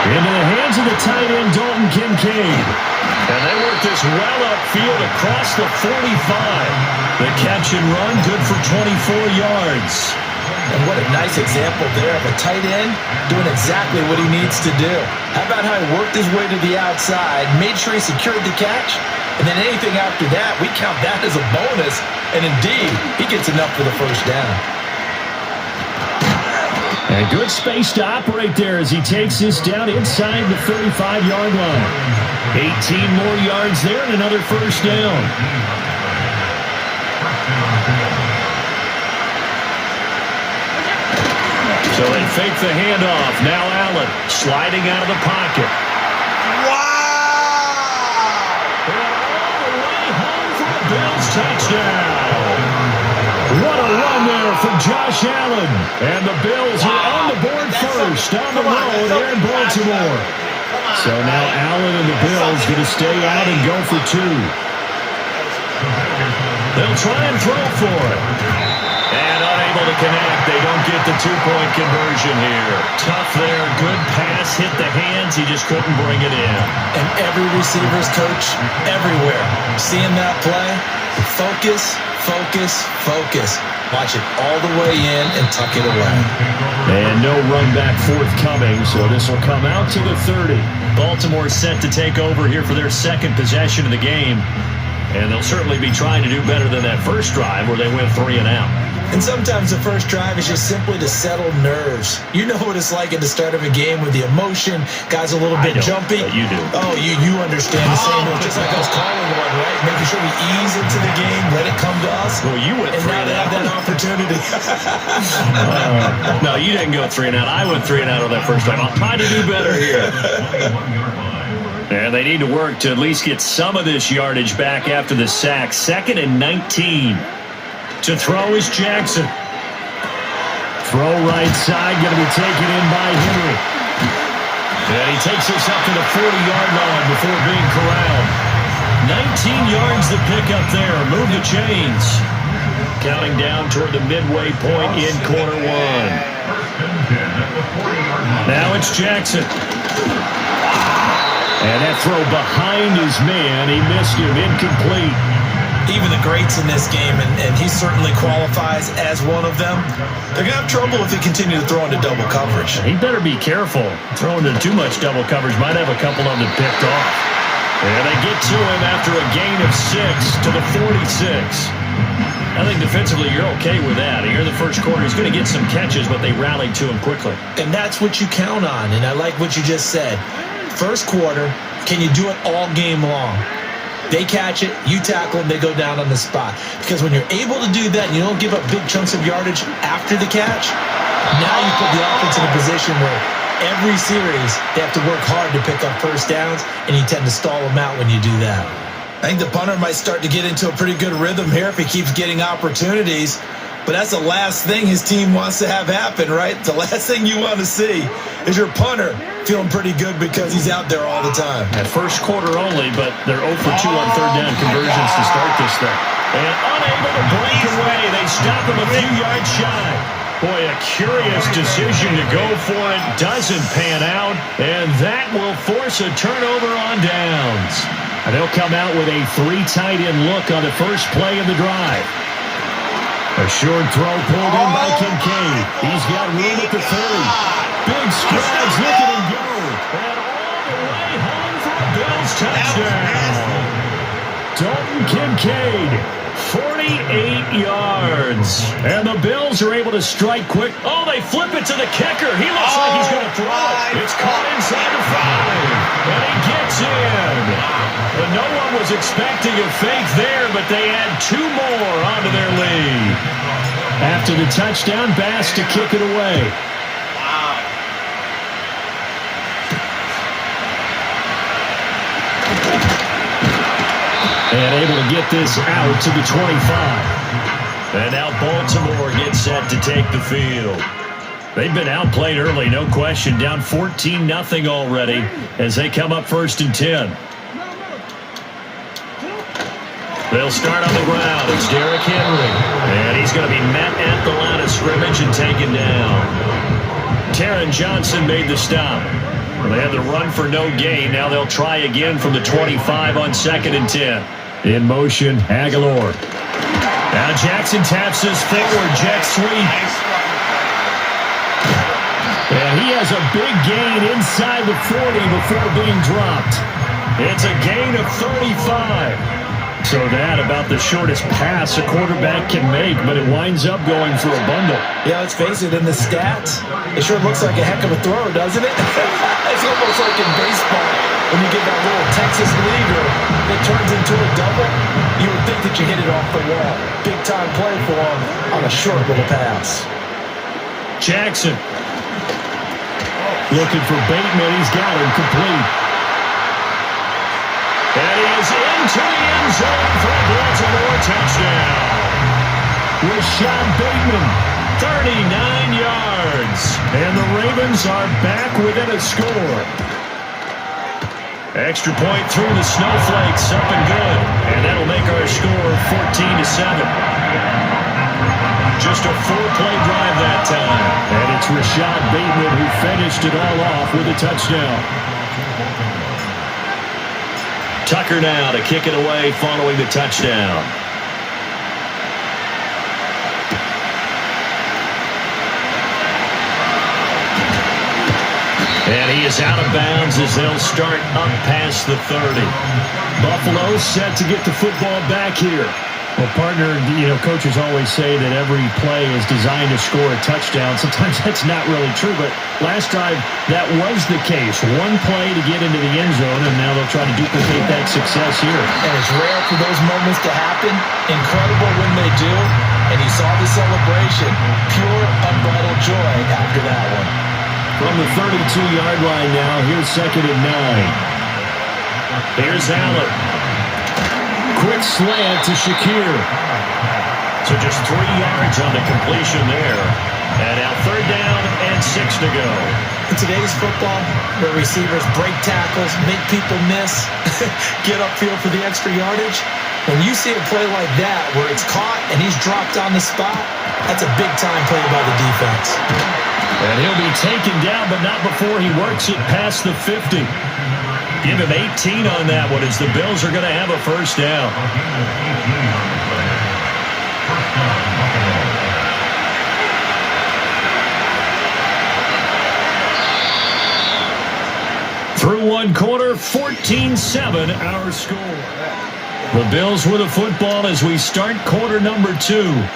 Into the hands of the tight end, Dalton Kincaid. And they work this well upfield across the 45. The catch and run, good for 24 yards. And what a nice example there of a tight end doing exactly what he needs to do. How about how he worked his way to the outside, made sure he secured the catch, and then anything after that, we count that as a bonus. And indeed, he gets enough for the first down. And good space to operate there as he takes this down inside the 35-yard line. 18 more yards there and another first down. So they fake the handoff. Now Allen sliding out of the pocket. Wow! And all the way home for a Bills touchdown. What a run there from Josh Allen. And the Bills are on the board first on the road here in Baltimore. So now Allen and the Bills going to stay out and go for two. They'll try and throw for it. And unable to connect. They don't get the two-point conversion here. Tough there. Good pass. Hit the hands. He just couldn't bring it in. And every receiver's coach everywhere. Seeing that play, focus, focus, focus. Watch it all the way in and tuck it away. And no run back forthcoming, so this will come out to the 30. Baltimore set to take over here for their second possession of the game. And they'll certainly be trying to do better than that first drive where they went 3 and out. And sometimes the first drive is just simply to settle nerves. You know what it's like at the start of a game with the emotion. Guys a little bit jumpy. You do. Oh, you understand the same. Just like us calling one, right? Making sure we ease into the game, let it come to us. Well, you went and 3 now and they out. have that opportunity. No, you didn't go 3 and out. I went 3 and out on that first drive. I'll try to do better here. And they need to work to at least get some of this yardage back after the sack. 2nd and 19. To throw is Jackson. Throw right side, going to be taken in by Henry. And he takes us up to the 40-yard line before being corralled. 19 yards to pick up there. Move the chains. Counting down toward the midway point in quarter one. Now it's Jackson. And that throw behind his man. He missed him. Incomplete. Even the greats in this game, and he certainly qualifies as one of them, they're going to have trouble if they continue to throw into double coverage. He better be careful. Throwing into too much double coverage might have a couple of them picked off. And they get to him after a gain of 6 to the 46. I think defensively you're okay with that. Here in the first quarter, he's going to get some catches, but they rallied to him quickly. And that's what you count on, and I like what you just said. First quarter, can you do it all game long? They catch it, you tackle them, they go down on the spot. Because when you're able to do that and you don't give up big chunks of yardage after the catch, now you put the offense in a position where every series they have to work hard to pick up first downs, and you tend to stall them out when you do that. I think the punter might start to get into a pretty good rhythm here if he keeps getting opportunities. But that's the last thing his team wants to have happen, right? The last thing you want to see is your punter feeling pretty good because he's out there all the time. At first quarter only, but they're 0 for 2 on third down conversions to start this thing. And unable to break away, they stop him a few yards shy. Boy, a curious decision to go for it. Doesn't pan out, and that will force a turnover on downs. And they'll come out with a 3 tight end look on the first play of the drive. A short throw pulled in by Kincaid. He's got room at the 30. Big strides, look at him go. And all the way home for a Bills touchdown. Dalton Kincaid, 48 yards. And the Bills are able to strike quick. Oh, they flip it to the kicker. He looks like he's going to throw it. It's caught inside the 5. And he gets in. And no one was expecting a fake there, but they add 2 more onto their lead. After the touchdown, Bass to kick it away. And able to get this out to the 25. And now Baltimore gets set to take the field. They've been outplayed early, no question. Down 14-0 already as they come up 1st and 10. They'll start on the ground. It's Derrick Henry. And he's going to be met at the line of scrimmage and taken down. Taron Johnson made the stop. They had the run for no gain. Now they'll try again from the 25 on 2nd and 10. In motion, Aguilar. Now Jackson taps us forward. Jet sweep. And he has a big gain inside the 40 before being dropped. It's a gain of 35. So that about the shortest pass a quarterback can make, but it winds up going for a bundle. Yeah, let's face it, in the stats, it sure looks like a heck of a throw, doesn't it? It's almost like in baseball when you get that little Texas leaguer that turns into a double. You would think that you hit it off the wall. Big time play for him on a short little pass. Jackson looking for Bateman. He's got him complete. And he is into the end zone for a Baltimore touchdown. Rashad Bateman, 39 yards. And the Ravens are back within a score. Extra point through the snowflakes, up and good. And that'll make our score 14-7. Just a 4-play drive that time. And it's Rashad Bateman who finished it all off with a touchdown. Tucker now to kick it away following the touchdown. And he is out of bounds as they'll start up past the 30. Buffalo set to get the football back here. Well, partner, coaches always say that every play is designed to score a touchdown. Sometimes that's not really true, but last drive, that was the case. One play to get into the end zone, and now they'll try to duplicate that success here. And it's rare for those moments to happen. Incredible when they do. And you saw the celebration. Pure, unbridled joy after that one. From the 32-yard line now, here's 2nd and 9. Here's Allen. Quick slant to Shakir. So just 3 yards on the completion there. And now 3rd down and 6 to go. In today's football, where receivers break tackles, make people miss, get upfield for the extra yardage, when you see a play like that where it's caught and he's dropped on the spot, that's a big-time play by the defense. And he'll be taken down, but not before he works it past the 50. Give him 18 on that one as the Bills are going to have a 1st down. Through 1 quarter, 14-7 our score. The Bills with the football as we start quarter number 2,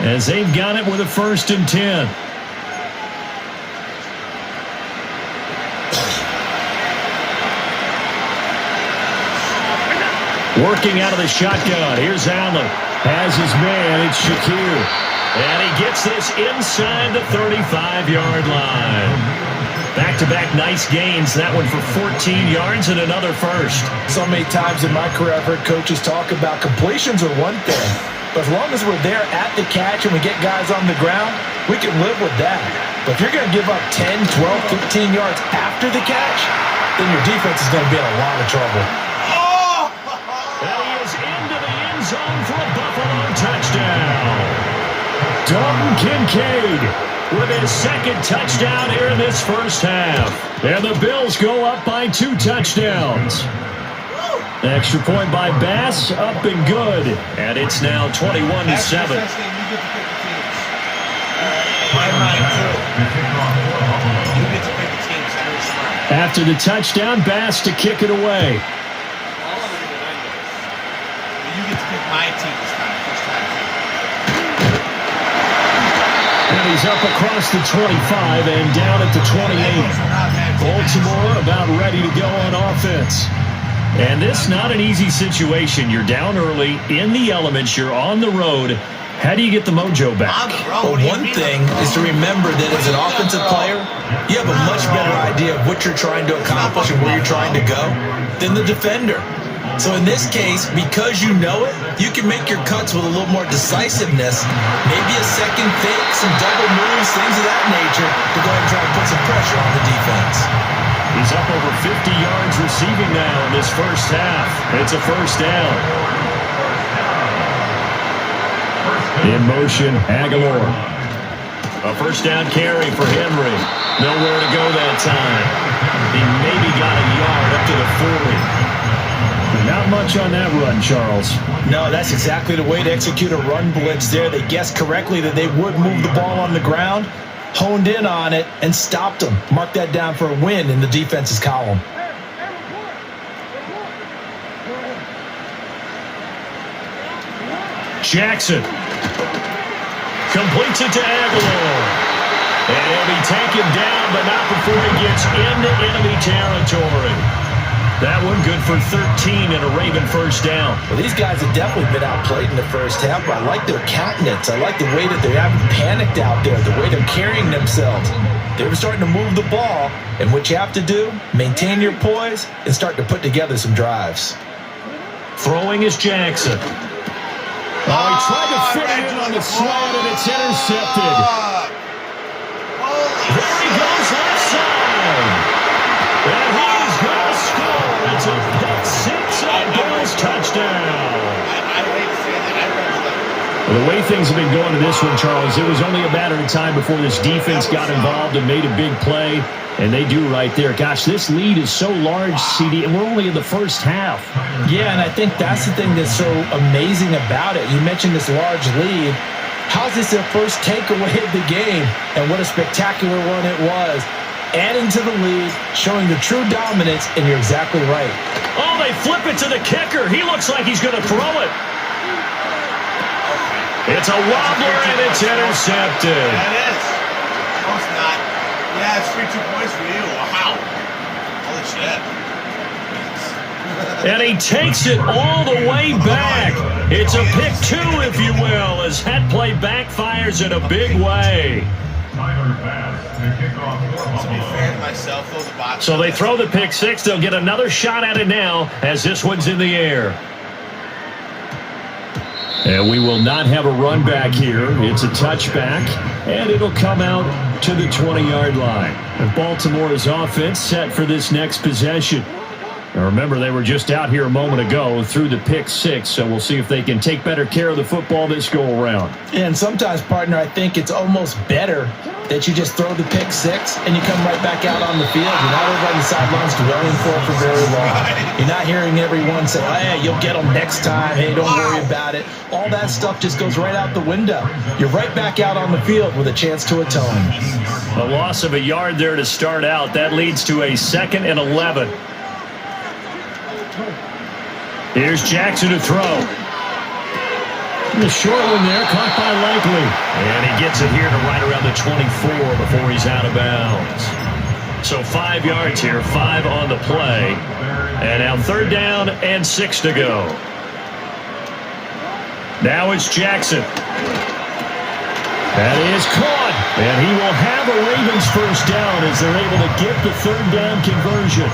as they've got it with a 1st and 10. Working out of the shotgun. Here's Allen. Has his man. It's Shakir. And he gets this inside the 35-yard line. Back-to-back nice gains. That one for 14 yards and another 1st. So many times in my career I've heard coaches talk about completions are one thing. But as long as we're there at the catch and we get guys on the ground, we can live with that. But if you're going to give up 10, 12, 15 yards after the catch, then your defense is going to be in a lot of trouble. And he is into the end zone for a Buffalo touchdown. Dalton Kincaid with his 2nd touchdown here in this 1st half. And the Bills go up by 2 touchdowns. Extra point by Bass, up and good. And it's now 21-7. After the touchdown, Bass to kick it away. You get to pick my team this time, first time. And he's up across the 25 and down at the 28. Baltimore about ready to go on offense. And this not an easy situation. You're down early, in the elements, you're on the road. How do you get the mojo back? Well, one thing is to remember that as an offensive player, you have a much better idea of what you're trying to accomplish and where you're trying to go than the defender. So in this case, because you know it, you can make your cuts with a little more decisiveness, maybe a second fake, some double moves, things of that nature, to go ahead and try to put some pressure on the defense. He's up over 50 yards receiving now in this 1st half. It's a 1st down. In motion, Aguilar. A 1st down carry for Henry. Nowhere to go that time. He maybe got a yard up to the 40. Not much on that run, Charles. No, that's exactly the way to execute a run blitz there. They guessed correctly that they would move the ball on the ground. honed in on it and stopped them. Mark that down for a win in the defense's column. Jackson completes it to Aguilar. And he'll be taken down, but not before he gets into enemy territory. That one good for 13 and a Raven first down. Well, these guys have definitely been outplayed in the first half, but I like their countenance. I like the way that they haven't panicked out there, the way they're carrying themselves. They were starting to move the ball, and what you have to do, maintain your poise and start to put together some drives. Throwing is Jackson. Oh, he tried to fit it in on the slant, and it's intercepted. There he goes left side. And he's going to score. It's a pick six and Bill's touchdown. I hate to say that. Well, the way things have been going to this one, Charles, it was only a matter of time before this defense got involved and made a big play. And they do right there. Gosh, this lead is so large, CD, and we're only in the first half. Yeah, and I think that's the thing that's so amazing about it. You mentioned this large lead. How's this their first takeaway of the game? And what a spectacular run it was. Adding to the lead, showing the true dominance, and you're exactly right. Oh, they flip it to the kicker. He looks like he's going to throw it. It's a wobbler, and it's intercepted. That is. No, it's not. Yeah, it's 3 2 points for you. Wow. Holy shit. And he takes it all the way back. It's a pick two, if you will, as that play backfires in a big way. To be fair to myself, those are bots. So they throw the pick six. They'll get another shot at it now as this one's in the air. And we will not have a run back here. It's a touchback, and it'll come out to the 20-yard line. And Baltimore's offense set for this next possession. Now remember, they were just out here a moment ago through the pick six, so we'll see if they can take better care of the football this go-around. And sometimes, partner, I think it's almost better that you just throw the pick six and you come right back out on the field. You're not over on the sidelines dwelling for very long. You're not hearing everyone say, hey, you'll get them next time. Hey, don't worry about it. All that stuff just goes right out the window. You're right back out on the field with a chance to atone. A loss of a yard there to start out. That leads to a 2nd and 11. Here's Jackson to throw. The short one there, caught by Likely. And he gets it here to right around the 24 before he's out of bounds. So 5 yards here, 5 on the play. And now 3rd down and 6 to go. Now it's Jackson. That is caught. And he will have a Ravens first down as they're able to get the 3rd down conversion.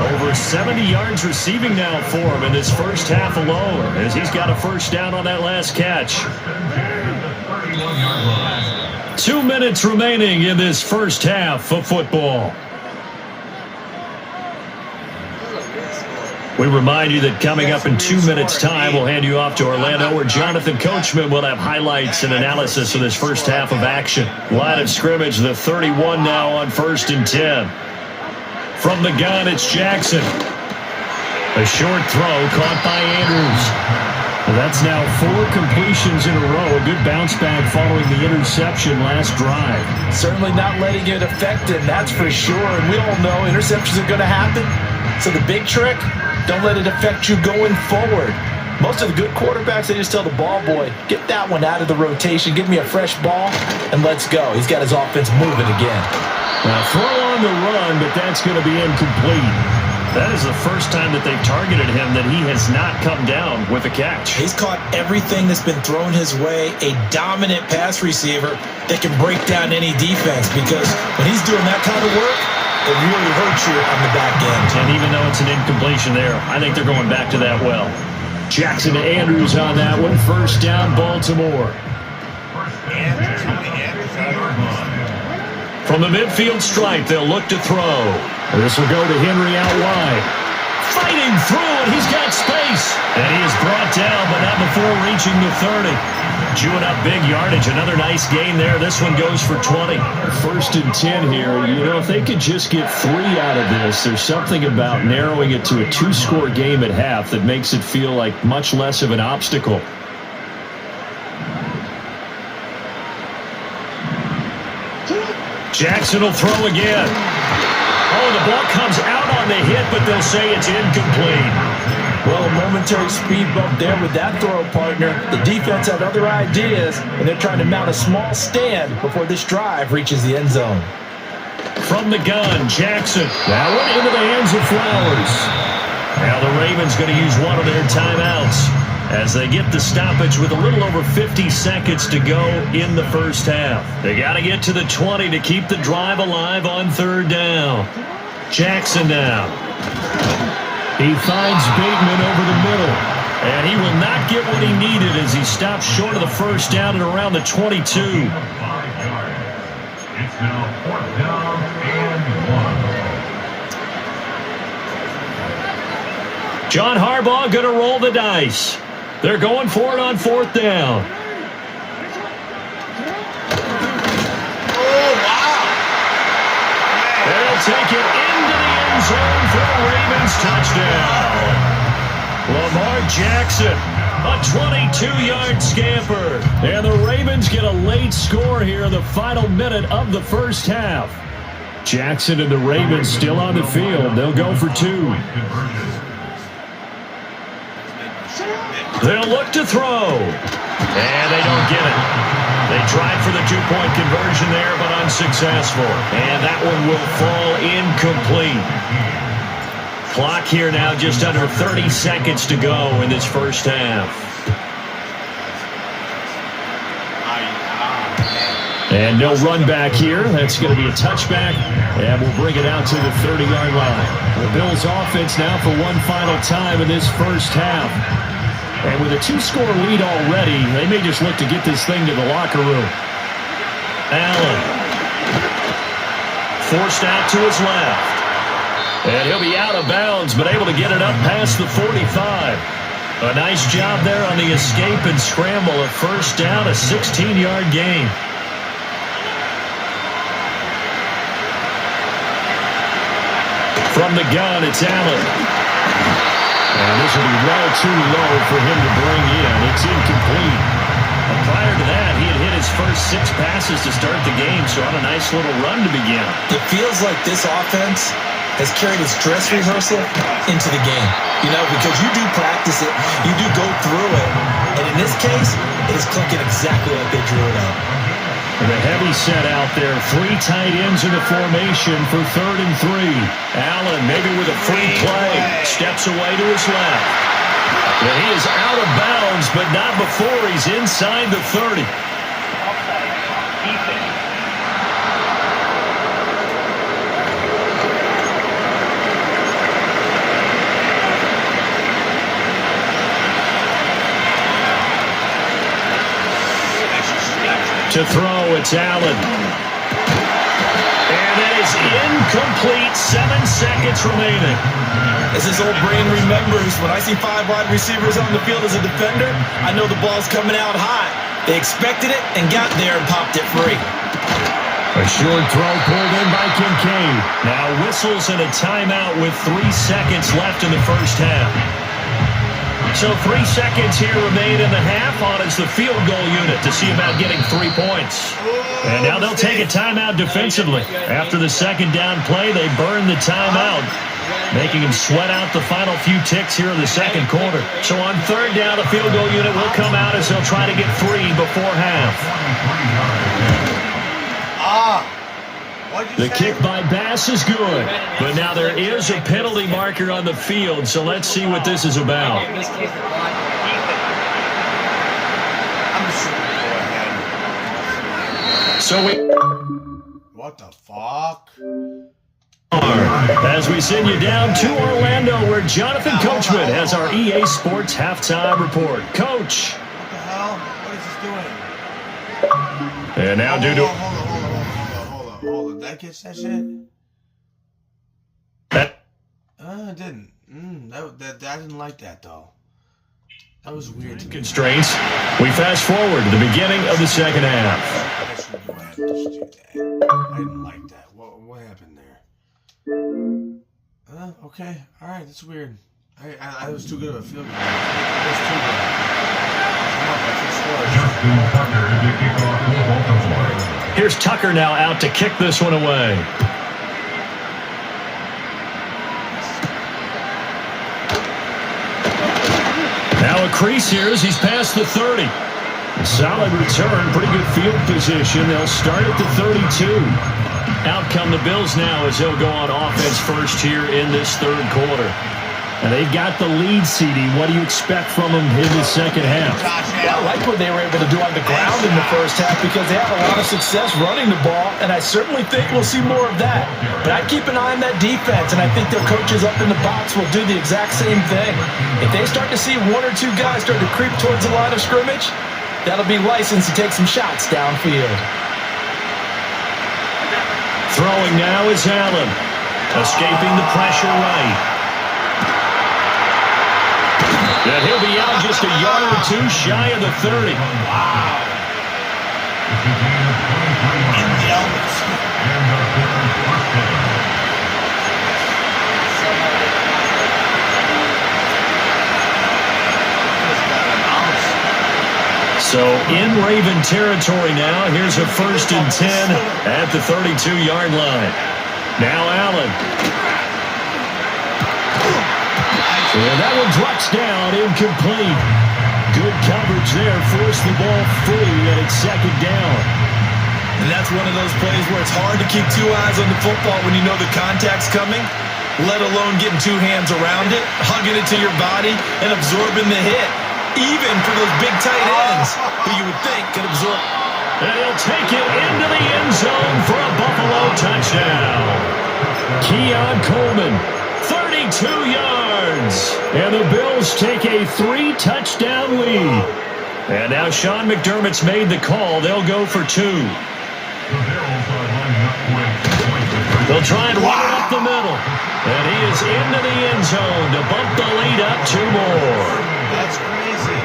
Over 70 yards receiving now for him in this first half alone, as he's got a first down on that last catch. 2 minutes remaining in this first half of football. We remind you that coming up in 2 minutes' time, we'll hand you off to Orlando, where Jonathan Coachman will have highlights and analysis of this first half of action. Line of scrimmage, the 31 now on 1st and 10. From the gun, it's Jackson. A short throw caught by Andrews. Well, that's now 4 completions in a row. A good bounce back following the interception last drive. Certainly not letting it affect him, that's for sure. And we all know interceptions are going to happen. So the big trick, don't let it affect you going forward. Most of the good quarterbacks, they just tell the ball boy, get that one out of the rotation, give me a fresh ball, and let's go. He's got his offense moving again. Now throw on the run, but that's going to be incomplete. That is the first time that they've targeted him that he has not come down with a catch. He's caught everything that's been thrown his way, a dominant pass receiver that can break down any defense, because when he's doing that kind of work, it really hurts you on the back end. And even though it's an incompletion there, I think they're going back to that well. Jackson to Andrews on that one. First down, Baltimore. From the midfield stripe, they'll look to throw. This will go to Henry out wide. Fighting through, and he's got space. And he is brought down, but not before reaching the 30. Chewing up big yardage. Another nice gain there. This one goes for 20. 1st and 10 here. You know, if they could just get 3 out of this, there's something about narrowing it to a 2-score game at half that makes it feel like much less of an obstacle. Jackson will throw again. Oh, the ball comes out on the hit, but they'll say it's incomplete. Well, a momentary speed bump there with that throw, partner. The defense had other ideas, and they're trying to mount a small stand before this drive reaches the end zone. From the gun, Jackson. That one into the hands of Flowers. Now the Ravens going to use one of their timeouts as they get the stoppage with a little over 50 seconds to go in the first half. They got to get to the 20 to keep the drive alive on third down. Jackson now. He finds Bateman over the middle, and he will not get what he needed as he stops short of the first down at around the 22. It's now 4th down and 1. John Harbaugh going to roll the dice. They're going for it on 4th down. Oh, wow. They'll take it into the end zone for a Ravens touchdown. Lamar Jackson, a 22-yard scamper. And the Ravens get a late score here in the final minute of the first half. Jackson and the Ravens still on the field. They'll go for 2. They'll look to throw. And they don't get it. They tried for the 2-point conversion there, but unsuccessful. And that one will fall incomplete. Clock here now just under 30 seconds to go in this first half. And no run back here. That's going to be a touchback. And we'll bring it out to the 30-yard line. The Bills offense now for one final time in this first half. And with a 2-score lead already, they may just look to get this thing to the locker room. Allen. Forced out to his left. And he'll be out of bounds, but able to get it up past the 45. A nice job there on the escape and scramble. A first down, a 16-yard gain. From the gun, it's Allen. And this will be well too low for him to bring in. It's incomplete. Prior to that, he had hit his first 6 passes to start the game, so on a nice little run to begin. It feels like this offense has carried its dress rehearsal into the game. You know, because you do practice it, you do go through it, and in this case, it is clicking exactly like they drew it up. And a heavy set out there. 3 tight ends in the formation for 3rd and 3. Allen maybe with a free play. Steps away to his left. And he is out of bounds, but not before he's inside the 30. To throw, it's Allen. And that is incomplete. 7 seconds remaining. As his old brain remembers, when I see 5 wide receivers on the field as a defender, I know the ball's coming out high. They expected it and got there and popped it free. A short throw pulled in by Kincaid. Now whistles and a timeout with 3 seconds left in the first half. So 3 seconds here remain in the half on as the field goal unit to see about getting 3 points. And now they'll take a timeout defensively. After the second down play, they burn the timeout, making him sweat out the final few ticks here in the second quarter. So on 3rd down, the field goal unit will come out as they'll try to get 3 before half. The kick by Bass is good, but now there is a penalty marker on the field, so let's see what this is about. So What the fuck? as we send you down to Orlando, where Jonathan Coachman has our EA Sports halftime report. Coach. What the hell? What is this doing? And now due to... Hold on. Did that catch that shit? It didn't. I didn't like that, though. That was weird to me. Constraints. We fast forward to the beginning of the second half. I didn't like that. What happened there? Okay. All right. That's weird. I was too good of a field goal. It was too good. Come on, let's score. Justin Tucker to kick off the Baltimore. Here's Tucker now out to kick this one away. Now a crease here as he's past the 30. A solid return, pretty good field position. They'll start at the 32. Out come the Bills now as they'll go on offense first here in this third quarter. And they've got the lead, CD. What do you expect from them in the second half? Well, I like what they were able to do on the ground in the first half because they had a lot of success running the ball, and I certainly think we'll see more of that. But I'd keep an eye on that defense, and I think their coaches up in the box will do the exact same thing. If they start to see one or two guys start to creep towards the line of scrimmage, that'll be license to take some shots downfield. Throwing now is Allen. Escaping the pressure right. And he'll be out just a yard or two shy of the 30. Wow. So in Raven territory now. Here's a 1st and 10 at the 32-yard line. Now Allen. And that one drops down, incomplete. Good coverage there, forced the ball free, and it's second down. And that's one of those plays where it's hard to keep two eyes on the football when you know the contact's coming, let alone getting two hands around it, hugging it to your body, and absorbing the hit, even for those big tight ends who you would think could absorb. And he'll take it into the end zone for a Buffalo touchdown. Keon Coleman, 32 yards. And the Bills take a 3-touchdown lead. And now Sean McDermott's made the call. They'll go for 2. They'll try and run it up the middle. And he is into the end zone to bump the lead up 2 more. That's crazy.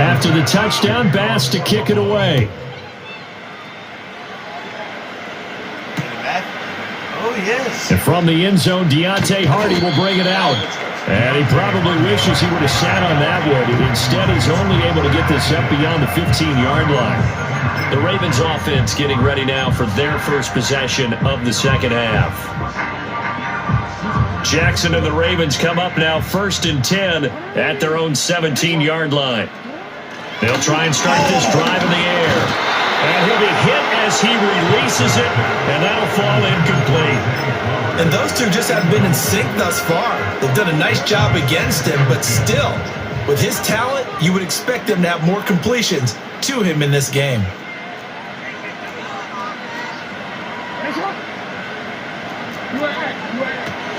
After the touchdown, Bass to kick it away. Oh, yes. And from the end zone, Deontay Hardy will bring it out. And he probably wishes he would have sat on that one. Instead, he's only able to get this up beyond the 15-yard line. The Ravens offense getting ready now for their first possession of the second half. Jackson and the Ravens come up now 1st and 10 at their own 17-yard line. They'll try and start this drive in the air. And he'll be hit as he releases it, and that'll fall incomplete. And those two just haven't been in sync thus far. They've done a nice job against him, but still, with his talent, you would expect them to have more completions to him in this game.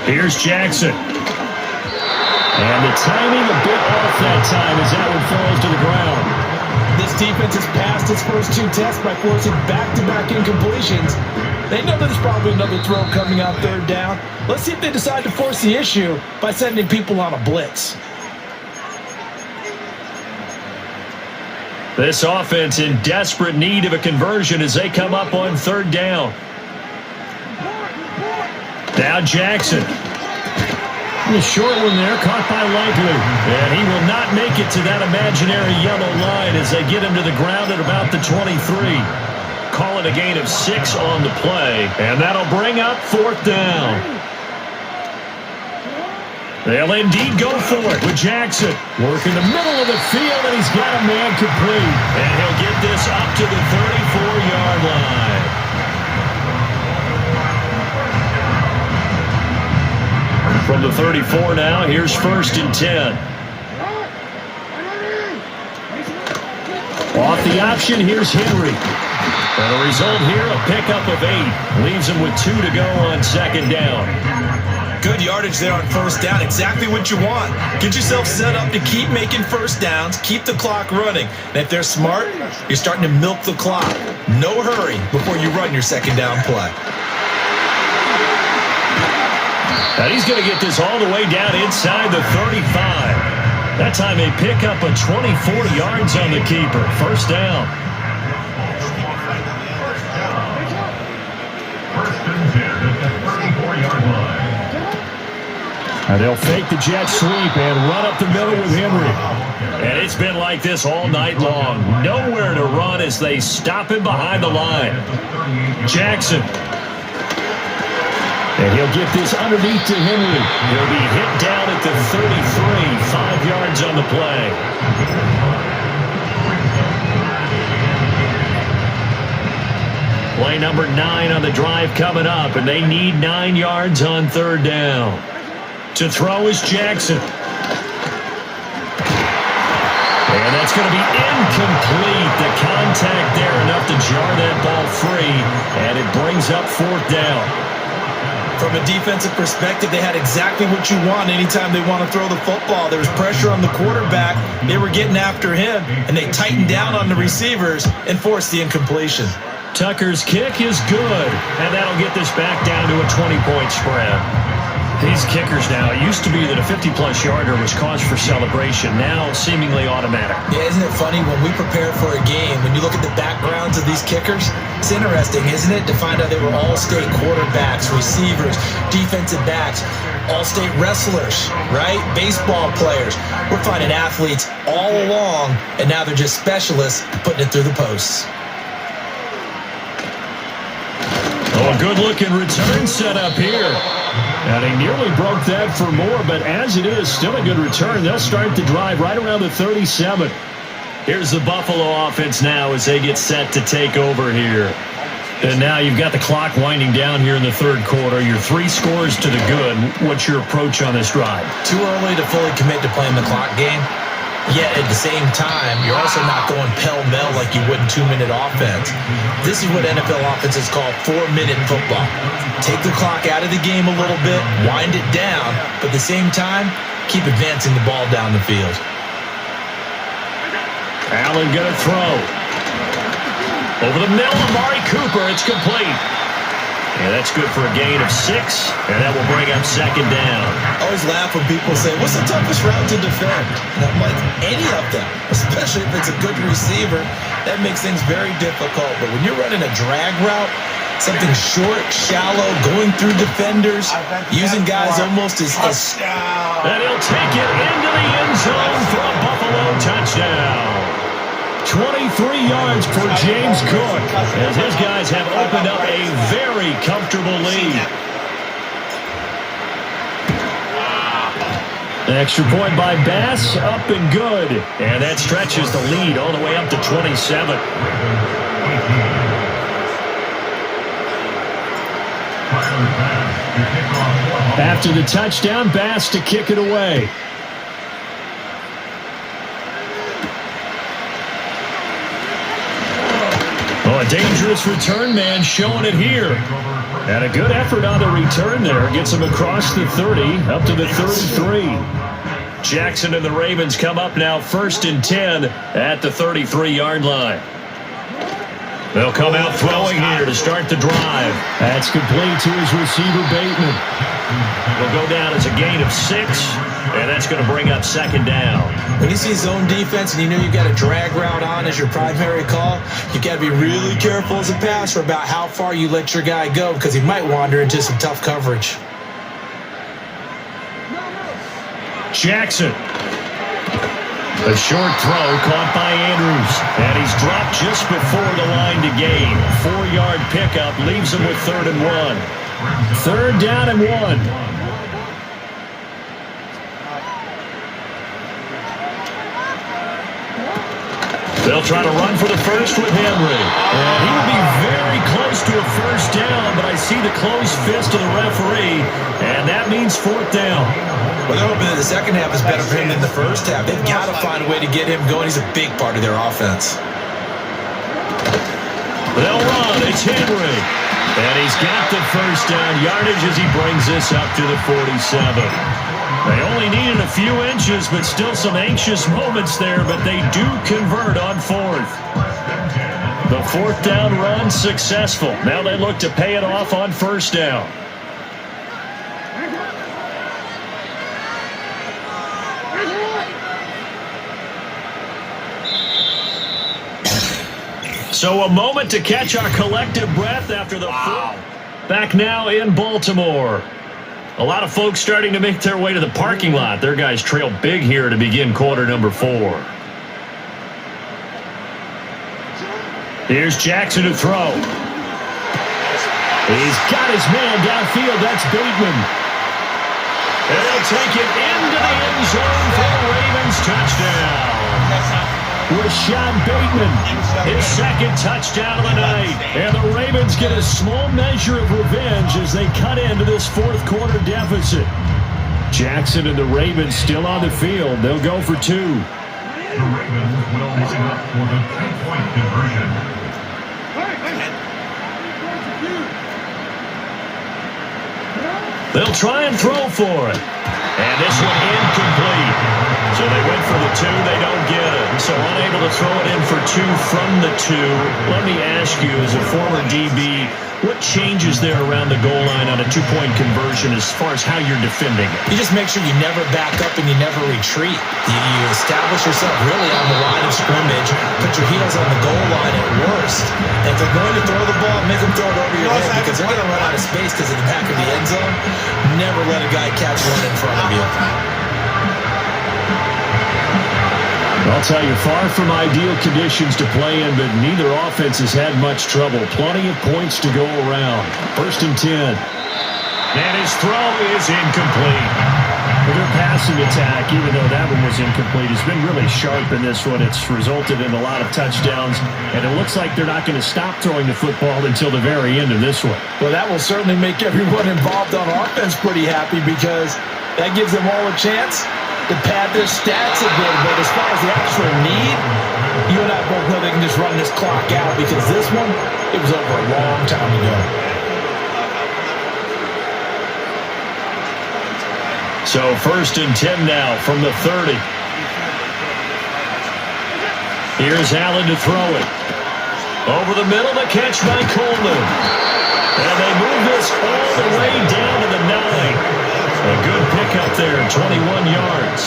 Here's Jackson. And the timing a bit off that time as that one falls to the ground. This defense has passed its first 2 tests by forcing back-to-back incompletions. They know there's probably another throw coming on 3rd down. Let's see if they decide to force the issue by sending people on a blitz. This offense in desperate need of a conversion as they come up on 3rd down. Now Jackson. The short one there, caught by Likely. And he will not make it to that imaginary yellow line as they get him to the ground at about the 23. Call it a gain of 6 on the play. And that'll bring up 4th down. They'll indeed go for it with Jackson. Working the middle of the field, and he's got a man complete. And he'll get this up to the 34-yard line. From the 34 now, here's 1st and 10. Off the option, here's Henry. And the result here, a pickup of 8. Leaves him with 2 to go on 2nd down. Good yardage there on 1st down. Exactly what you want. Get yourself set up to keep making 1st downs, keep the clock running. And if they're smart, you're starting to milk the clock. No hurry before you run your 2nd down play. And he's going to get this all the way down inside the 35. That time they pick up a 24 yards on the keeper. 1st down. 1st and 10 at the 34-yard line. And they'll fake the jet sweep and run up the middle with Henry. And it's It's been like this all night long. Nowhere to run as they stop him behind the line. Jackson. And he'll get this underneath to Henry. He'll be hit down at the 33, 5 yards on the play. Play number 9 on the drive coming up, and they need 9 yards on third down. To throw is Jackson. And that's going to be incomplete. The contact there enough to jar that ball free, and it brings up fourth down. From a defensive perspective, they had exactly what you want anytime they want to throw the football. There was pressure on the quarterback. They were getting after him, and they tightened down on the receivers and forced the incompletion. Tucker's kick is good, and that'll get this back down to a 20-point spread. These kickers now, it used to be that a 50-plus yarder was cause for celebration. Now, seemingly automatic. Yeah, isn't it funny when we prepare for a game, when you look at the backgrounds of these kickers, it's interesting, isn't it, to find out they were all-state quarterbacks, receivers, defensive backs, all-state wrestlers, right? Baseball players. We're finding athletes all along, and now they're just specialists putting it through the posts. Oh, a good-looking return set up here. And he nearly broke that for more, but as it is, still a good return. They'll start the drive right around the 37. Here's the Buffalo offense now as they get set to take over here. And now you've got the clock winding down here in the third quarter. Your 3 scores to the good. What's your approach on this drive? Too early to fully commit to playing the clock game. Yet at the same time, you're also not going pell-mell like you would in 2-minute offense. This is what NFL offenses call 4-minute football. Take the clock out of the game a little bit, wind it down, but at the same time, keep advancing the ball down the field. Allen going to throw. Over the middle, Amari Cooper, it's complete. And that's good for a gain of 6, and that will bring up second down. I always laugh when people say, what's the toughest route to defend? And I'm like, any of them, especially if it's a good receiver. That makes things very difficult. But when you're running a drag route, something short, shallow, going through defenders, using guys almost as... And he'll take it into the end zone for a Buffalo touchdown. 23 yards for James Cook as his guys have opened up a very comfortable lead. An extra point by Bass, up and good. And that stretches the lead all the way up to 27. After the touchdown, Bass to kick it away. A dangerous return man showing it here. And a good effort on the return there. Gets him across the 30, up to the 33. Jackson and the Ravens come up now 1st and 10 at the 33-yard line. They'll come out throwing here to start the drive. That's complete to his receiver, Bateman. Will go down as a gain of 6, and that's going to bring up second down. When you see zone defense and you know you've got a drag route on as your primary call, you've got to be really careful as a passer about how far you let your guy go because he might wander into some tough coverage. Jackson. A short throw caught by Andrews. And he's dropped just before the line to gain. 4-yard pickup leaves him with 3rd and 1. 3rd down and 1. They'll try to run for the first with Henry. And he would be very close to a first down, but I see the closed fist of the referee, and that means 4th down. Well, they're hoping that the second half is better for him than the first half. They've got to find a way to get him going. He's a big part of their offense. They'll run. It's Henry. And he's got the first down yardage as he brings this up to the 47. They only needed a few inches, but still some anxious moments there, but they do convert on 4th. The 4th down run successful. Now they look to pay it off on 1st down. So a moment to catch our collective breath after the back now in Baltimore. A lot of folks starting to make their way to the parking lot. Their guys trail big here to begin quarter number 4. Here's Jackson to throw. He's got his man downfield. That's Bateman. And they'll take it into the end zone for the Ravens touchdown. Rashad Bateman, his second touchdown of the night. And the Ravens get a small measure of revenge as they cut into this fourth quarter deficit. Jackson and the Ravens still on the field. They'll go for 2. The Ravens will line up for the 3-point conversion. They'll try and throw for it. And this one incomplete. So they went for the 2. They don't get it. So unable to throw it in for 2 from the 2. Let me ask you, as a former DB, what changes there around the goal line on a 2-point conversion as far as how you're defending it? You just make sure you never back up and you never retreat. You establish yourself really on the line of scrimmage, put your heels on the goal line at worst. And if they're going to throw the ball, make them throw it over your head because they're going to run out of space because of the back of the end zone. Never let a guy catch one in front of you. I'll tell you, far from ideal conditions to play in, but neither offense has had much trouble. Plenty of points to go around. 1st and 10. And his throw is incomplete. Their passing attack, even though that one was incomplete, has been really sharp in this one. It's resulted in a lot of touchdowns, and it looks like they're not going to stop throwing the football until the very end of this one. Well, that will certainly make everyone involved on offense pretty happy because that gives them all a chance to pad their stats a bit. But as far as the actual need, you and I both know they can just run this clock out because this one, it was over a long time ago. So 1st and 10 now from the 30. Here's Allen to throw it. Over the middle, the catch by Coleman. And they move this all the way down to the 9. A good pickup there, 21 yards.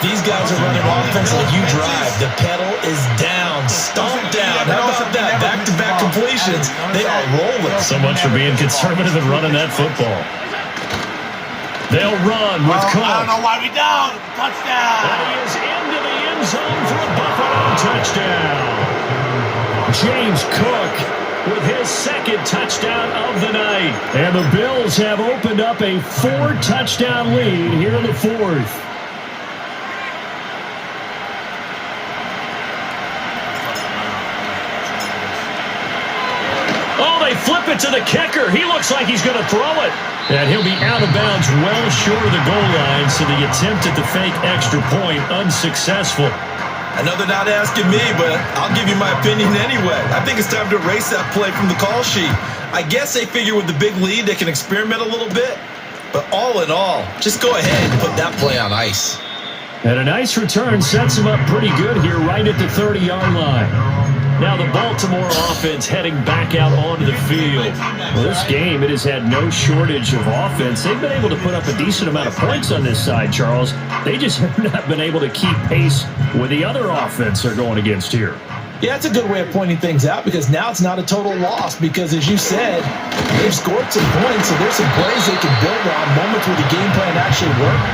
These guys are running offense like you drive. The pedal is down, stomped down. How about that? Back-to-back completions. They are rolling. So much for being conservative and running that football. They'll run with Cook. I don't know why we don't. Touchdown. And he is into the end zone for a Buffalo touchdown. James Cook with his second touchdown of the night. And the Bills have opened up a 4-touchdown lead here in the 4th. Oh, they flip it to the kicker. He looks like he's going to throw it. And he'll be out of bounds well short of the goal line, so the attempt at the fake extra point unsuccessful. I know they're not asking me, but I'll give you my opinion anyway. I think it's time to erase that play from the call sheet. I guess they figure with the big lead they can experiment a little bit. But all in all, just go ahead and put that play on ice. And a nice return sets him up pretty good here right at the 30-yard line. Now the Baltimore offense heading back out onto the field. Well, this game, it has had no shortage of offense. They've been able to put up a decent amount of points on this side, Charles. They just have not been able to keep pace with the other offense they're going against here. Yeah, it's a good way of pointing things out because now it's not a total loss because, as you said, they've scored some points, so there's some plays they can build on, moments where the game plan actually worked.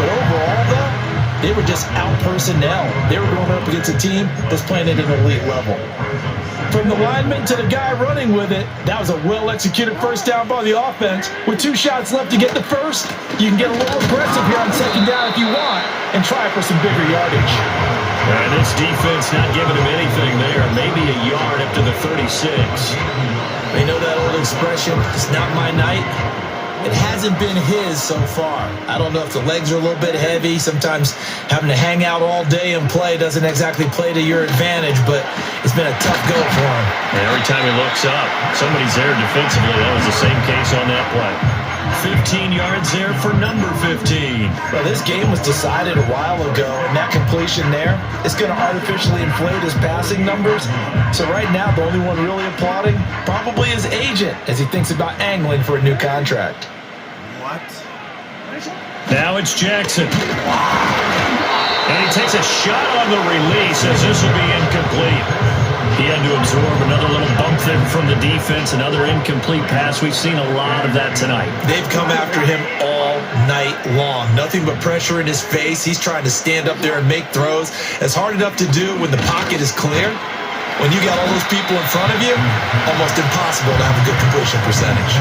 But overall, though, they were just out personnel. They were going up against a team that's playing at an elite level. From the lineman to the guy running with it, that was a well-executed first down by the offense. With 2 shots left to get the first, you can get a little aggressive here on second down if you want and try for some bigger yardage. And this defense not giving him anything there. Maybe a yard up to the 36. They know that old expression, it's not my night. It hasn't been his so far. I don't know if the legs are a little bit heavy. Sometimes having to hang out all day and play doesn't exactly play to your advantage, but it's been a tough go for him. And every time he looks up, somebody's there defensively. That was the same case on that play. 15 yards there for number 15. Well, this game was decided a while ago, and that completion there is going to artificially inflate his passing numbers. So right now, the only one really applauding probably his agent as he thinks about angling for a new contract. What? Now it's Jackson. And he takes a shot on the release as this will be incomplete. He had to absorb another little bump there from the defense, another incomplete pass. We've seen a lot of that tonight. They've come after him all night long. Nothing but pressure in his face. He's trying to stand up there and make throws. It's hard enough to do when the pocket is clear. When you got all those people in front of you, almost impossible to have a good completion percentage.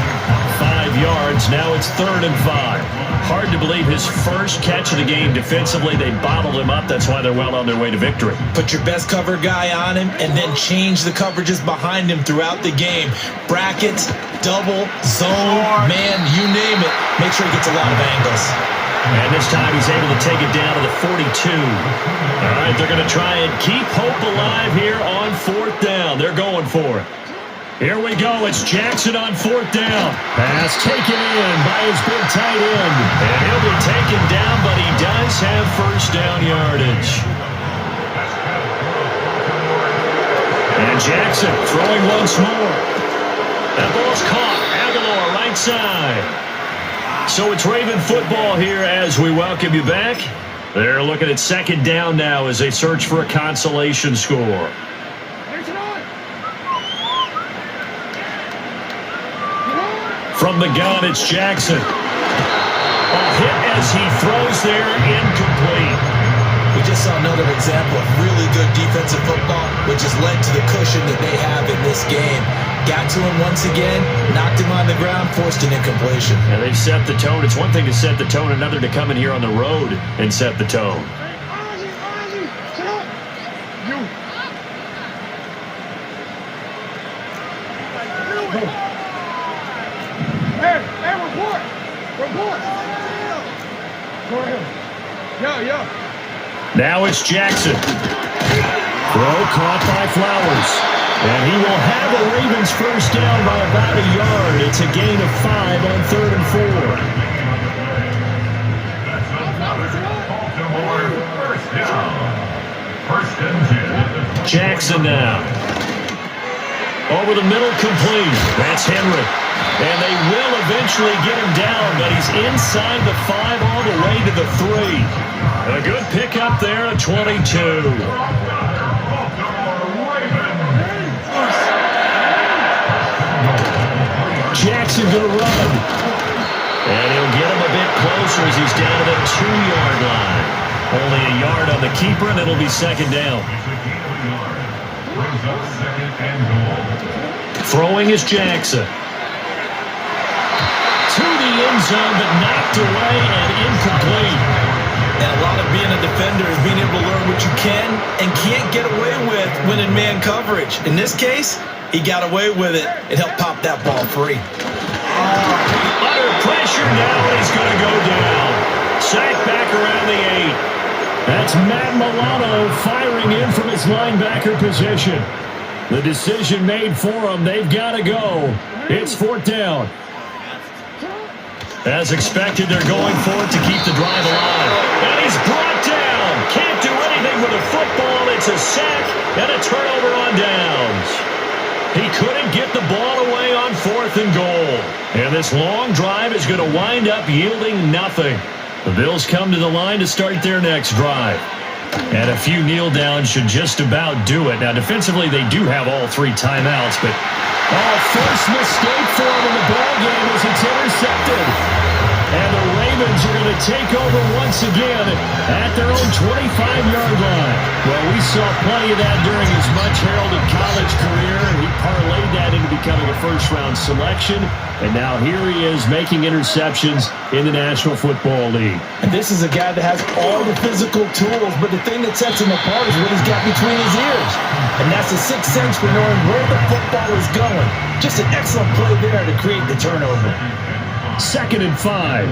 5 yards. Now it's 3rd and 5. Hard to believe his first catch of the game. Defensively, they bottled him up. That's why they're well on their way to victory. Put your best cover guy on him and then change the coverages behind him throughout the game. Brackets, double, zone, man, you name it. Make sure he gets a lot of angles. And this time he's able to take it down to the 42. All right, they're going to try and keep hope alive here on 4th down. They're going for it. Here we go. It's Jackson on 4th down. Pass taken in by his big tight end. And he'll be taken down, but he does have 1st down yardage. And Jackson throwing once more. That ball's caught. Aguilar right side. So it's Raven football here as we welcome you back. They're looking at 2nd down now as they search for a consolation score. From the gun, it's Jackson. A hit as he throws there, incomplete. We just saw another example of really good defensive football, which has led to the cushion that they have in this game. Got to him once again, knocked him on the ground, forced an incompletion. Yeah, they've set the tone. It's one thing to set the tone, another to come in here on the road and set the tone. Now it's Jackson. Throw caught by Flowers. And he will have the Ravens 1st down by about a yard. It's a gain of 5 on 3rd and 4. Jackson now. Over the middle, complete. That's Henry. And they will eventually get him down, but he's inside the 5 all the way to the 3. A good pickup there at 22. Jackson going to run. And he'll get him a bit closer as he's down to the 2-yard line. Only a yard on the keeper, and it'll be 2nd down. Throwing is Jackson. To the end zone, but knocked away and incomplete. And a lot of being a defender is being able to learn what you can and can't get away with when in man coverage. In this case, he got away with it and helped pop that ball free. Under pressure now, he's going to go down. Sacked back around the 8. That's Matt Milano firing in from his linebacker position. The decision made for him. They've got to go. It's 4th down. As expected, they're going for it to keep the drive alive. And he's brought down. Can't do anything with a football. It's a sack and a turnover on downs. He couldn't get the ball away on 4th and goal. And this long drive is going to wind up yielding nothing. The Bills come to the line to start their next drive. And a few kneel downs should just about do it. Now, defensively, they do have all 3 timeouts, but first mistake for him in the ball game as it's intercepted. And the Ravens are going to take over once again at their own 25-yard line. Well, we saw plenty of that during his much-heralded college career. He parlayed that into becoming a first-round selection. And now here he is making interceptions in the National Football League. And this is a guy that has all the physical tools, but the thing that sets him apart is what he's got between his ears. And that's a sixth sense for knowing where the football is going. Just an excellent play there to create the turnover. 2nd and 5.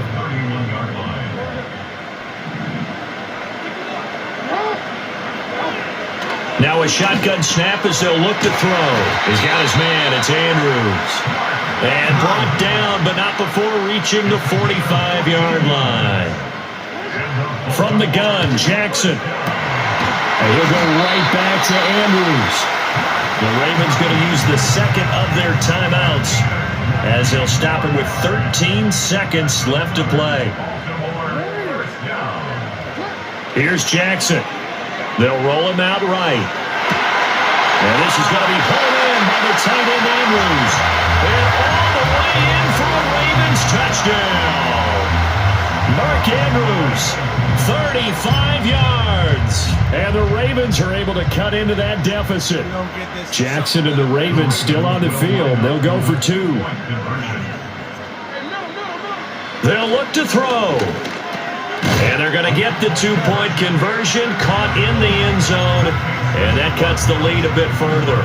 Now a shotgun snap as they'll look to throw. He's got his man. It's Andrews. And brought down, but not before reaching the 45-yard line. From the gun, Jackson. And he'll go right back to Andrews. The Ravens going to use the second of their timeouts as they'll stop him with 13 seconds left to play. Here's Jackson. They'll roll him out right. And this is going to be pulled in by the tight end Andrews. And all the way in for a Ravens touchdown. Mark Andrews, 35 yards. And the Ravens Ravens are able to cut into that deficit. Jackson and the Ravens still on the field. They'll go for 2. They'll look to throw. And they're going to get the 2-point conversion, caught in the end zone, and that cuts the lead a bit further.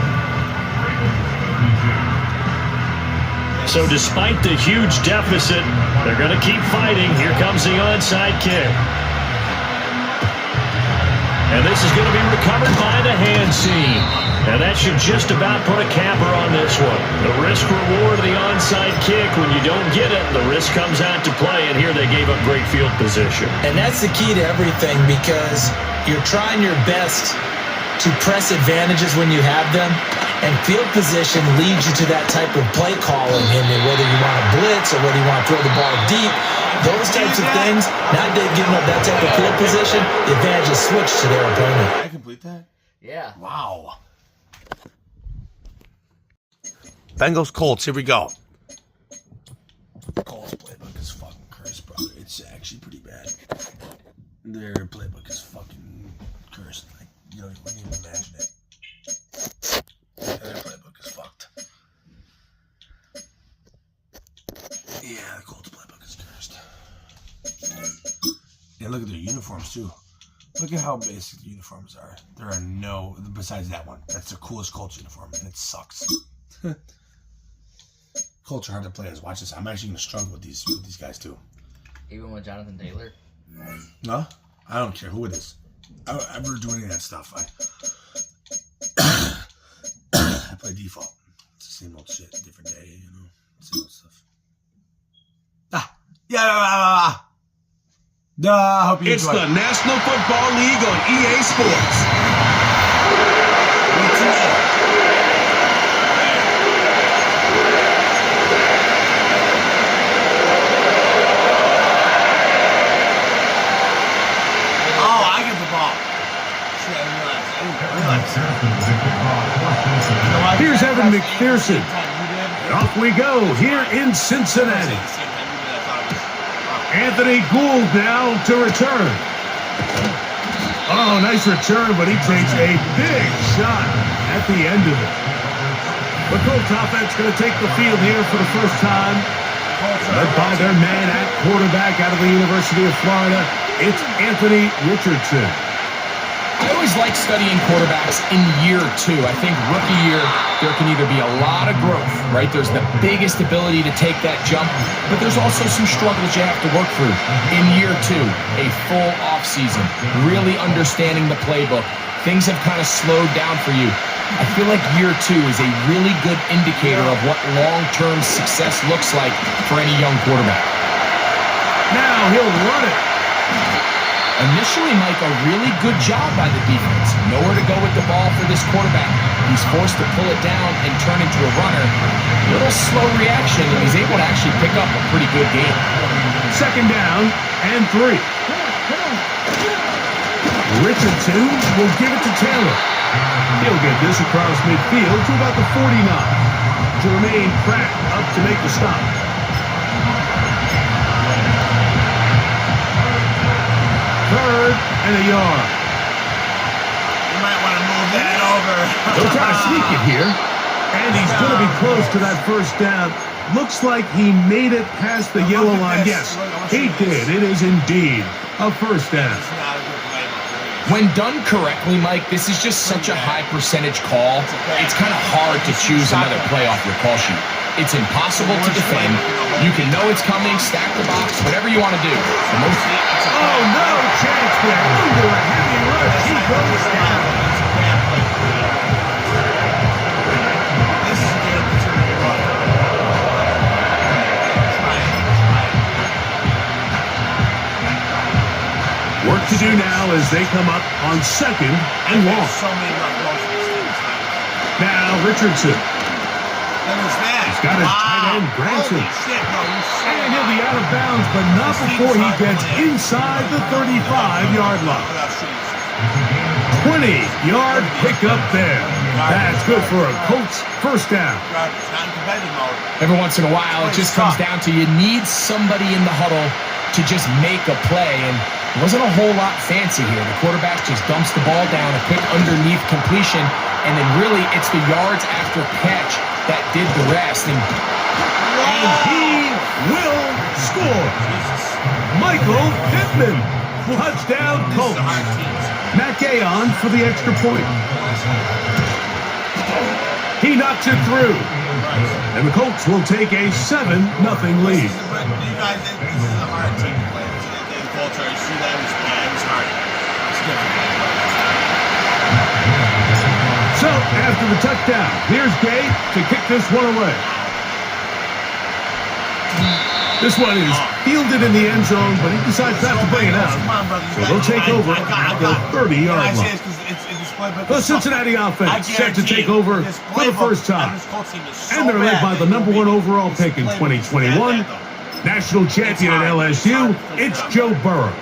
So despite the huge deficit, they're going to keep fighting. Here comes the onside kick. And this is going to be recovered by the hand seam. And that should just about put a capper on this one. The risk-reward of the onside kick, when you don't get it, the risk comes out to play, and here they gave up great field position. And that's the key to everything, because you're trying your best to press advantages when you have them, and field position leads you to that type of play calling, and whether you want to blitz or whether you want to throw the ball deep, those types of things. Now they've given up that type of field position, the advantage is switched to their opponent. I complete that? Yeah. Wow. Bengals Colts, here we go. Colts playbook is fucking cursed, brother. It's actually pretty bad. Their playbook is fucking cursed. Like, you don't even imagine it. Their playbook is fucked. Yeah, the Colts playbook is cursed. Yeah, look at their uniforms too. Look at how basic the uniforms are. There are no, besides that one. That's the coolest Colts uniform, and it sucks. Colts are hard to play as. Watch this. I'm actually going to struggle with these guys too. Even with Jonathan Taylor? No? I don't care who it is. I don't ever do any of that stuff. I play default. It's the same old shit, different day, you know. Same old stuff. I hope you It's enjoy the National Football League on EA Sports. Oh, I get the ball. Shit, I realized. Here's Evan McPherson. And off we go here in Cincinnati. Anthony Gould now to return. Oh, nice return, but he takes a big shot at the end of it. The Colts offense going to take the field here for the first time. Led by their man at quarterback out of the University of Florida, it's Anthony Richardson. I always like studying quarterbacks in year 2. I think rookie year, there can either be a lot of growth, right? There's the biggest ability to take that jump, but there's also some struggles you have to work through. In year 2, a full offseason, really understanding the playbook. Things have kind of slowed down for you. I feel like year 2 is a really good indicator of what long-term success looks like for any young quarterback. Now he'll run it. Initially, Mike, a really good job by the defense. Nowhere to go with the ball for this quarterback. He's forced to pull it down and turn into a runner. Little slow reaction, and he's able to actually pick up a pretty good game. Second down and 3. Richardson will give it to Taylor. He'll get this across midfield to about the 49. Jermaine Pratt up to make the stop. Third and a yard. You might want to move that over. They'll try to sneak it here. And he's going to be close to that first down. Looks like he made it past the yellow line. Yes, he did. It is indeed a first down. When done correctly, Mike, this is just such a high percentage call. It's kind of hard to choose another play off your call sheet. It's impossible to defend. You can know it's coming, stack the box, whatever you want to do. Oh, no chance there. Under a heavy rush, he goes down. Work to do now as they come up on second and long. Now Richardson. He's got his tight end, Branson. And he'll be out of bounds, but not before he gets inside the 35-yard line. 20-yard pickup there. That's good for a Colts first down. Every once in a while, it just comes down to you need somebody in the huddle to just make a play. And It wasn't a whole lot fancy here. The quarterback just dumps the ball down, a quick underneath completion, and then really it's the yards after catch that did the rest. And he will score. Michael Pittman. Touchdown, Colts. Matt Gay on for the extra point. He knocks it through. And the Colts will take a 7-0 lead. You guys, this is a hard team to play. The Colts are, you see that, it's hard. It's difficult. So, after the touchdown, here's Gay to kick this one away. This one is fielded in the end zone, but he decides not to bring it out. So they'll take over at the 30-yard line. The Cincinnati offense set to take over for the first time. And they're led by the #1 overall pick in 2021. National champion at LSU, it's Joe Burrow.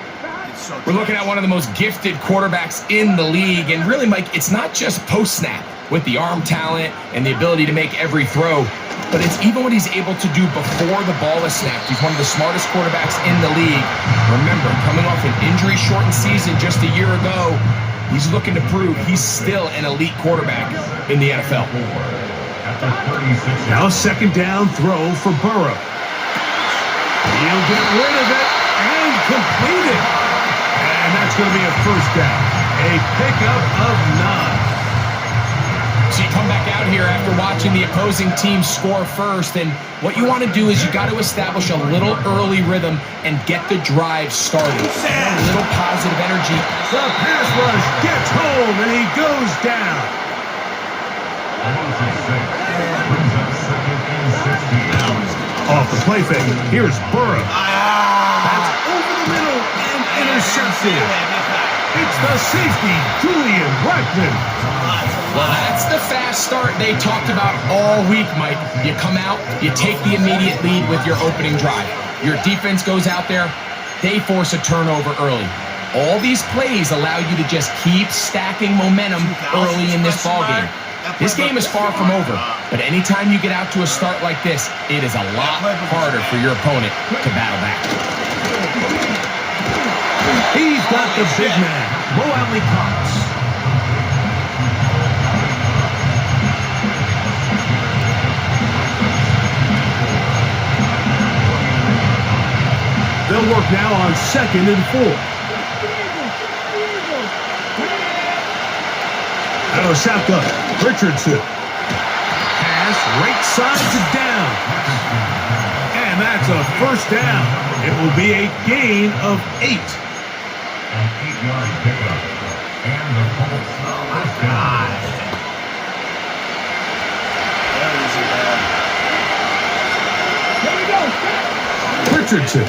We're looking at one of the most gifted quarterbacks in the league. And really, Mike, it's not just post-snap with the arm talent and the ability to make every throw, but it's even what he's able to do before the ball is snapped. He's one of the smartest quarterbacks in the league. Remember, coming off an injury-shortened season just a year ago, he's looking to prove he's still an elite quarterback in the NFL. Now second down throw for Burrow. He'll get rid of it and complete it. And that's going to be a first down. A pickup of 9. So you come back out here after watching the opposing team score first, and what you want to do is you got to establish a little early rhythm and get the drive started. A little positive energy. The pass rush gets home, and he goes down. Off the play fake, here's Burrow. That's over the middle and intercepted. It's the safety, Julian Blackman. Well, that's the fast start they talked about all week, Mike. You come out, you take the immediate lead with your opening drive. Your defense goes out there, they force a turnover early. All these plays allow you to just keep stacking momentum early in this ballgame. This game is far from over, but anytime you get out to a start like this, it is a lot harder for your opponent to battle back. He's got the big man, Mo Alley-Cox. They'll work now on 2nd and 4. Out of shotgun, Richardson. Pass right side to down. And that's a first down. It will be a gain of 8. An 8-yard pickup. And the Colts. Oh, my God. Here we go. Richardson.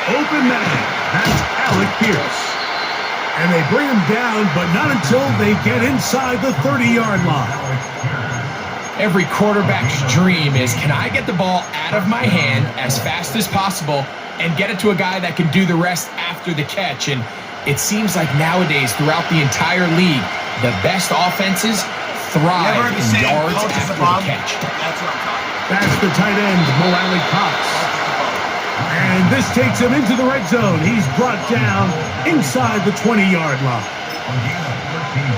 Open man. That's Alec Pierce. And they bring him down, but not until they get inside the 30-yard line. Every quarterback's dream is, can I get the ball out of my hand as fast as possible and get it to a guy that can do the rest after the catch? And it seems like nowadays, throughout the entire league, the best offenses thrive in yards after the catch. That's the tight end, Mo Alley-Cox. And this takes him into the red zone. He's brought down inside the 20-yard line.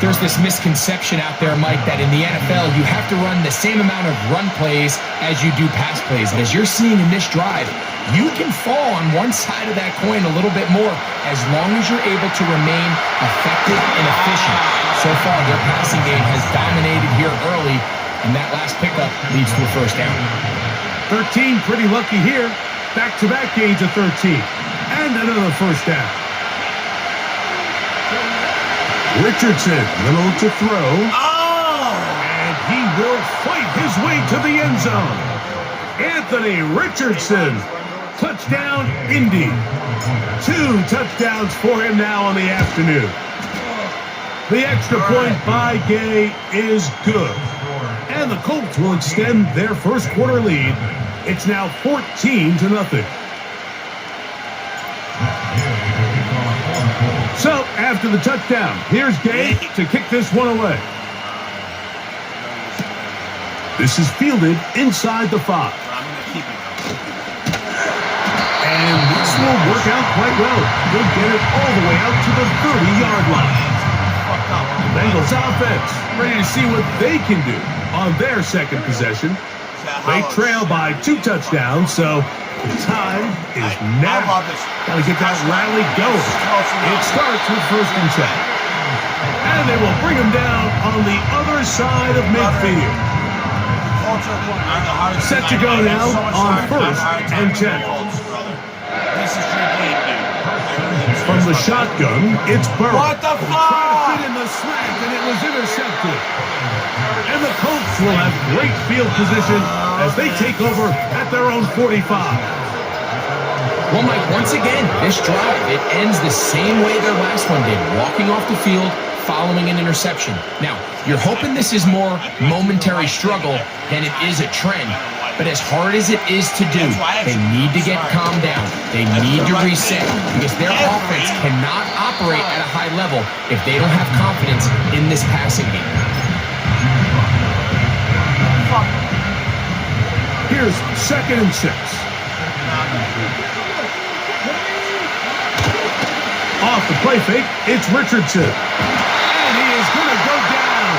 There's this misconception out there, Mike, that in the NFL, you have to run the same amount of run plays as you do pass plays. And as you're seeing in this drive, you can fall on one side of that coin a little bit more as long as you're able to remain effective and efficient. So far, their passing game has dominated here early, and that last pickup leads to a first down. 13, pretty lucky here. Back-to-back gains of 13. And another first down. Richardson, little to throw. Oh! And he will fight his way to the end zone. Anthony Richardson. Touchdown, Indy. 2 touchdowns for him now on the afternoon. The extra point by Gay is good. And the Colts will extend their first quarter lead. It's now 14-0. So, after the touchdown, here's Gay to kick this one away. This is fielded inside the 5. And this will work out quite well. They'll get it all the way out to the 30-yard line. The Bengals offense ready to see what they can do on their second possession. They trail by 2 touchdowns, so the time is now. Got to get that rally going. It starts with 1st and 10. And they will bring him down on the other side of midfield. Set to go now on 1st and 10. From the shotgun, it's Burrow. What the fuck? Trying to fit in the slant, and it was intercepted. And the Colts will have great field position as they take over at their own 45. Well, Mike, once again, this drive, it ends the same way their last one did, walking off the field, following an interception. Now, you're hoping this is more momentary struggle than it is a trend. But as hard as it is to do, they need to get calmed down. They need to reset because their offense cannot operate at a high level if they don't have confidence in this passing game. Here's 2nd and 6. Off the play fake, it's Richardson. And he is going to go down.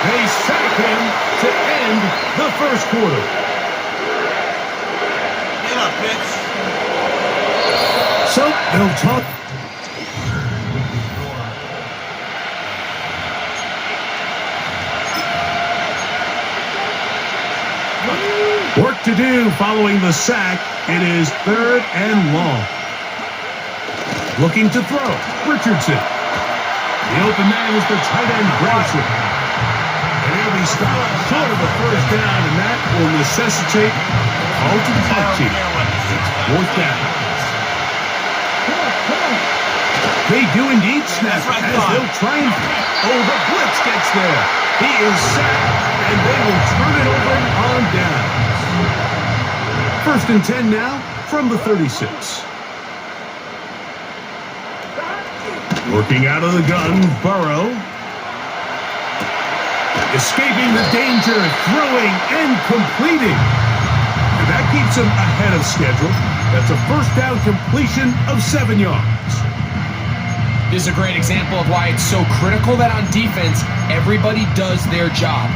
They sack him to end the 1st quarter. Get up, bitch. So they'll talk. Work to do following the sack. It is 3rd and long. Looking to throw, Richardson. The open man is the tight end, Bronson. And he'll be stopped short of the 1st down, and that will necessitate a call to the punt team. It's 4th down. They do indeed snap as they'll try and... Oh, the blitz gets there. He is sacked, and they will turn it over on down. 1st and 10 now from the 36. Working out of the gun, Burrow. Escaping the danger, throwing and completing. And that keeps him ahead of schedule. That's a 1st down completion of 7 yards. This is a great example of why it's so critical that on defense, everybody does their job.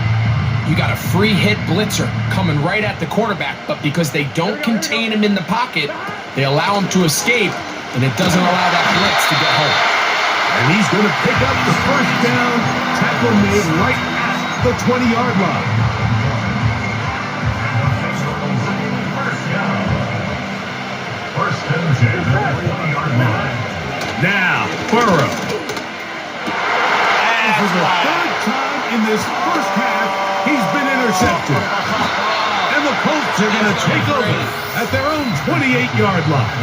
You got a free hit blitzer coming right at the quarterback, but because they don't contain him in the pocket, they allow him to escape, and it doesn't allow that blitz to get home. And he's going to pick up the 1st down. Tackle made right at the 20-yard line. First and 10 at the 20-yard line. Now, Burrow. And for the 3rd time in this 1st half, he's been intercepted. And the Colts are going to take over at their own 28-yard line.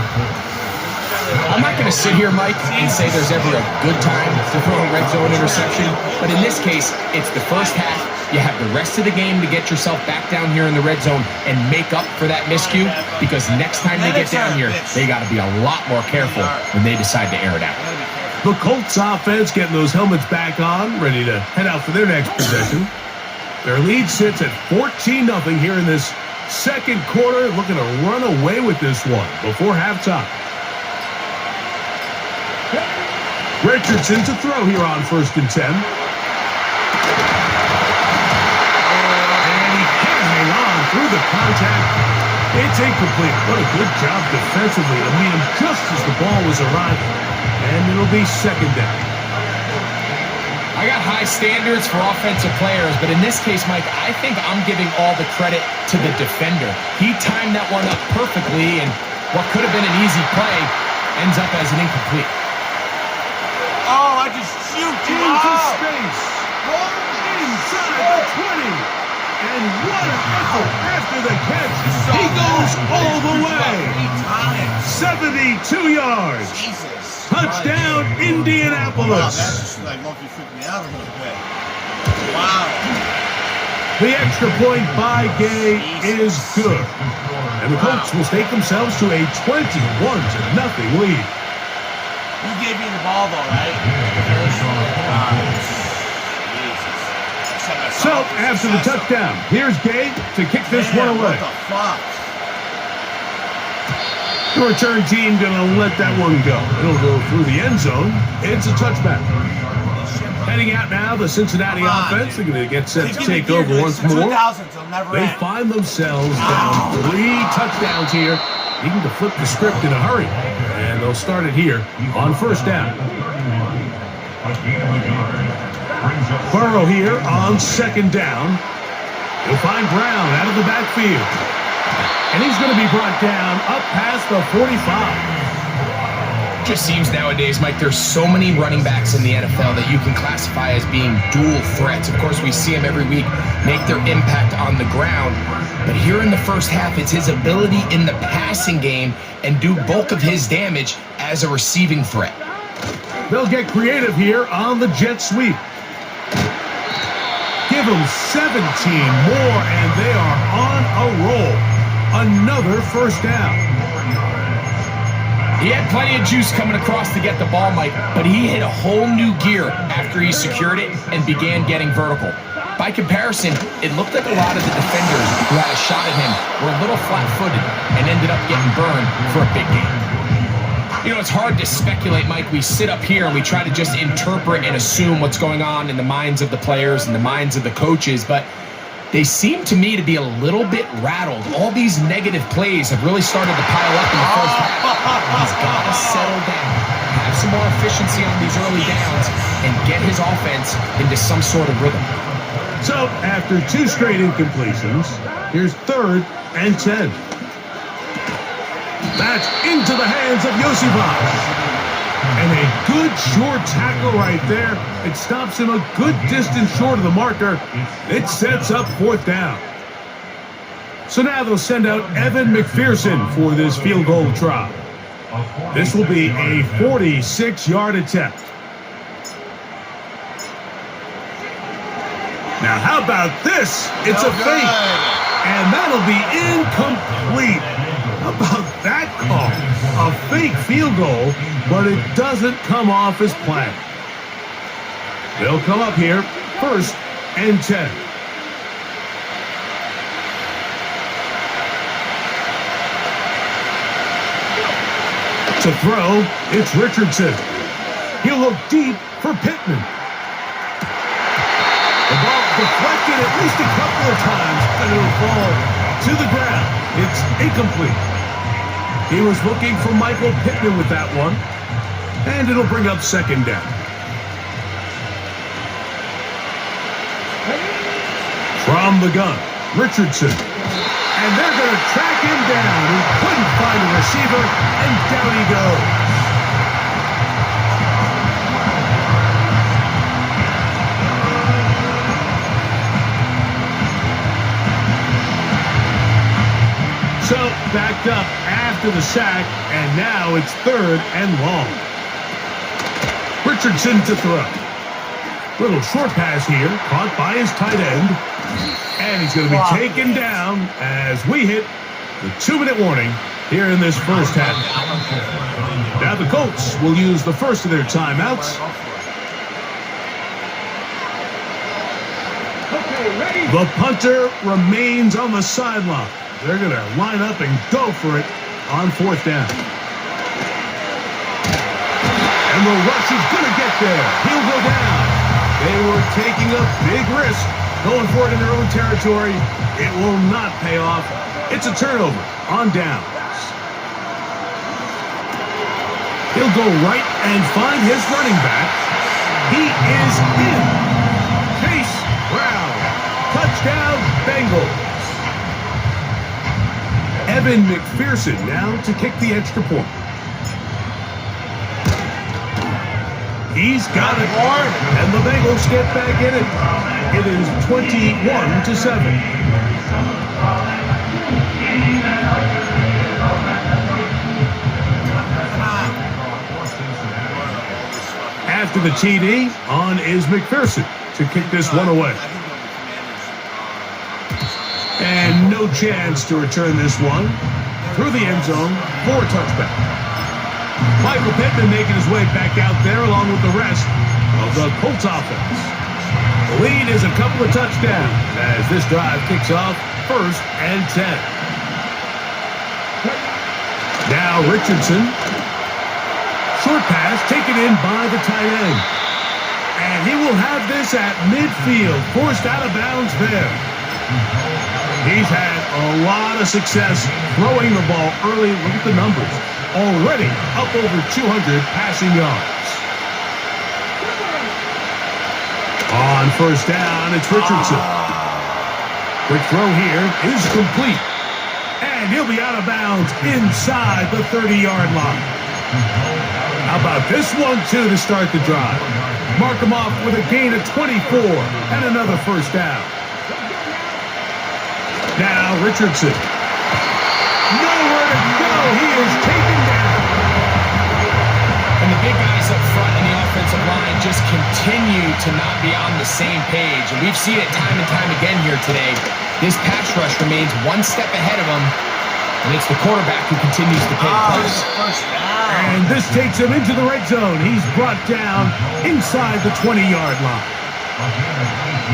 I'm not going to sit here, Mike, and say there's ever a good time to throw a red zone interception, but in this case, it's the 1st half. You have the rest of the game to get yourself back down here in the red zone and make up for that miscue, because next time they get down here, they got to be a lot more careful when they decide to air it out. The Colts offense getting those helmets back on, ready to head out for their next possession. Their lead sits at 14-0 here in this 2nd quarter, looking to run away with this one before halftime. Richardson to throw here on 1st and 10. And he can't hang on through the contact. It's incomplete. What a good job defensively to meet him just as the ball was arriving. And it'll be 2nd down. I got high standards for offensive players, but in this case, Mike, I think I'm giving all the credit to the defender. He timed that one up perfectly, and what could have been an easy play ends up as an incomplete. Oh, I just shoot you Into out. space. Inside the 20. And what an effort after the catch. He goes all the way. 72 yards. Jesus. Touchdown, Wow, Indianapolis. that just like monkey freaked me out a little bit. Wow. The extra point by Gay is good. And the Colts will stake themselves to a 21-0 lead. You gave me the ball though, right? So, after the touchdown, here's Gay to kick this one away. What the fuck? The return team going to let that one go. It'll go through the end zone. It's a touchback. Heading out now, the Cincinnati offense. They're going to get set to take over once more. They find themselves down 3 touchdowns here, needing to flip the script in a hurry. And they'll start it here on first down. Burrow here on second down. He'll find Brown out of the backfield. And he's going to be brought down up past the 45. Just seems nowadays, Mike, there's so many running backs in the NFL that you can classify as being dual threats. Of course, we see them every week make their impact on the ground. But here in the first half, it's his ability in the passing game and do bulk of his damage as a receiving threat. They'll get creative here on the jet sweep. Give them 17 more, and they are on a roll. Another first down. He had plenty of juice coming across to get the ball, Mike, but he hit a whole new gear after he secured it and began getting vertical. By comparison, it looked like a lot of the defenders who had a shot at him were a little flat-footed and ended up getting burned for a big game. You know, it's hard to speculate, Mike. We sit up here and we try to just interpret and assume what's going on in the minds of the players and the minds of the coaches, but they seem to me to be a little bit rattled. All these negative plays have really started to pile up in the first half. He's got to settle down, have some more efficiency on these early downs, and get his offense into some sort of rhythm. So, after 2 straight incompletions, here's 3rd and 10. That's into the hands of Yosibas. And a good short tackle right there. It stops him a good distance short of the marker. It sets up 4th down. So now they'll send out Evan McPherson for this field goal try. This will be a 46-yard attempt. Now how about this? It's a fake. And that'll be incomplete. How about that call? A fake field goal, but it doesn't come off as planned. They'll come up here, 1st and 10. To throw, it's Richardson. He'll look deep for Pittman. The ball deflected at least a couple of times, and it'll fall to the ground. It's incomplete. He was looking for Michael Pittman with that one, and it'll bring up 2nd down. From the gun, Richardson. And they're going to track him down. He couldn't find a receiver, and down he goes. So, backed up after the sack, and now it's 3rd and long. Richardson to throw. Little short pass here, caught by his tight end. And he's going to be taken down as we hit the 2-minute warning here in this first half. Now the Colts will use the first of their timeouts. The punter remains on the sideline. They're going to line up and go for it on 4th down. And the rush is going to get there. He'll go down. They were taking a big risk going for it in their own territory. It will not pay off. It's a turnover on downs. He'll go right and find his running back. He is in. Chase Brown. Touchdown, Bengals. Evan McPherson now to kick the extra point. He's got it, and the Bengals get back in it. It is 21-7. After the TD, on is McPherson to kick this one away. And no chance to return this one through the end zone for a touchback. Michael Pittman making his way back out there along with the rest of the Colts offense. The lead is a couple of touchdowns as this drive kicks off 1st and 10. Now Richardson. Short pass taken in by the tight end. And he will have this at midfield, forced out of bounds there. He's had a lot of success throwing the ball early. Look at the numbers. Already up over 200 passing yards. On first down, it's Richardson. Quick throw here is complete. And he'll be out of bounds inside the 30-yard line. How about this one, too, to start the drive? Mark him off with a gain of 24 and another first down. Now Richardson. Nowhere to go. He is taken down. And the big guys up front in the offensive line just continue to not be on the same page. And we've seen it time and time again here today. This pass rush remains one step ahead of them. And it's the quarterback who continues to pay the price. And this takes him into the red zone. He's brought down inside the 20-yard line.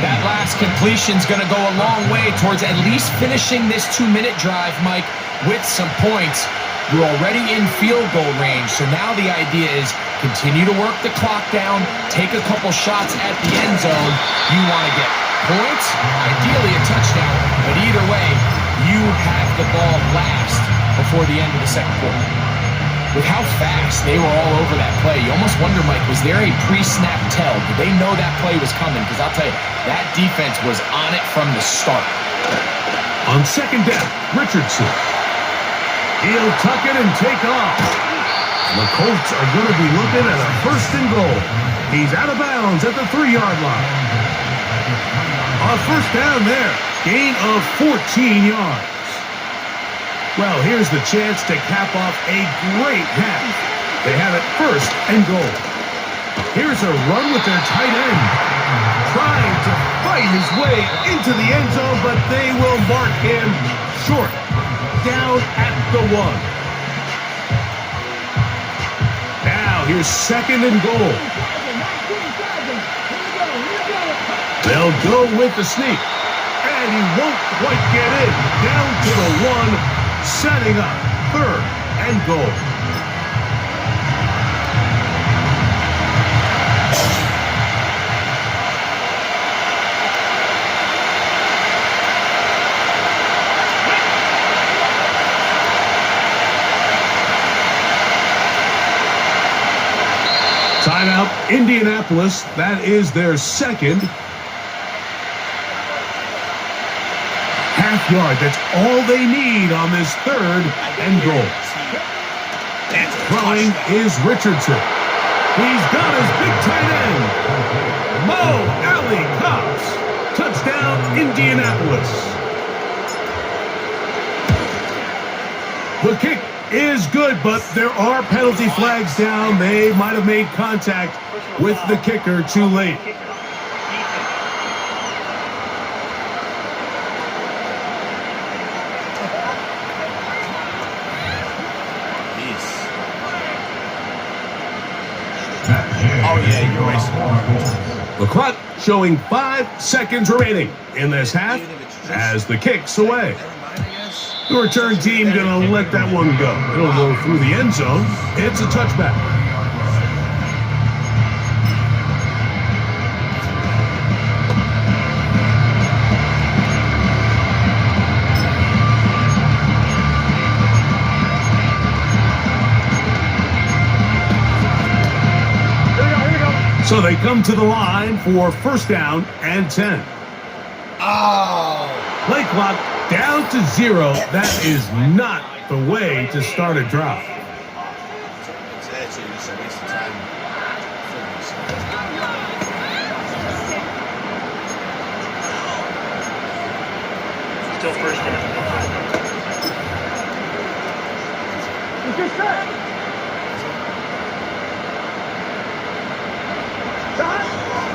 That last completion's going to go a long way towards at least finishing this 2-minute drive, Mike, with some points. You're already in field goal range, so now the idea is continue to work the clock down, take a couple shots at the end zone. You want to get points, ideally a touchdown, but either way, you have the ball last before the end of the second quarter. With how fast they were all over that play, you almost wonder, Mike, was there a pre-snap tell? Did they know that play was coming? Because I'll tell you, that defense was on it from the start. On second down, Richardson. He'll tuck it and take off. The Colts are going to be looking at a first and goal. He's out of bounds at the 3-yard line. On first down there, gain of 14 yards. Well, here's the chance to cap off a great half. They have it first and goal. Here's a run with their tight end. Trying to fight his way into the end zone, but they will mark him short. Down at the 1. Now here's second and goal. They'll go with the sneak. And he won't quite get in. Down to the 1. Setting up third and goal. Timeout, Indianapolis. That is their second. Half yard. That's all they need on this third and goal. Throwing is Richardson. He's got his big tight end. Mo Alley Cox. Touchdown, Indianapolis. The kick is good, but there are penalty flags down. They might have made contact with the kicker too late. Oh, yeah, you're right. The clock showing 5 seconds remaining in this half as the kick's away. The return team going to let that one go. It'll go through the end zone. It's a touchback. So they come to the line for first down and 10. Oh. Play clock down to 0. That is not the way to start a drive. It's actually just a waste of time. Still first down.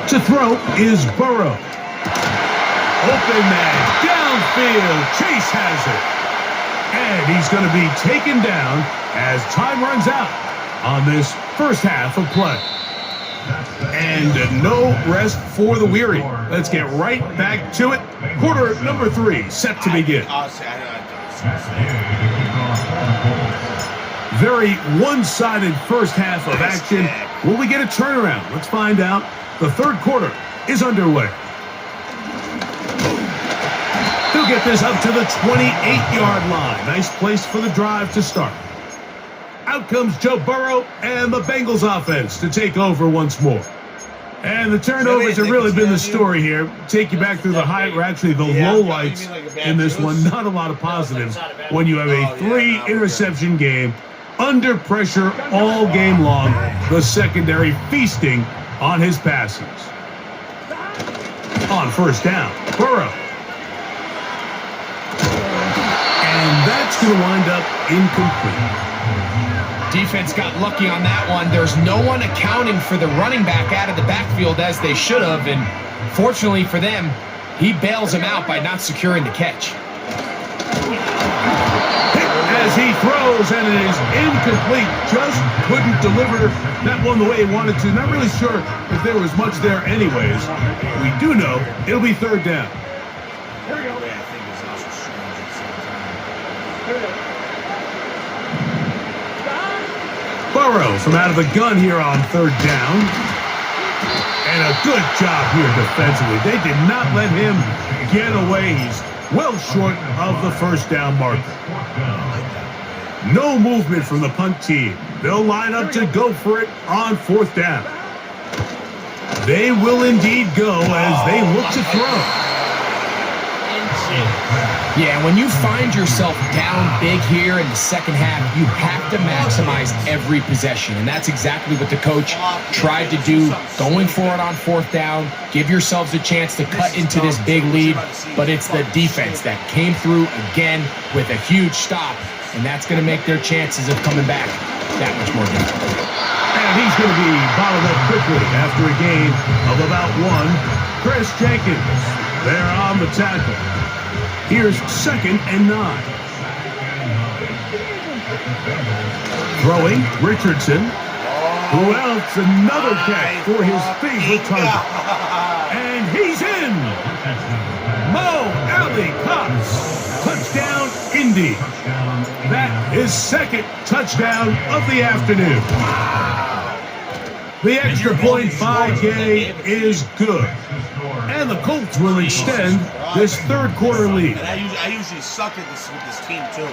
To throw is Burrow. Open man, downfield. Chase has it. And he's going to be taken down as time runs out on this first half of play. And no rest for the weary. Let's get right back to it. Quarter number 3 set to begin. Very one-sided first half of action. Will we get a turnaround? Let's find out. The third quarter is underway. He'll get this up to the 28-yard line. Nice place for the drive to start. Out comes Joe Burrow and the Bengals offense to take over once more. And the turnovers have really been the story here. Take you back through the high, or actually the low lights in this one. Not a lot of positives when you have a 3-interception game under pressure all game long. The secondary feasting on his passes. On first down, Burrow. And that's going to wind up incomplete. Defense got lucky on that one. There's no one accounting for the running back out of the backfield as they should have, and fortunately for them, he bails him out by not securing the catch. As he throws, and it is incomplete. Just couldn't deliver that one the way he wanted to. Not really sure if there was much there anyways. We do know it'll be third down. Here we go. I think it's also strange at the same time. Here we go. Burrow from out of the gun here on third down. And a good job here defensively. They did not let him get away. He's well short of the first down marker. No movement from the punt team. They'll line up to go for it on fourth down. They will indeed go as they look to throw. Yeah, when you find yourself down big here in the second half, you have to maximize every possession. And that's exactly what the coach tried to do, going for it on fourth down. Give yourselves a chance to cut into this big lead. But it's the defense that came through again with a huge stop. And that's going to make their chances of coming back that much more difficult. And he's going to be bottled up quickly after a gain of about one. Chris Jenkins there on the tackle. Here's 2nd and 9. Throwing, Richardson. Who else? Another catch for his favorite target. And he's in! Mo Alley Cox. Touchdown, Indy. That is 2nd touchdown of the afternoon. The extra point by Gay is good. And the Colts will extend this third quarter lead. And I usually suck at this with this team too.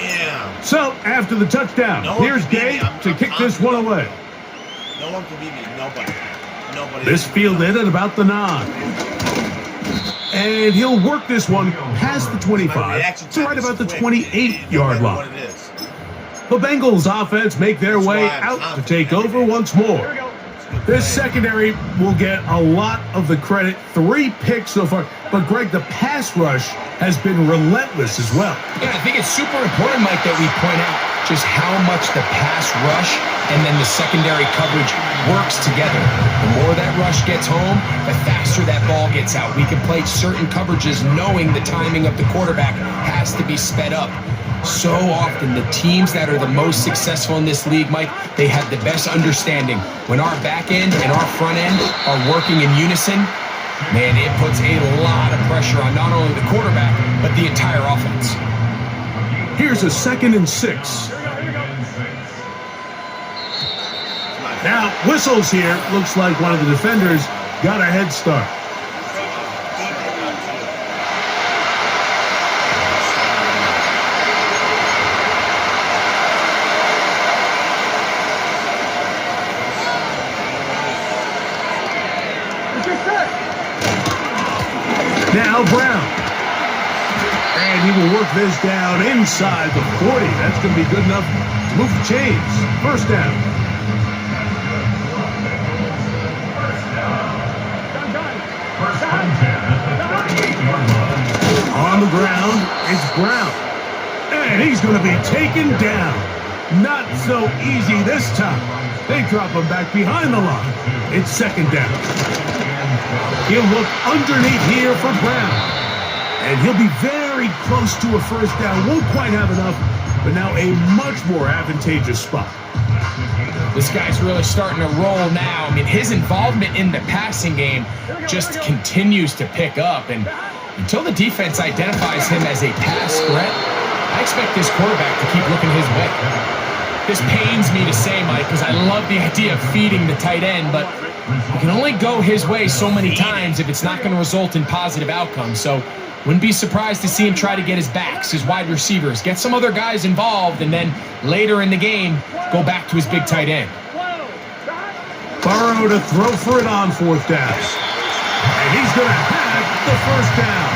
Yeah. So after the touchdown, here's Gay to kick this one away. No one can beat me. Nobody. This fielded at about the 9. And he'll work this one past the 25 to right about the 28-yard line. The Bengals offense make their way out to take over once more. This secondary will get a lot of the credit. 3 picks so far. But, Greg, the pass rush has been relentless as well. Yeah, I think it's super important, Mike, that we point out just how much the pass rush and then the secondary coverage works together. The more that rush gets home, the faster that ball gets out. We can play certain coverages knowing the timing of the quarterback has to be sped up. So often, the teams that are the most successful in this league, Mike, they have the best understanding. When our back end and our front end are working in unison, man, it puts a lot of pressure on not only the quarterback, but the entire offense. Here's a 2nd and 6. Now, whistles here. Looks like one of the defenders got a head start. Now Brown. And he will work this down inside the 40. That's going to be good enough to move the chains. First down. On the ground, it's Brown. And he's going to be taken down. Not so easy this time. They drop him back behind the line. It's 2nd down. He'll look underneath here for Brown. And he'll be very close to a first down. Won't quite have enough, but now a much more advantageous spot. This guy's really starting to roll now. I mean, his involvement in the passing game just continues to pick up. And until the defense identifies him as a pass threat, I expect this quarterback to keep looking his way. This pains me to say, Mike, because I love the idea of feeding the tight end, but you can only go his way so many times if it's not going to result in positive outcomes. So wouldn't be surprised to see him try to get his backs, his wide receivers, get some other guys involved, and then later in the game, go back to his big tight end. Burrow to throw for it on 4th down. And he's going to have the 1st down.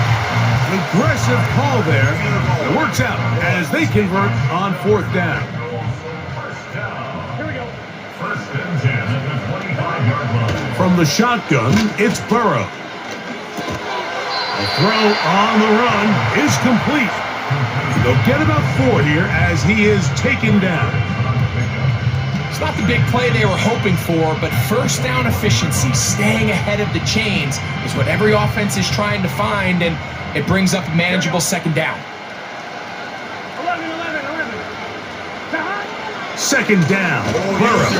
Aggressive call there. It works out as they convert on 4th down. From the shotgun, it's Burrow. The throw on the run is complete. They'll get about 4 here as he is taken down. It's not the big play they were hoping for, but 1st down efficiency, staying ahead of the chains, is what every offense is trying to find, and it brings up a manageable 2nd down. 2nd down. Burrow.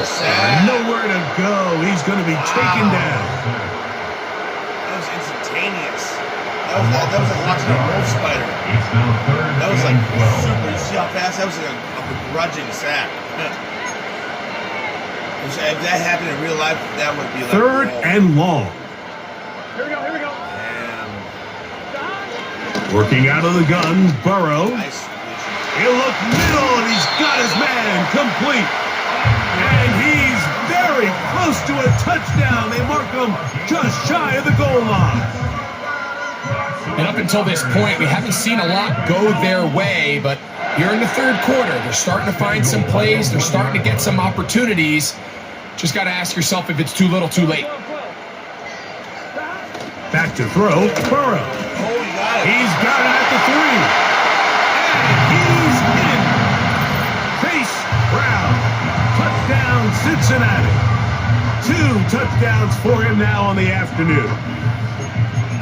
Nowhere to go. He's going to be taken down. That was instantaneous. That was like watching a wolf spider. That was like super. You see how fast that was? Like a begrudging sack. If that happened in real life, that would be like 3rd and long. Here we go. Damn. Working out of the gun, Burrow. Nice. He'll look middle, and he's got his man complete. And he's very close to a touchdown. They mark him just shy of the goal line. And up until this point, we haven't seen a lot go their way, but here in the 3rd quarter, they're starting to find some plays. They're starting to get some opportunities. Just got to ask yourself if it's too little, too late. Back to throw, Burrow. He's got it at the 3. And he's in. Chase Brown. Touchdown, Cincinnati. 2 touchdowns for him now on the afternoon.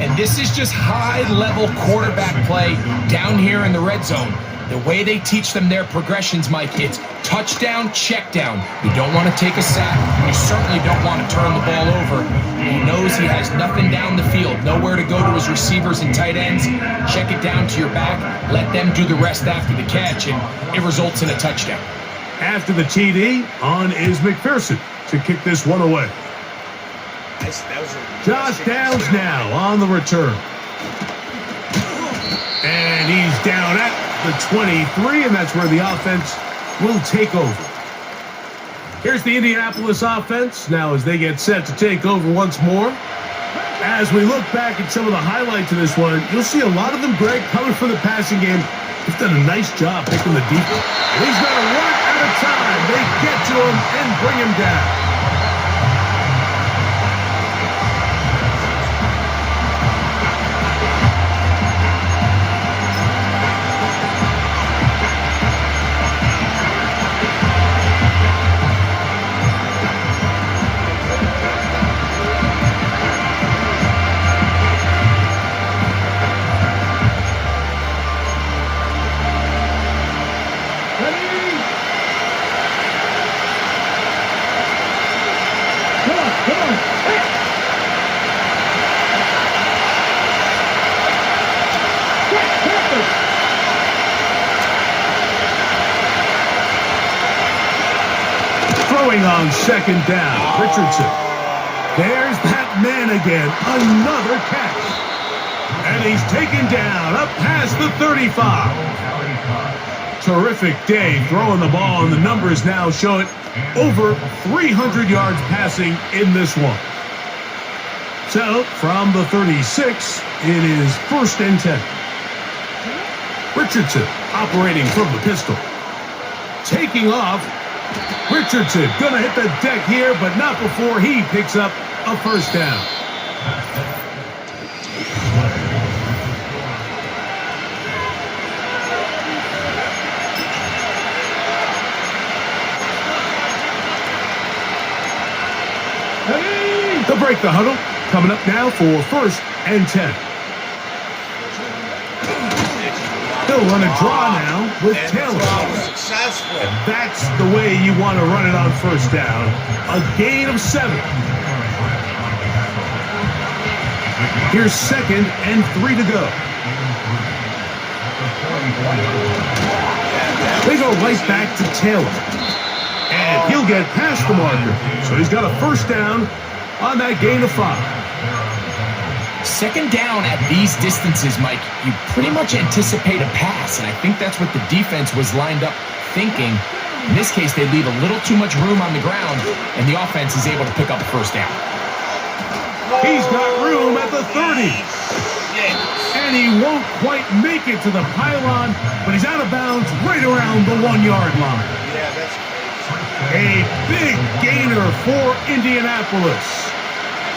And this is just high-level quarterback play down here in the red zone. The way they teach them their progressions, Mike, it's touchdown, check down. You don't want to take a sack. You certainly don't want to turn the ball over. He knows he has nothing down the field, nowhere to go to his receivers and tight ends. Check it down to your back. Let them do the rest after the catch, and it results in a touchdown. After the TD, on is McPherson to kick this one away. Josh Downs now on the return. And he's down at the 23, and that's where the offense will take over. Here's the Indianapolis offense now as they get set to take over once more. As we look back at some of the highlights of this one, you'll see a lot of them, Greg, coming from the passing game. He's done a nice job picking the defense. And he's got to one at a time. They get to him and bring him down. On 2nd down, Richardson. There's that man again. Another catch. And he's taken down up past the 35. Terrific day throwing the ball, and the numbers now show it over 300 yards passing in this one. So, from the 36, it is 1st and 10. Richardson operating from the pistol. Taking off. Richardson going to hit the deck here, but not before he picks up a 1st down. They'll break the huddle. Coming up now for 1st and 10. He'll run a draw now with Taylor. Successful. And that's the way you want to run it on 1st down. A gain of 7. Here's 2nd and 3 to go. They go right back to Taylor. And he'll get past the marker. So he's got a first down on that gain of 5. Second down at these distances, Mike, you pretty much anticipate a pass, and I think that's what the defense was lined up thinking. In this case, they leave a little too much room on the ground, and the offense is able to pick up a first down. He's got room at the 30. And he won't quite make it to the pylon, but he's out of bounds right around the 1-yard line. Yeah, that's A big gainer for Indianapolis.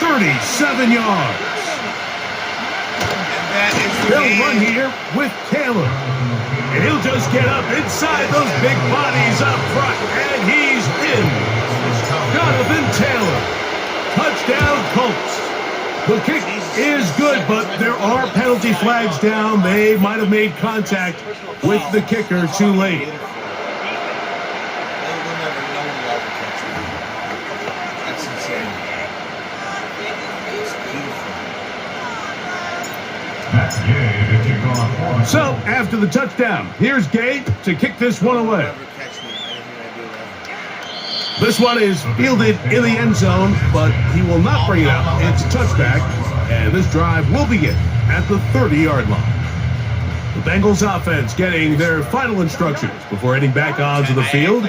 37 yards. that is the They'll game. run here with Taylor. And he'll just get up inside those big bodies up front. And he's in. Jonathan Taylor. Touchdown Colts. The kick is good, but there are penalty flags down. They might have made contact with the kicker too late. That's insane. So, after the touchdown, here's Gay to kick this one away. This one is fielded in the end zone, but he will not bring it out. It's a touchback, and this drive will begin at the 30-yard line. The Bengals offense getting their final instructions before heading back onto the field.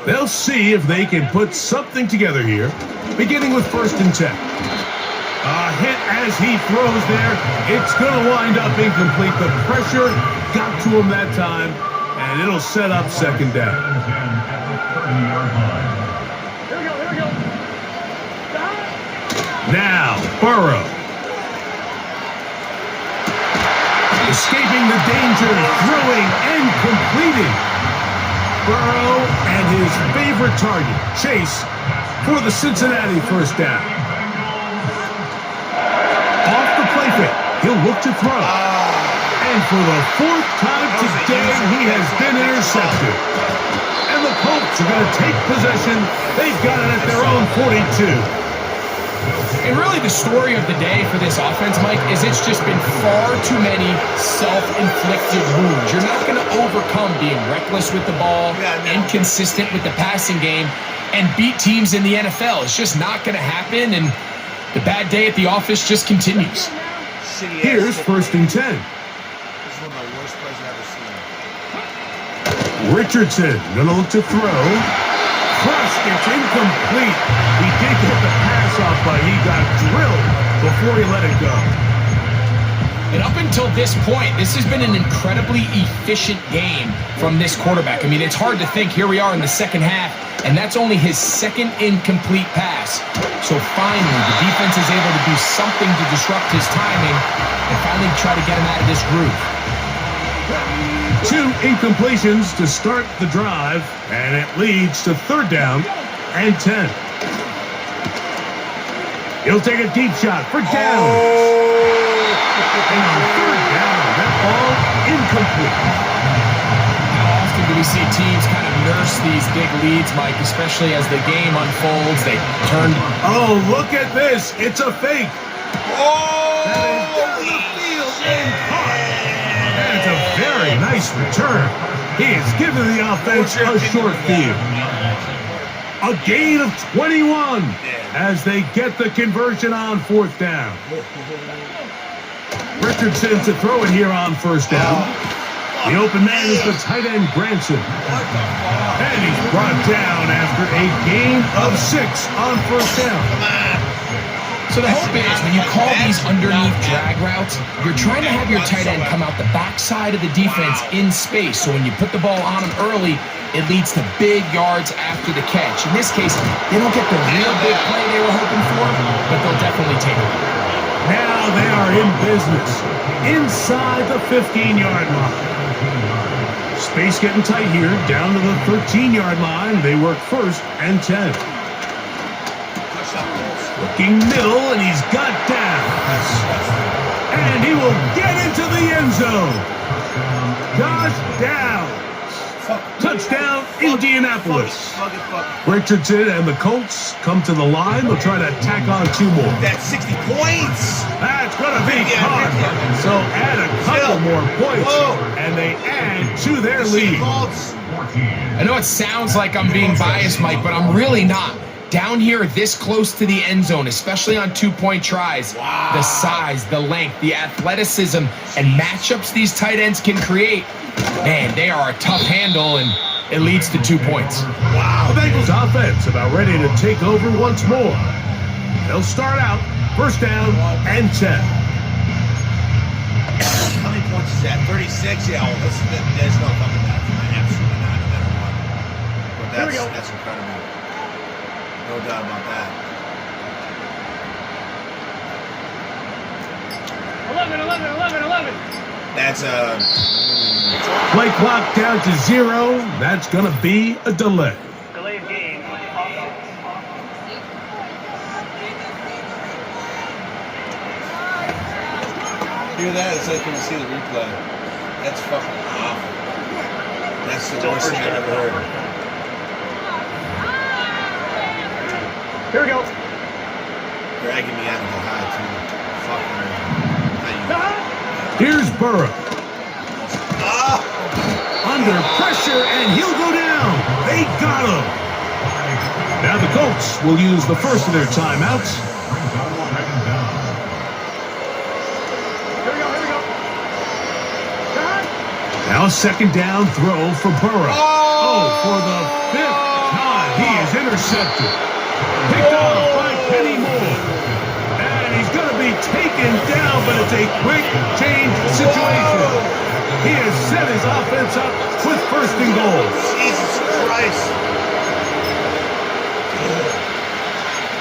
They'll see if they can put something together here, beginning with 1st and 10. A hit as he throws there. It's going to wind up incomplete. The pressure got to him that time, and it'll set up 2nd down. Here we go. Now, Burrow. Escaping the danger, throwing and completing. Burrow and his favorite target, Chase, for the Cincinnati first down. Off the play fake, he'll look to throw. And for the 4th time today, he has been intercepted. And the Colts are going to take possession. They've got it at their own 42. And really the story of the day for this offense, Mike, is it's just been far too many self-inflicted wounds. You're not going to overcome being reckless with the ball, inconsistent with the passing game, and beat teams in the NFL. It's just not going to happen, and the bad day at the office just continues. Here's 1st and 10. This is one of the worst plays I've ever seen. Richardson going to look to throw. Crushed, it's incomplete. He did get the pass off, but he got drilled before he let it go. And up until this point, this has been an incredibly efficient game from this quarterback. I mean, it's hard to think here we are in the second half, and that's only his 2nd incomplete pass. So finally, the defense is able to do something to disrupt his timing and finally try to get him out of this groove. 2 incompletions to start the drive, and it leads to 3rd down and 10. He'll take a deep shot for Downs. And on 3rd down, that ball incomplete. How often do we see teams kind of nurse these big leads, Mike, especially as the game unfolds? They turn. Oh, look at this. It's a fake. That is down the field and caught. And it's a very nice return. He has given the offense a short field. A gain of 21 as they get the conversion on 4th down. Richardson to throw it here on 1st down. The open man is the tight end Granson. And he's brought down after a gain of 6 on 1st down. So the hope is when you call these underneath drag routes, you're trying to have your tight end come out the backside of the defense in space. So when you put the ball on him early, it leads to big yards after the catch. In this case, they don't get the real big play they were hoping for, but they'll definitely take it. Now they are in business inside the 15-yard line. Space getting tight here, down to the 13-yard line. They work 1st and 10. Looking middle, and he's got Downs. And he will get into the end zone. Josh Downs. Touchdown, Indianapolis. Richardson and the Colts come to the line. They'll try to tack on 2 more. That's 60 points. That's going to be caught. So add a couple couple more points, and they add to their lead. I know it sounds like I'm being biased, Mike, but I'm really not. Down here, this close to the end zone, especially on two-point tries, the size, the length, the athleticism, and matchups these tight ends can create, man, they are a tough handle, and it leads to 2 points. Wow, the Bengals offense about ready to take over once more. They'll start out first down and 10. How many points is that? 36? Yeah, well, there's no coming back from that. Absolutely not, no matter what. But that's incredible. No doubt about that. 11. That's Play clock down to 0. That's going to be a delay. Delay of game. hear that? It's like when you see the replay. That's fucking awful. That's the worst thing I've ever heard. Here we go. Dragging me out of the high, too. Fucking. Here's Burrow. Under pressure, and he'll go down. They got him. Now the Colts will use the first of their timeouts. Here we go. Now a second down throw for Burrow. Oh, for the 5th time, he is intercepted. Picked off by Penny Moore. And he's going to be taken down, but it's a quick change situation. He has set his offense up with first and goal. Jesus Christ.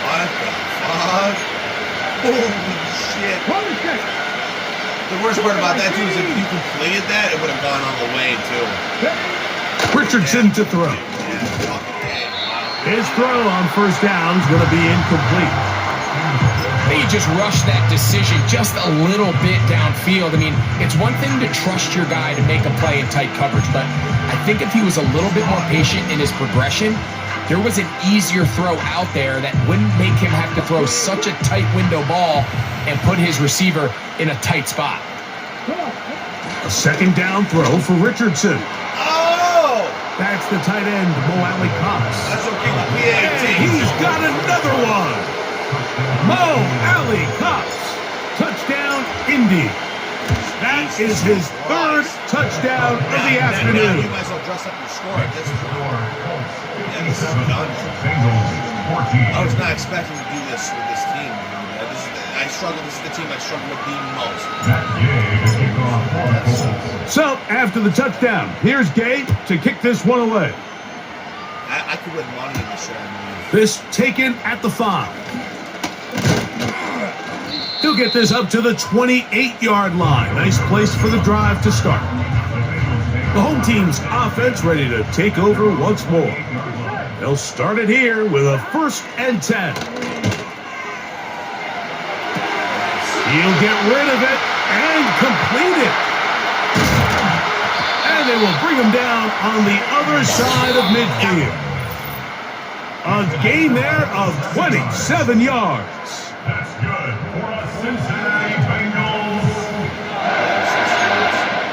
What the fuck? Holy shit. The worst part about that, too, is if you completed that, it would have gone all the way, too. Richardson to throw. His throw on first down is going to be incomplete. They just rushed that decision just a little bit downfield. I mean, it's one thing to trust your guy to make a play in tight coverage, but I think if he was a little bit more patient in his progression, there was an easier throw out there that wouldn't make him have to throw such a tight window ball and put his receiver in a tight spot. A second down throw for Richardson. Oh! That's the tight end, Mo Alley Cox. That's okay, the BTA. And he's got another one. Mo Alley Cox. Touchdown, Indy. That is his third touchdown of the afternoon. You might as well dress up your score at this point. Yeah, this is done. I was not expecting to do this with this team. This is the team I struggle with the most. So, after the touchdown, here's Gay to kick this one away. I could win money in this shit, I believe. This taken at the 5. He'll get this up to the 28-yard line. Nice place for the drive to start. The home team's offense ready to take over once more. They'll start it here with a 1st and 10. He'll get rid of it and complete it. And they will bring him down on the other side of midfield. A gain there of 27 yards. That's good for the Cincinnati Bengals.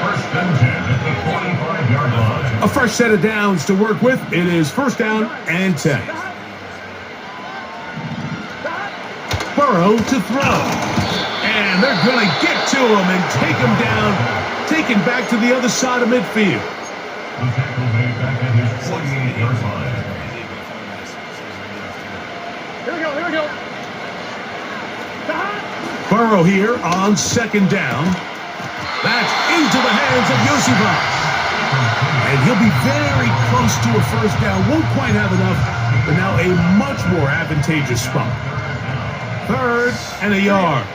First and 10 at the 45-yard line. A fresh set of downs to work with. It is first down and 10. Burrow to throw. And they're going to get to him and take him down, taken back to the other side of midfield. The tackle made back at his 48-yard line. Here we go. Burrow here on second down. That's into the hands of Yosibas. And he'll be very close to a first down. Won't quite have enough, but now a much more advantageous spot. 3rd and a yard.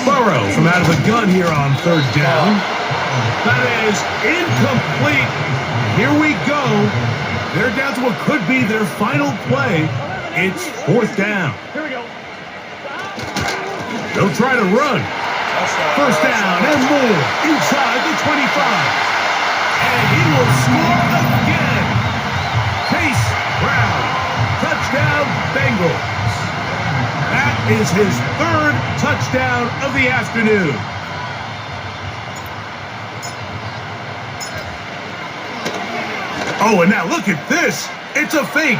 Burrow from out of the gun here on 3rd down. That is incomplete. Here we go. They're down to what could be their final play. It's 4th down. Here we go. They'll try to run. First down and more inside the 25. And he will score again. Chase Brown. Touchdown, Bengals. That is his third touchdown of the afternoon. Oh, and now look at this. It's a fake.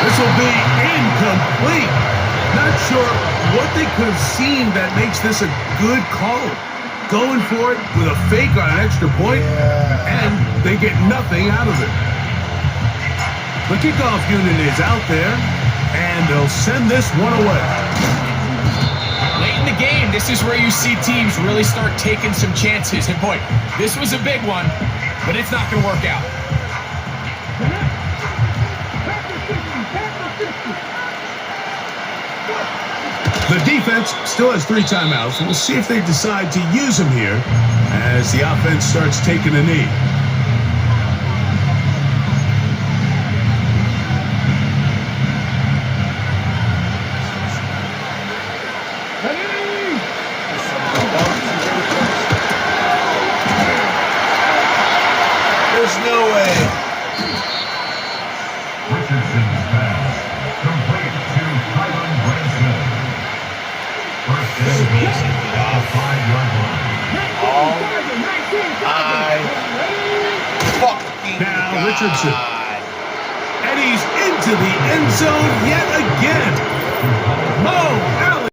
This will be incomplete. Not sure what they could have seen that makes this a good call. Going for it with a fake on an extra point, and they get nothing out of it. The kickoff unit is out there, and they'll send this one away. Late in the game, this is where you see teams really start taking some chances. And boy, this was a big one, but it's not going to work out. The defense still has 3 timeouts, and we'll see if they decide to use them here as the offense starts taking a knee. There's no way. Richardson's pass complete to Kylan Branson. First down, 5-yard line. Oh my fucking Now God. Richardson. And he's into the end zone yet again. Mo